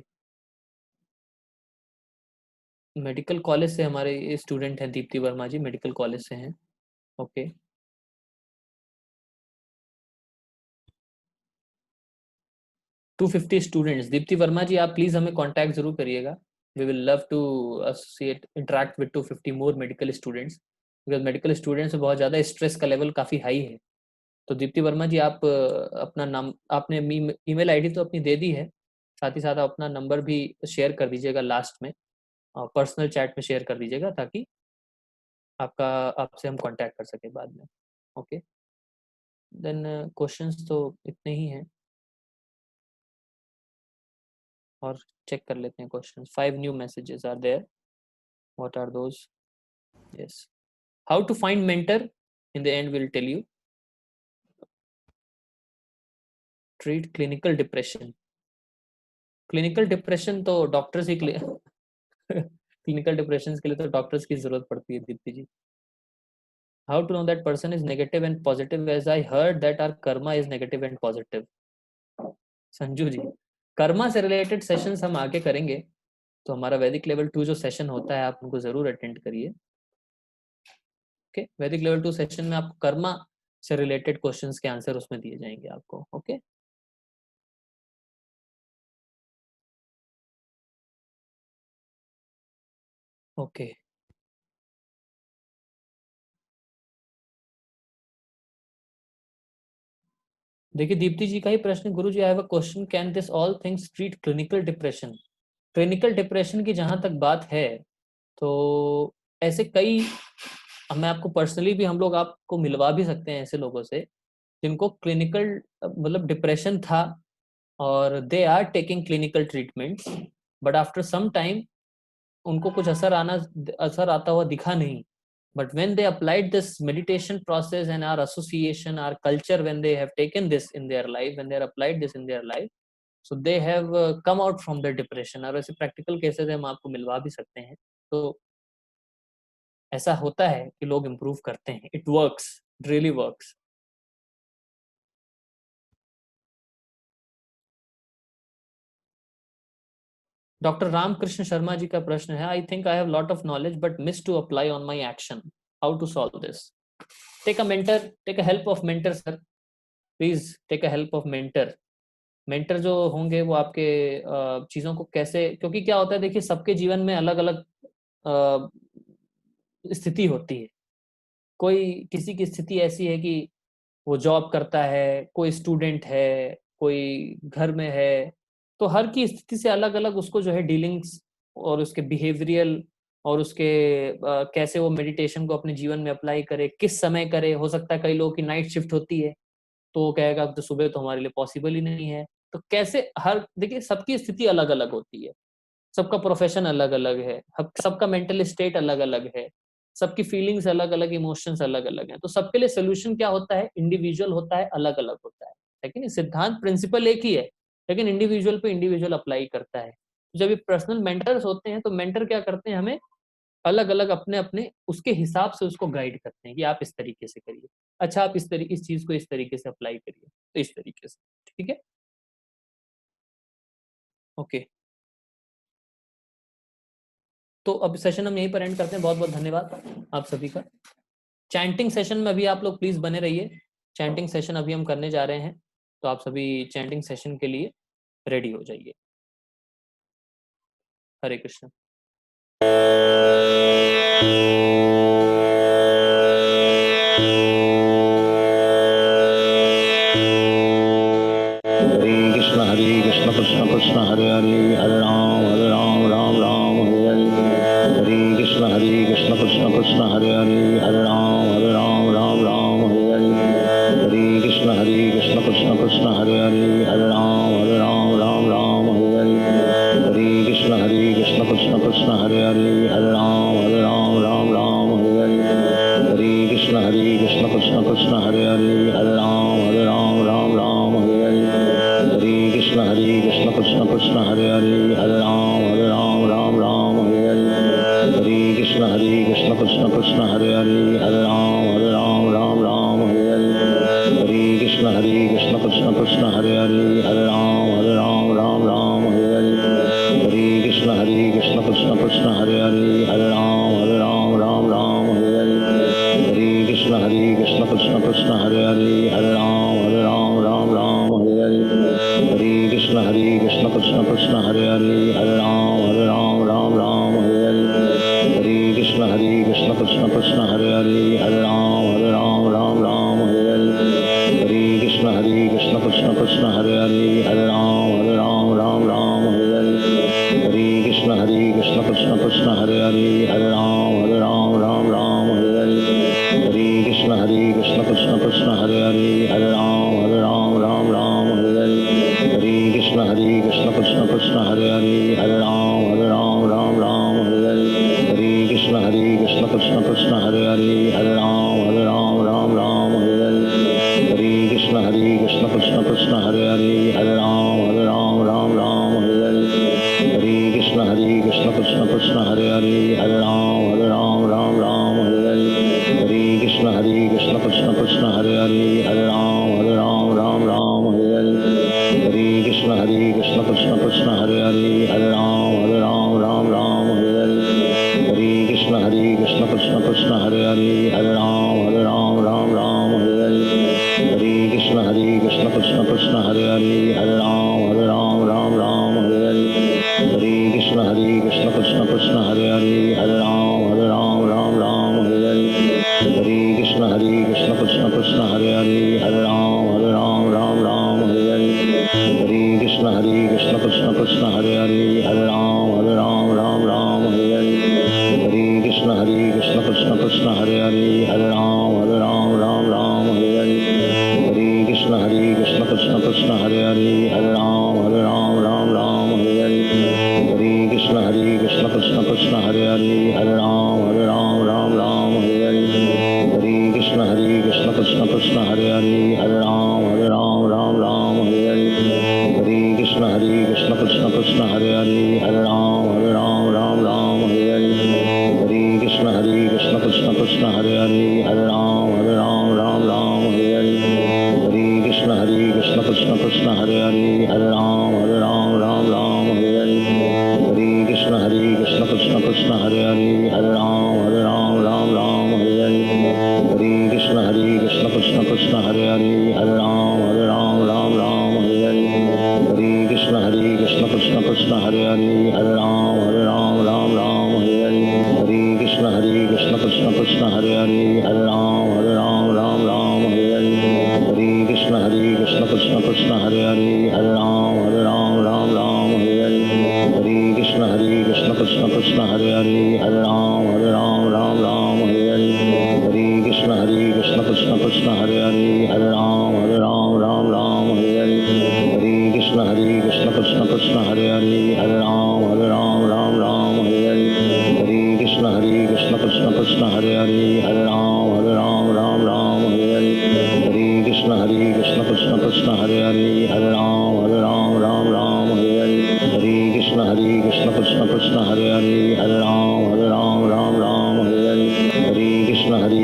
medical college से हमारे स्टूडेंट हैं दीप्ति वर्मा जी, मेडिकल कॉलेज से हैं, ओके। 250 स्टूडेंट्स। दीप्ति वर्मा जी आप प्लीज हमें कांटेक्ट जरूर करिएगा, we will love to associate interact with 250 more medical students, because medical students में बहुत ज़्यादा स्ट्रेस का लेवल काफ़ी हाई है, तो दीप्ति वर्मा जी, आप अपना नाम, आपने ईमेल आईडी तो अपनी दे दी है, साथ ही साथ आप अपना नंबर भी शेयर कर दीजिएगा लास्ट में, पर्सनल चैट में शेयर कर दीजिएगा, ताकि आपसे हम कांटेक्ट कर सके बाद में। ओके, देन क्वेश्चंस तो इतने ही हैं, और चेक कर लेते हैं questions. 5 new messages are there, what are those? Yes, how to find mentor, in the end will tell you. Treat clinical depression. Clinical depression तो डॉक्टर्स ही क्लिनिकल डिप्रेशन के लिए तो डॉक्टर्स की जरूरत पड़ती है Dipti ji. How to know that person is negative and positive, as I heard that our karma is negative and positive. Sanju ji, karma से रिलेटेड सेशंस हम आगे करेंगे, तो हमारा वैदिक लेवल 2 जो सेशन होता है आप उनको जरूर अटेंड करिए। ओके, वैदिक लेवल 2 सेशन में आपको कर्मा से रिलेटेड क्वेश्चंस के आंसर उसमें दिए जाएंगे आपको। ओके, ओके, देखिए दीप्ति जी का ही प्रश्न, guru ji I have a question, can this all things treat clinical depression? Clinical depression की जहां तक बात है, तो ऐसे कई, मैं आपको पर्सनली भी, हम लोग आपको मिलवा भी सकते हैं ऐसे लोगों से जिनको क्लिनिकल मतलब डिप्रेशन था, और they are taking clinical treatments, but after some time उनको कुछ असर आता हुआ दिखा नहीं। But when they applied this meditation process and our association, our culture, when they have taken this in their life, when they have applied this in their life, so they have come out from the depression। और ऐसे practical cases हम आपको मिलवा भी सकते हैं। तो ऐसा होता है कि लोग improve करते हैं। It works, it really works। Doctor Ramakrishna Sharma ji का प्रश्न है, I think I have lot of knowledge but miss to apply on my action, how to solve this? Take a mentor, take a help of mentor sir, please take a help of mentor. Mentor जो होंगे वो आपके चीज़ों को कैसे, क्योंकि क्या होता है देखिए, सबके जीवन में अलग अलग स्थिति होती है। कोई, किसी की स्थिति ऐसी है कि वो जॉब करता है, कोई स्टूडेंट है, कोई घर में है, तो हर की स्थिति से अलग अलग उसको जो है डीलिंग्स, और उसके बिहेवियरल, और उसके कैसे वो मेडिटेशन को अपने जीवन में अप्लाई करे, किस समय करे। हो सकता है कई लोगों की नाइट शिफ्ट होती है, तो वो कहेगा तो सुबह तो हमारे लिए पॉसिबल ही नहीं है। तो कैसे, हर, देखिए सबकी स्थिति अलग अलग होती है, सबका प्रोफेशन अलग अलग है, सबका मेंटल स्टेट अलग अलग है, सबकी फीलिंग्स अलग अलग, इमोशंस अलग अलग हैं। तो सबके लिए सोल्यूशन क्या होता है, इंडिविजुअल होता है, अलग अलग होता है कि नहीं? सिद्धांत प्रिंसिपल एक ही है, लेकिन इंडिविजुअल पे इंडिविजुअल अप्लाई करता है। जब ये पर्सनल मेंटर्स होते हैं, तो मेंटर क्या करते हैं, हमें अलग अलग अपने अपने उसके हिसाब से उसको गाइड करते हैं कि आप इस तरीके से करिए, अच्छा आप इस चीज को इस तरीके से अप्लाई करिए, तो इस तरीके से। ठीक है, ओके, तो अब सेशन हम यहीं पर एंड करते हैं। बहुत बहुत धन्यवाद आप सभी का। चैंटिंग सेशन में अभी आप लोग प्लीज बने रहिए, चैंटिंग सेशन अभी हम करने जा रहे हैं, तो आप सभी चैंटिंग सेशन के लिए रेडी हो जाइए। हरे कृष्ण। हरे कृष्ण कृष्ण कृष्ण हरे हरे, हरे राम राम राम हरे हरे। हरे कृष्ण कृष्ण कृष्ण हरे हरे, हरे राम राम हरे हरे। हरे कृष्ण कृष्ण कृष्ण हरे हरे, हरे राम हरे हरे। हरे कृष्ण कृष्ण कृष्ण हरे हरे, हरे राम राम हरे हरे। हरे कृष्ण कृष्ण कृष्ण हरे हरे, हरे राम हरे हरे। हरे कृष्ण कृष्ण कृष्ण हरे हरे, हरे राम हरे हरे। हरे कृष्ण कृष्ण कृष्ण हरे हरे, हरे राम हरे हरे। हरे कृष्ण कृष्ण कृष्ण हरे हरे, हरे राम हरे हरे। हरे कृष्ण कृष्ण कृष्ण हरे हरे, हरे राम हरे हरे। हरे कृष्ण कृष्ण कृष्ण हरे हरे, हरे राम हरे हरे। हरे कृष्ण कृष्ण कृष्ण हरे हरे, हरे राम हरे हरे। हरे कृष्ण कृष्ण कृष्ण हरे हरे, हरे राम हरे हरे। कृष्ण कृष्ण हरे हरे राम राम राम हरे हरे हरे कृष्ण कृष्ण कृष्ण हरे हरे राम राम राम हरे हरे हरे कृष्ण कृष्ण कृष्ण हरे हरे राम राम हरे हरे हरे कृष्ण कृष्ण कृष्ण हरे हरे राम राम हरे हरे हरे कृष्ण कृष्ण कृष्ण हरे हरे राम राम हरे हरे हरे कृष्ण कृष्ण कृष्ण हरे हरे राम राम हरे हरे हरे कृष्ण कृष्ण कृष्ण हरे हरे राम राम हरे हरे हरे कृष्ण कृष्ण कृष्ण हरे हरे राम राम हरे हरे हरे कृष्ण कृष्ण कृष्ण हरे हरे राम राम हरे हरे हरे कृष्ण कृष्ण कृष्ण हरे हरे राम राम हरे हरे हरे कृष्ण कृष्ण कृष्ण हरे हरे राम राम हरे हरे हरे कृष्ण कृष्ण कृष्ण हरे हरे राम राम हरे हरे हरे कृष्ण कृष्ण कृष्ण हरे हरे राम राम हरे हरे हरे कृष्ण कृष्ण कृष्ण हरे हरे राम राम हरे हरे हरे कृष्ण कृष्ण कृष्ण हरे हरे राम राम हरे हरे हरे कृष्ण कृष्ण कृष्ण हरे हरे राम राम हरे हरे हरे कृष्ण कृष्ण कृष्ण हरे हरे राम राम हरे हरे हरे कृष्ण कृष्ण कृष्ण हरे हरे राम राम हरे हरे हरे कृष्ण कृष्ण कृष्ण हरे हरे राम राम हरे हरे हरे कृष्ण कृष्ण कृष्ण हरे हरे राम राम हरे हरे हरे कृष्ण कृष्ण कृष्ण हरे हरे राम राम हरे हरे हरे कृष्ण कृष्ण कृष्ण हरे हरे राम राम हरे हरे हरे कृष्ण कृष्ण कृष्ण हरे हरे राम राम हरे हरे हरे कृष्ण कृष्ण कृष्ण हरे हरे राम राम हरे हरे हरे कृष्ण कृष्ण कृष्ण हरे हरे राम राम हरे हरे हरे कृष्ण कृष्ण कृष्ण हरे हरे राम राम हरे हरे हरे कृष्ण कृष्ण कृष्ण हरे हरे राम राम हरे हरे हरे कृष्ण कृष्ण कृष्ण हरे हरे राम राम हरे हरे हरे कृष्ण कृष्ण कृष्ण हरे हरे राम राम हरे हरे हरे कृष्ण कृष्ण कृष्ण हरे हरे राम राम हरे हरे हरे कृष्ण कृष्ण कृष्ण हरे हरे राम राम हरे हरे हरे कृष्ण कृष्ण कृष्ण हरे हरे राम राम हरे हरे हरे कृष्ण कृष्ण कृष्ण हरे हरे राम राम हरे हरे हरे कृष्ण कृष्ण कृष्ण हरे हरे राम राम हरे हरे हरे कृष्ण कृष्ण कृष्ण हरे हरे राम राम हरे हरे हरे कृष्ण कृष्ण कृष्ण हरे हरे राम राम हरे हरे हरे कृष्ण कृष्ण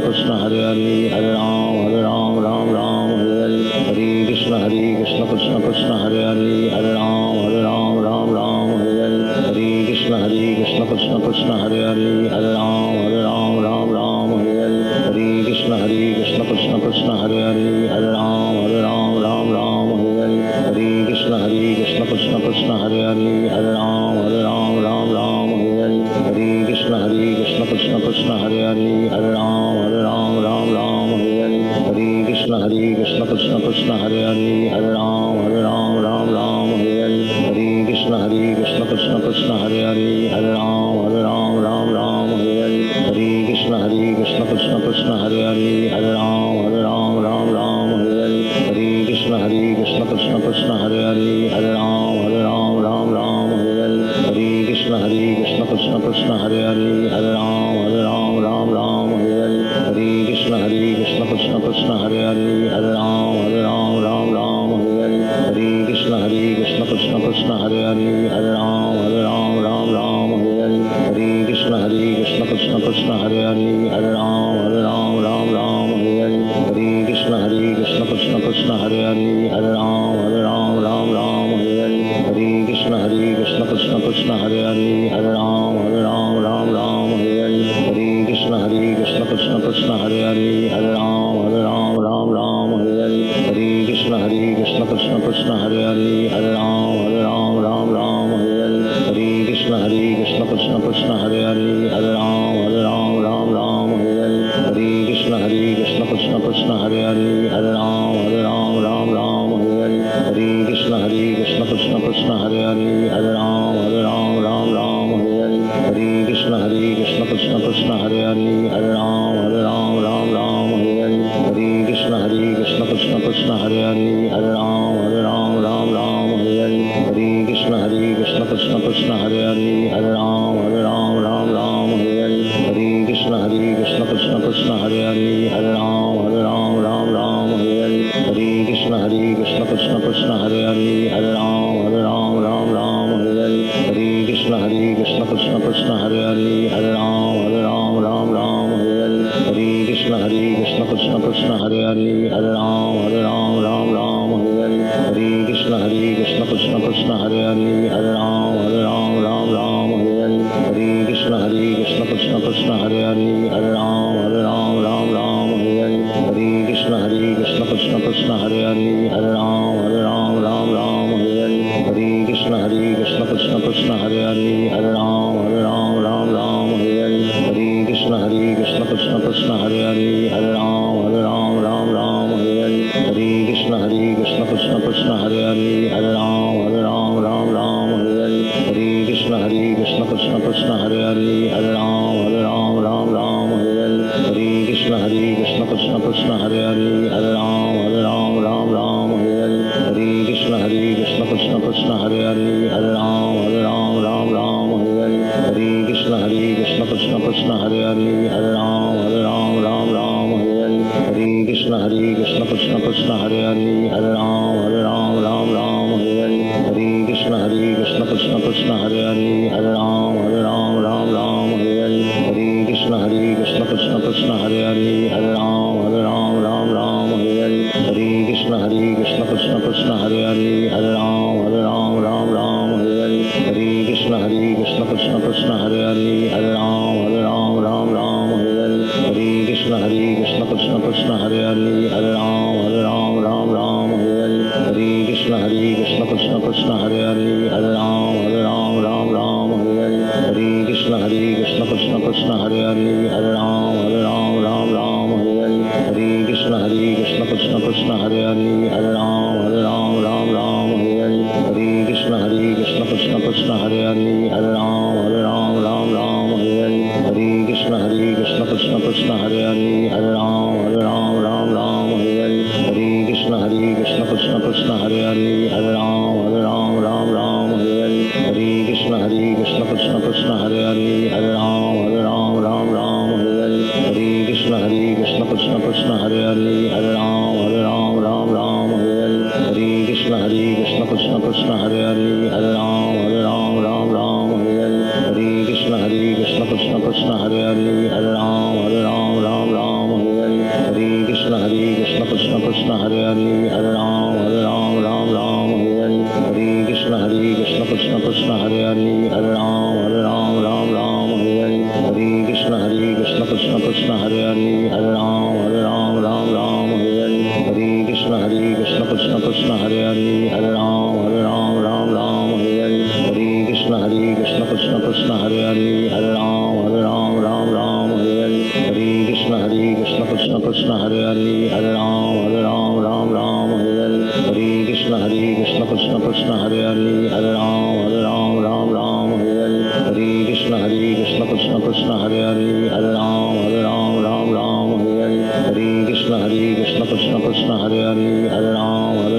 कृष्ण हरे हरे राम राम हरे हरे हरे कृष्ण कृष्ण कृष्ण हरे हरे राम राम हरे हरे हरे कृष्ण कृष्ण कृष्ण हरे हरे राम राम हरे हरे हरे कृष्ण कृष्ण कृष्ण हरे हरे राम राम हरे हरे हरे कृष्ण कृष्ण कृष्ण हरे हरे राम राम हरे हरे हरे कृष्ण कृष्ण कृष्ण हरे हरे राम राम हरे हरे हरे कृष्ण कृष्ण कृष्ण हरे हरे राम राम हरे हरे हरे कृष्ण कृष्ण कृष्ण हरे हरे राम राम हरे हरे हरे कृष्ण कृष्ण कृष्ण हरे हरे राम राम हरे हरे हरे कृष्ण कृष्ण कृष्ण हरे हरे राम राम हरे हरे हरे कृष्ण कृष्ण कृष्ण हरे हरे राम राम हरे हरे हरे कृष्ण कृष्ण कृष्ण हरे हरे राम राम हरे हरे हरे कृष्ण कृष्ण कृष्ण हरे हरे राम राम हरे हरे हरे कृष्ण कृष्ण कृष्ण हरे हरे राम राम हरे हरे हरे कृष्ण कृष्ण कृष्ण हरे हरे राम राम हरे हरे हरे कृष्ण कृष्ण कृष्ण हरे हरे राम राम हरे हरे राम राम राम हरे हरे हरे कृष्ण कृष्ण कृष्ण हरे हरे हरे राम राम हरे हरे हरे कृष्ण कृष्ण कृष्ण हरे हरे हरे राम राम हरे हरे हरे कृष्ण कृष्ण कृष्ण हरे हरे हरे राम राम हरे हरे हरे कृष्ण कृष्ण कृष्ण हरे हरे हरे राम राम हरे हरे हरे कृष्ण कृष्ण कृष्ण हरे हरे हरे राम राम हरे हरे हरे कृष्ण कृष्ण कृष्ण हरे हरे हरे राम राम हरे हरे हरे कृष्ण कृष्ण कृष्ण हरे हरे हरे राम राम हरे हरे हरे कृष्ण कृष्ण कृष्ण हरे हरे हरे राम राम हरे हरे हरे कृष्ण कृष्ण कृष्ण हरे हरे हरे राम राम हरे हरे हरे कृष्ण कृष्ण कृष्ण हरे हरे हरे राम राम हरे हरे हरे कृष्ण कृष्ण कृष्ण हरे हरे हरे राम राम हरे हरे हरे कृष्ण कृष्ण कृष्ण हरे हरे हरे राम राम हरे हरे हरे कृष्ण कृष्ण कृष्ण हरे हरे हरे राम राम हरे हरे हरे कृष्ण कृष्ण कृष्ण हरे हरे हरे राम राम हरे हरे हरे कृष्ण कृष्ण कृष्ण हरे हरे हरे राम राम हरे हरे हरे कृष्ण कृष्ण कृष्ण हरे हरे हरे राम राम हरे हरे हरे कृष्ण कृष्ण कृष्ण हरे हरे हरे राम राम हरे हरे हरे कृष्ण कृष्ण कृष्ण हरे हरे हरे राम राम हरे हरे हरे कृष्ण कृष्ण कृष्ण हरे हरे हरे राम राम हरे हरे हरे कृष्ण कृष्ण कृष्ण हरे हरे हरे राम राम हरे हरे हरे कृष्ण कृष्ण कृष्ण हरे हरे हरे राम राम हरे हरे हरे कृष्ण कृष्ण कृष्ण हरे हरे हरे राम राम हरे हरे हरे कृष्ण कृष्ण कृष्ण हरे हरे हरे राम राम हरे हरे हरे कृष्ण कृष्ण कृष्ण हरे हरे हरे राम राम हरे हरे हरे कृष्ण कृष्ण कृष्ण हरे हरे हरे राम राम हरे हरे हरे कृष्ण कृष्ण कृष्ण हरे हरे हरे राम राम हरे हरे हरे कृष्ण कृष्ण कृष्ण हरे हरे हरे राम राम हरे हरे हरे कृष्ण कृष्ण कृष्ण हरे हरे हरे राम राम हरे हरे हरे कृष्ण कृष्ण कृष्ण हरे हरे हरे राम राम हरे हरे हरे कृष्ण कृष्ण कृष्ण हरे हरे हरे राम राम हरे हरे हरे कृष्ण कृष्ण कृष्ण हरे हरे हरे राम राम हरे हरे हरे कृष्ण कृष्ण कृष्ण हरे हरे हरे राम राम हरे हरे हरे कृष्ण कृष्ण कृष्ण हरे हरे हरे राम राम हरे हरे हरे कृष्ण कृष्ण कृष्ण हरे हरे हरे राम राम हरे हरे हरे कृष्ण कृष्ण कृष्ण हरे हरे हरे राम राम हरे हरे हरे कृष्ण कृष्ण कृष्ण हरे हरे हरे राम राम हरे हरे हरे कृष्ण कृष्ण कृष्ण हरे हरे हरे राम राम हरे हरे हरे कृष्ण कृष्ण कृष्ण हरे हरे हरे राम राम हरे हरे हरे कृष्ण कृष्ण कृष्ण हरे हरे हरे राम राम हरे हरे हरे कृष्ण कृष्ण कृष्ण हरे हरे हरे राम राम हरे हरे हरे कृष्ण कृष्ण कृष्ण हरे हरे हरे राम